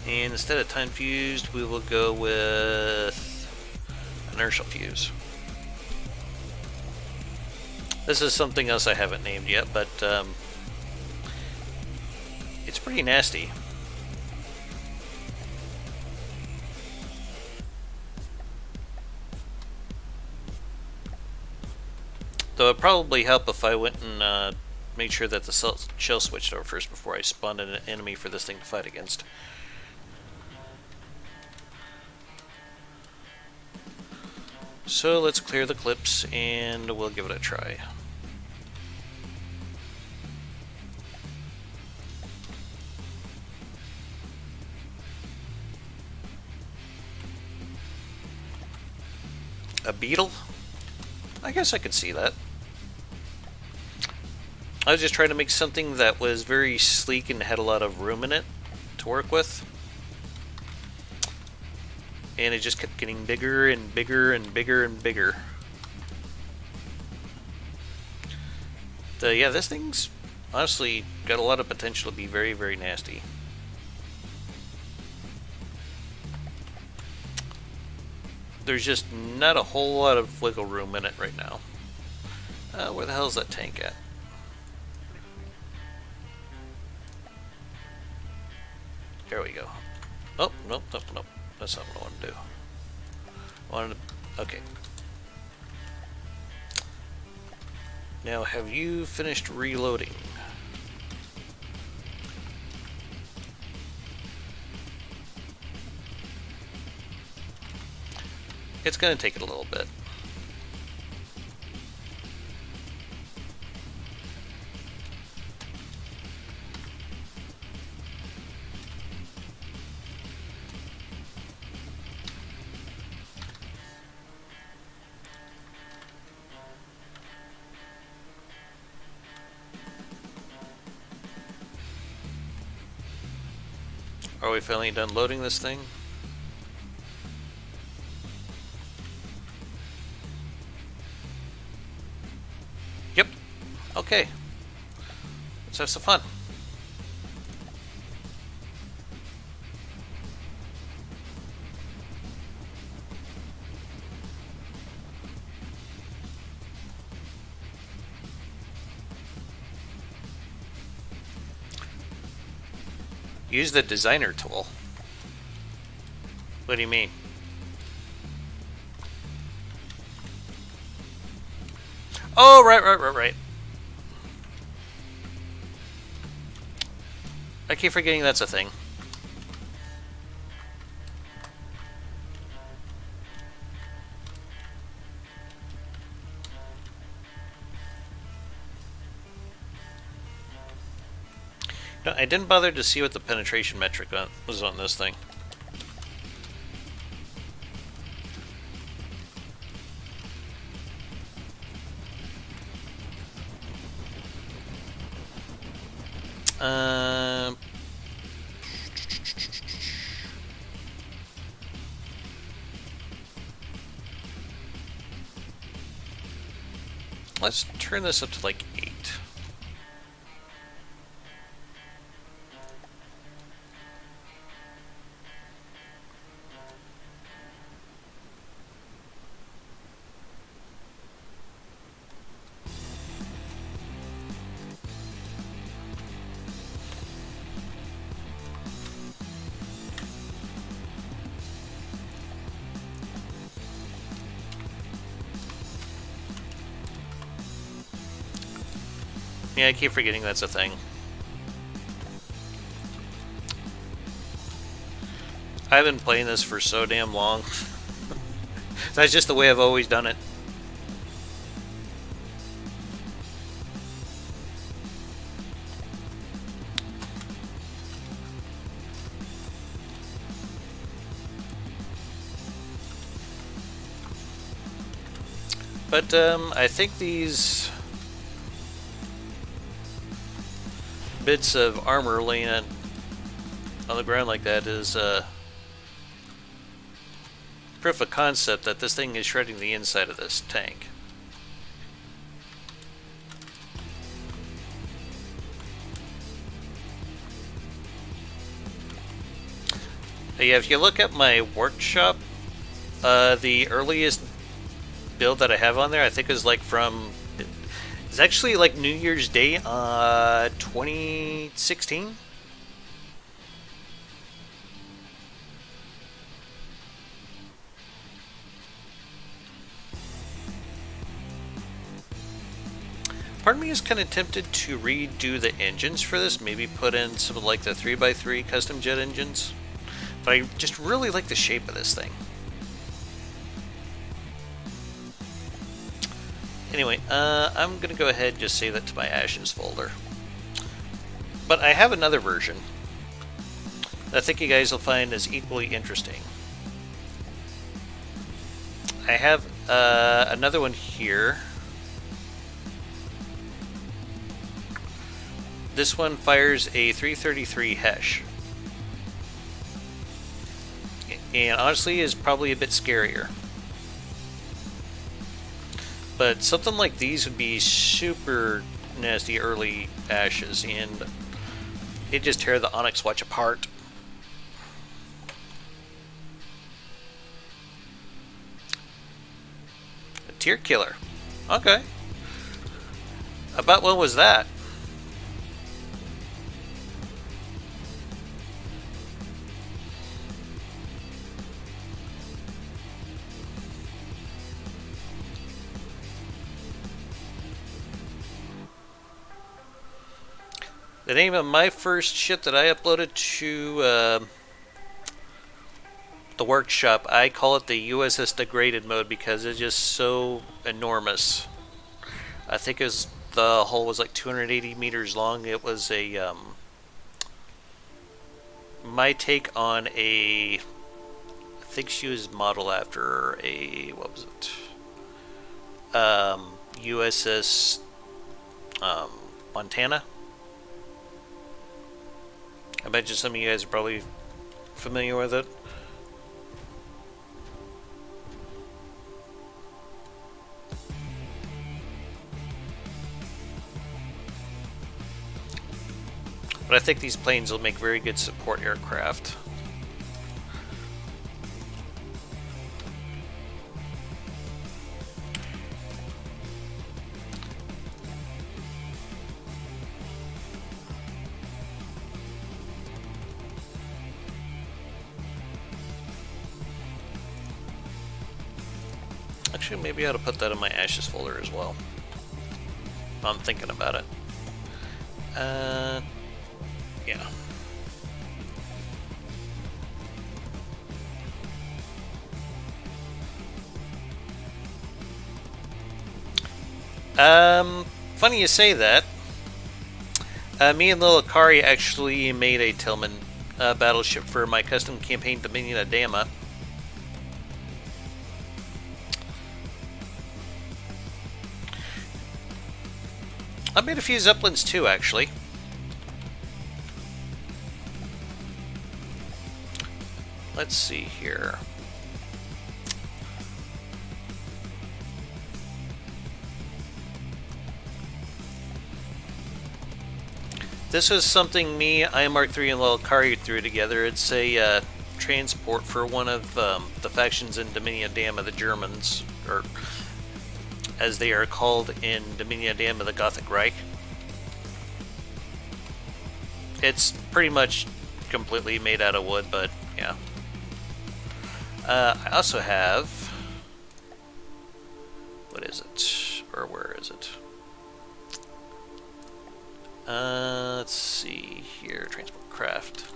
And instead of time fused, we will go with inertial fuse. This is something else I haven't named yet, but it's pretty nasty. Though it'd probably help if I went and made sure that the shell switched over first before I spawned an enemy for this thing to fight against. So let's clear the clips and we'll give it a try. A beetle? I guess I could see that. I was just trying to make something that was very sleek and had a lot of room in it to work with. And it just kept getting bigger and bigger and bigger and bigger. Yeah, this thing's honestly got a lot of potential to be very, very nasty. There's just not a whole lot of wiggle room in it right now. Where the hell is that tank at? There we go. Oh, nope, nope, nope. That's not what I want to do. I wanted to... Okay. Now, have you finished reloading? It's going to take it a little bit. Are we finally done loading this thing? Yep. Okay. Let's have some fun. Use the designer tool. What do you mean? Oh, right. I keep forgetting that's a thing. No, I didn't bother to see what the penetration metric was on this thing. Um, let's turn this up to like 8. Yeah, I keep forgetting that's a thing. I've been playing this for so damn long. That's just the way I've always done it. But I think these bits of armor laying on the ground like that is proof of concept that this thing is shredding the inside of this tank. Yeah, if you look at my workshop, the earliest build that I have on there, I think is like from, it's actually like New Year's Day, 2016. Part of me is kind of tempted to redo the engines for this, maybe put in some of like the 3x3 custom jet engines, but I just really like the shape of this thing. Anyway, I'm going to go ahead and just save that to my Ashes folder. But I have another version that I think you guys will find is equally interesting. I have another one here. This one fires a 333 Hesh. And honestly is probably a bit scarier. But something like these would be super nasty early Ashes, and it just tear the Onyx Watch apart. A tier killer. Okay. About when was that? The name of my first ship that I uploaded to the workshop, I call it the USS Degraded mode because it's just so enormous. I think the hull was like 280 meters long. It was a my take on I think she was modeled after a, what was it? USS Montana. I bet you some of you guys are probably familiar with it. But I think these planes will make very good support aircraft. Actually, maybe I ought to put that in my Ashes folder as well. I'm thinking about it. Yeah. Funny you say that. Me and Lil Akari actually made a Tillman battleship for my custom campaign Dominion of Damas. I made a few Zeppelins too, actually. let's see here. This was something me, Mark III, and Lelkari threw together. It's a transport for one of the factions in Dominion Dama, the Germans, or as they are called in Dominion Dama, the Gothic Reich. It's pretty much completely made out of wood, but yeah. I also have... what is it? Or where is it? Let's see here. Transport craft.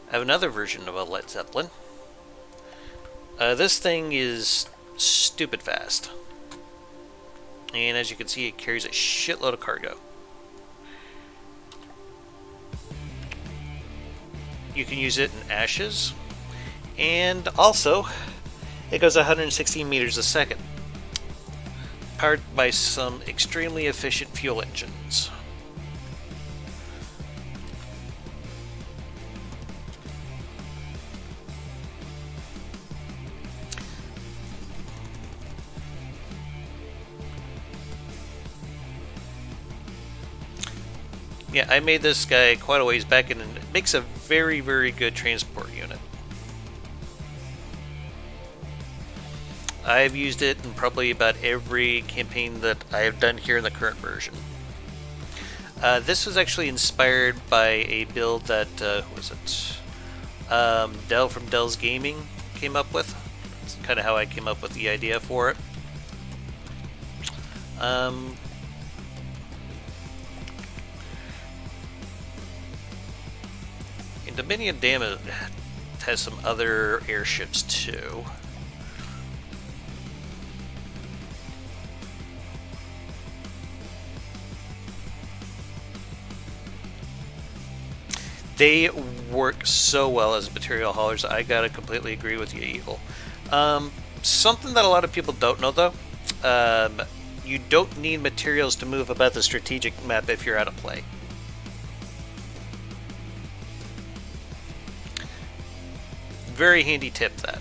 I have another version of a Led Zeppelin. This thing is stupid fast. And as you can see, it carries a shitload of cargo. You can use it in ashes. And also, it goes 116 meters a second. Powered by some extremely efficient fuel engines. Yeah, I made this guy quite a ways back, and it makes a very, very good transport unit. I've used it in probably about every campaign that I have done here in the current version. This was actually inspired by a build that, who was it? Dell from Dell's Gaming came up with. That's kind of how I came up with the idea for it. And Dominion Dama has some other airships too. They work so well as material haulers. I gotta completely agree with you, Eagle. Something that a lot of people don't know though, you don't need materials to move about the strategic map if you're out of play. Very handy tip that.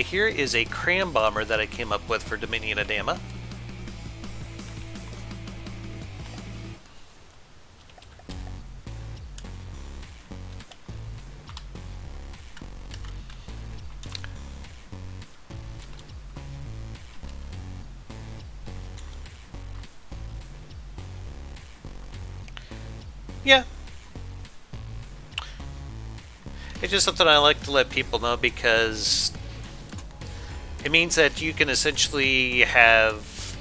Here is a cram bomber that I came up with for Dominion Dama. Yeah. It's just something I like to let people know because it means that you can essentially have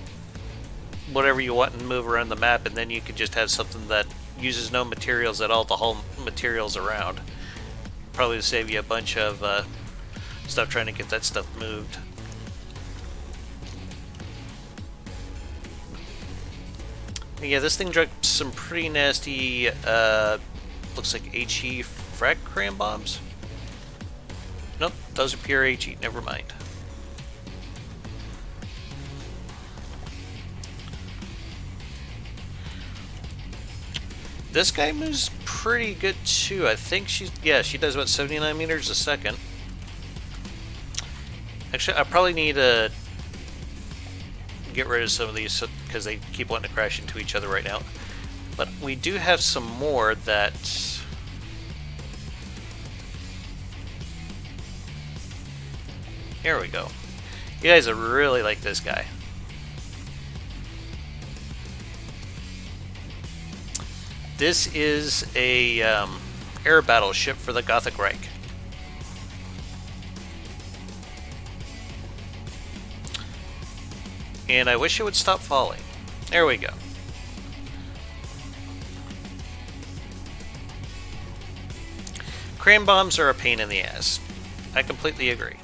whatever you want and move around the map, and then you can just have something that uses no materials at all to haul materials around. Probably save you a bunch of stuff trying to get that stuff moved. Yeah, this thing dropped some pretty nasty, looks like HE frag cram bombs. Nope, those are pure HE, never mind. This guy moves pretty good too. I think she does about 79 meters a second. Actually, I probably need to get rid of some of these because they keep wanting to crash into each other right now. But we do have some more that... Here we go. You guys are really like this guy. This is a air battleship for the Gothic Reich. And I wish it would stop falling. There we go. Cram bombs are a pain in the ass. I completely agree.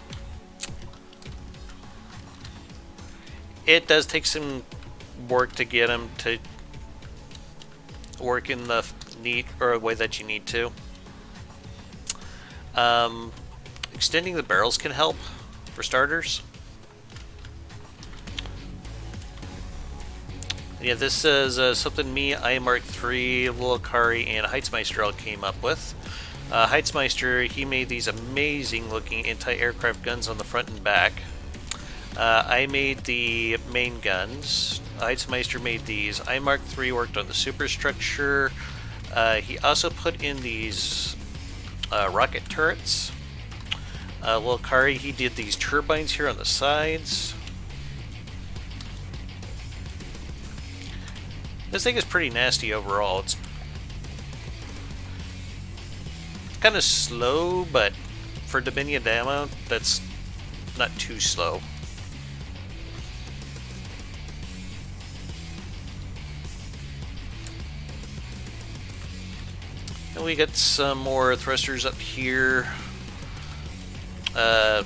It does take some work to get them to work in the way that you need to. Extending the barrels can help, for starters. Yeah, this is something me, Mark III, Lilakari, and Heitzmeister all came up with. Heitzmeister, he made these amazing looking anti-aircraft guns on the front and back. I made the main guns. Heitzmeister made these. I Mark III worked on the superstructure. He also put in these rocket turrets. Lilkari, he did these turbines here on the sides. This thing is pretty nasty overall. It's kind of slow, but for Dominion Dama, that's not too slow. And we got some more thrusters up here. Some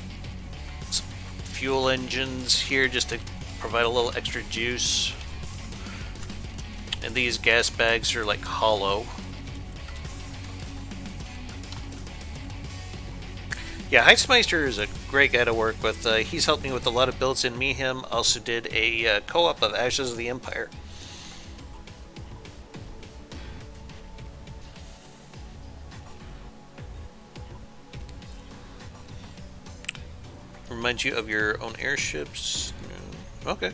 fuel engines here just to provide a little extra juice. And these gas bags are like hollow. Yeah, Heitzmeister is a great guy to work with. He's helped me with a lot of builds, and him also did a co-op of Ashes of the Empire. Reminds you of your own airships. Okay.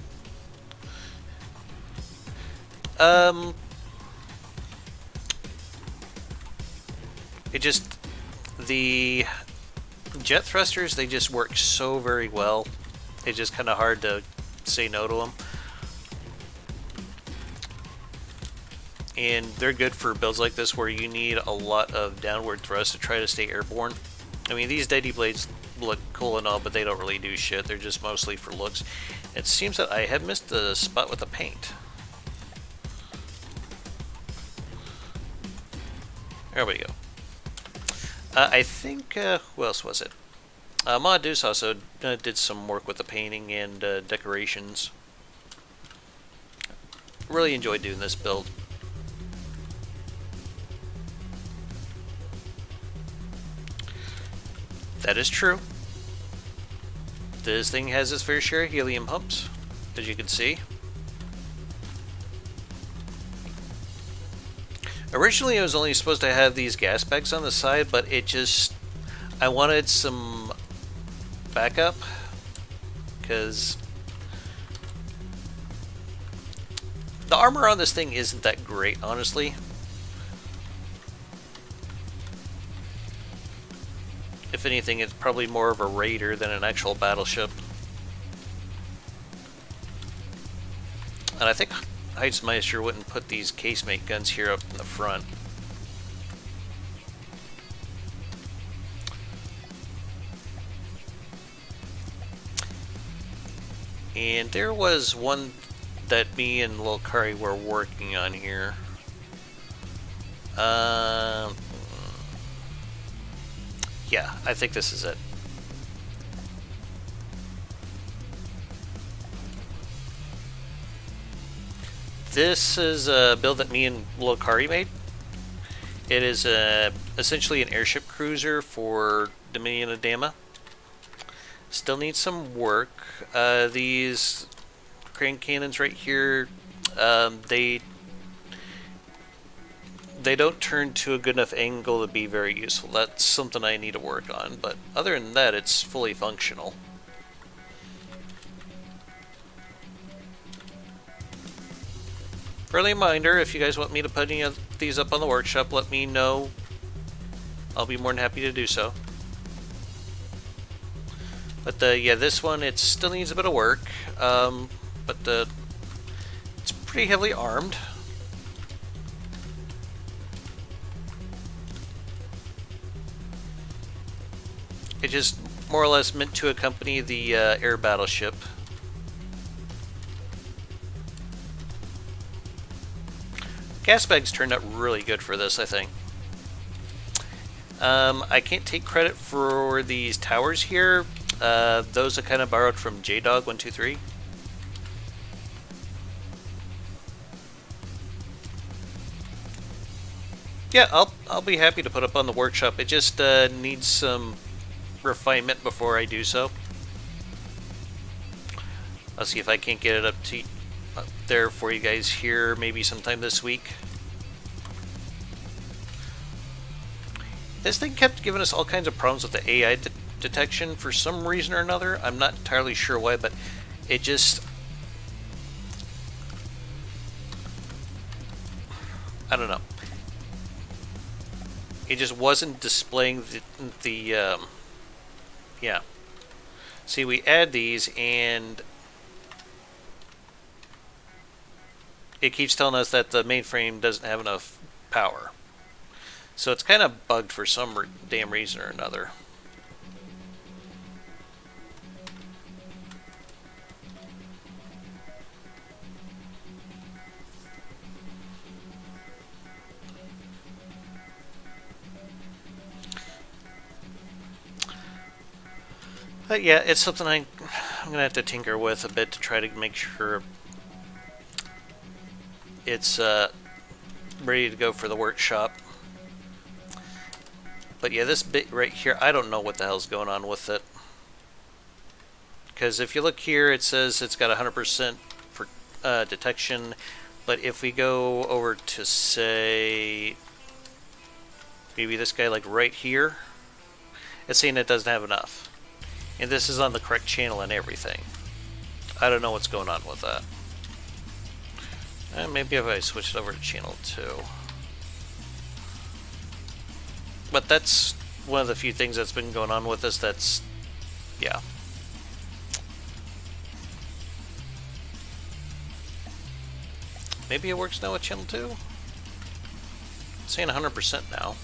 It just, the jet thrusters, they just work so very well. It's just kind of hard to say no to them. And they're good for builds like this where you need a lot of downward thrust to try to stay airborne. I mean, these Deity Blades look cool and all, but they don't really do shit. They're just mostly for looks. It seems that I have missed the spot with the paint. There we go. I think, what else was it? Modus also did some work with the painting and decorations. Really enjoyed doing this build. That is true. This thing has its fair share of helium pumps, as you can see. Originally, I was only supposed to have these gas bags on the side, but it just, I wanted some backup, because the armor on this thing isn't that great, honestly. If anything, it's probably more of a raider than an actual battleship. And I think Heitzmeister wouldn't put these casemate guns here up in the front. And there was one that me and Lilkari were working on here. Yeah, I think this is it. This is a build that me and Lilkari made. It is essentially an airship cruiser for Dominion of Dama. Still needs some work. These crane cannons right here, they don't turn to a good enough angle to be very useful. That's something I need to work on, but other than that, it's fully functional. Friendly reminder, if you guys want me to put any of these up on the workshop, let me know. I'll be more than happy to do so. But yeah, this one, it still needs a bit of work, but it's pretty heavily armed. It's just more or less meant to accompany the air battleship. Gas bags turned out really good for this, I think. I can't take credit for these towers here. Those are kind of borrowed from JDog123. Yeah, I'll be happy to put up on the workshop. It just needs some refinement before I do so. I'll see if I can't get it up there for you guys here maybe sometime this week. This thing kept giving us all kinds of problems with the AI detection for some reason or another. I'm not entirely sure why, but it just... I don't know. It just wasn't displaying yeah. See, we add these and it keeps telling us that the mainframe doesn't have enough power. So it's kind of bugged for some damn reason or another. But yeah, it's something I'm going to have to tinker with a bit to try to make sure it's ready to go for the workshop. But yeah, this bit right here, I don't know what the hell's going on with it. Because if you look here, it says it's got 100% for detection. But if we go over to, say, maybe this guy like right here, it's saying it doesn't have enough. And this is on the correct channel and everything. I don't know what's going on with that. Maybe if I switch it over to channel 2. But that's one of the few things that's been going on with this that's... yeah. Maybe it works now with channel 2? It's saying 100% now.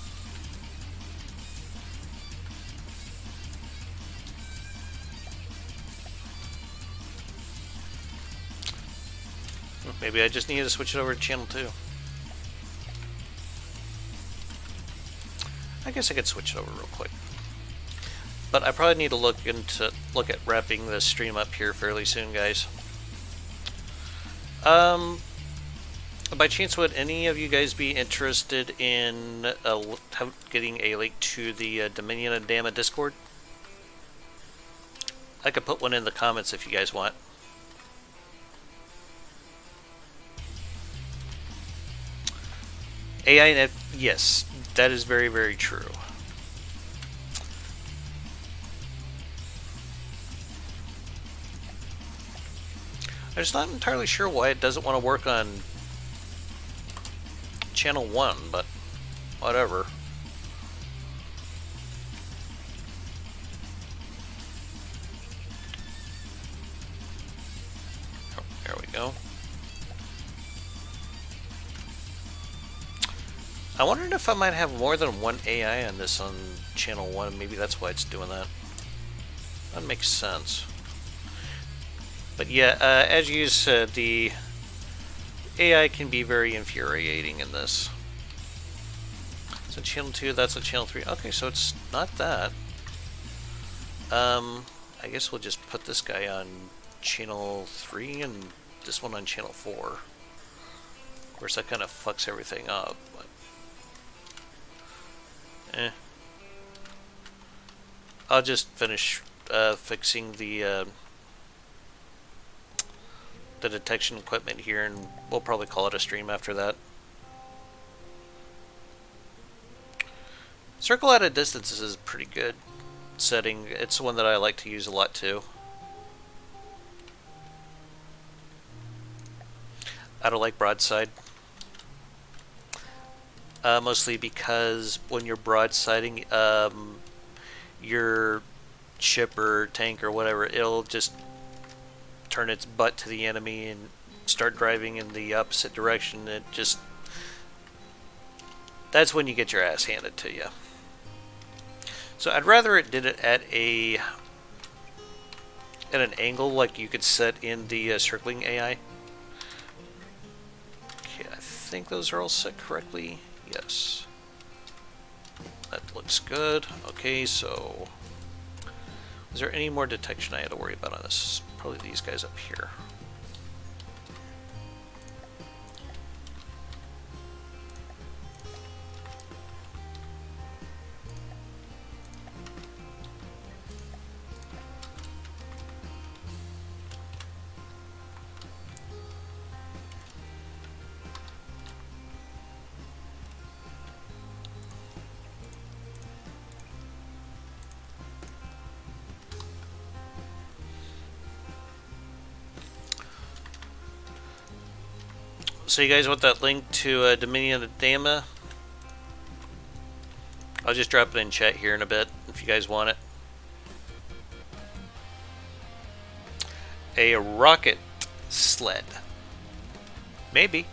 Maybe I just need to switch it over to channel 2. I guess I could switch it over real quick. But I probably need to look at wrapping this stream up here fairly soon, guys. By chance, would any of you guys be interested in getting a link to the Dominion and Damas Discord? I could put one in the comments if you guys want. AI, yes, that is very, very true. I'm just not entirely sure why it doesn't want to work on channel 1, but whatever. Oh, there we go. I wondered if I might have more than one AI on this on channel 1. Maybe that's why it's doing that. That makes sense. But yeah, as you said, the AI can be very infuriating in this. So channel 2, that's a channel 3. Okay, so it's not that. I guess we'll just put this guy on channel 3 and this one on channel 4. Of course, that kind of fucks everything up. But I'll just finish fixing the detection equipment here, and we'll probably call it a stream after that. Circle at a distance is a pretty good setting. It's one that I like to use a lot too. I don't like broadside. Mostly because when you're broadsiding your ship or tank or whatever, it'll just turn its butt to the enemy and start driving in the opposite direction. It just... that's when you get your ass handed to you. So I'd rather it did it at an angle like you could set in the circling AI. Okay, I think those are all set correctly. Yes. That looks good. Okay, so is there any more detection I had to worry about on this? Probably these guys up here. So you guys want that link to Dominion of Damas? I'll just drop it in chat here in a bit if you guys want it. A rocket sled. Maybe.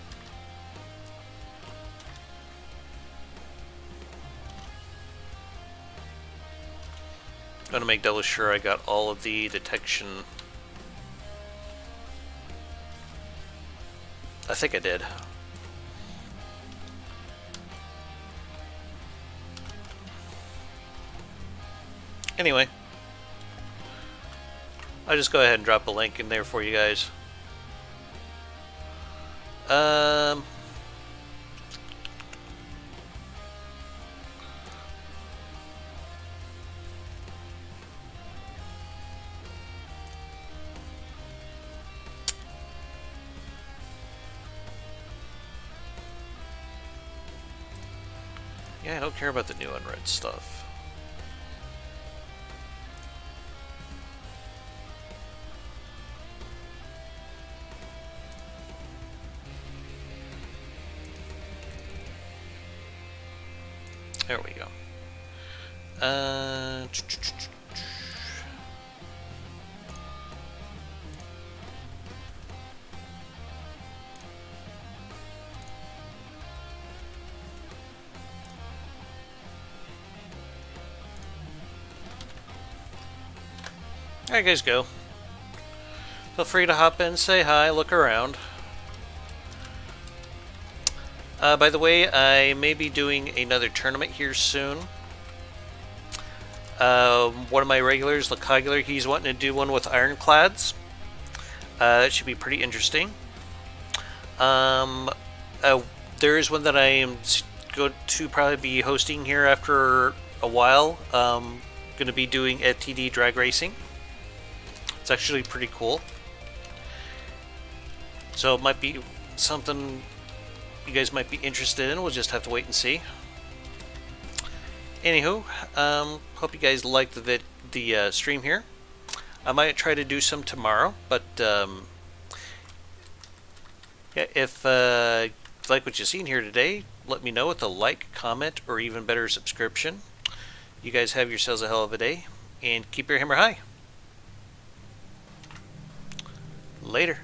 Gonna make double sure I got all of the detection. I think I did. Anyway, I'll just go ahead and drop a link in there for you guys. Yeah, I don't care about the new unread stuff. There we go. There you guys go. Feel free to hop in, say hi, look around. By the way, I may be doing another tournament here soon. One of my regulars, Lecogular, he's wanting to do one with ironclads. That should be pretty interesting. There is one that I am going to probably be hosting here after a while. Going to be doing FTD drag racing. It's actually pretty cool. So it might be something you guys might be interested in. We'll just have to wait and see. Anywho, hope you guys liked the stream here. I might try to do some tomorrow, but yeah, if you like what you've seen here today, let me know with a like, comment, or even better, subscription. You guys have yourselves a hell of a day, and keep your hammer high. Later.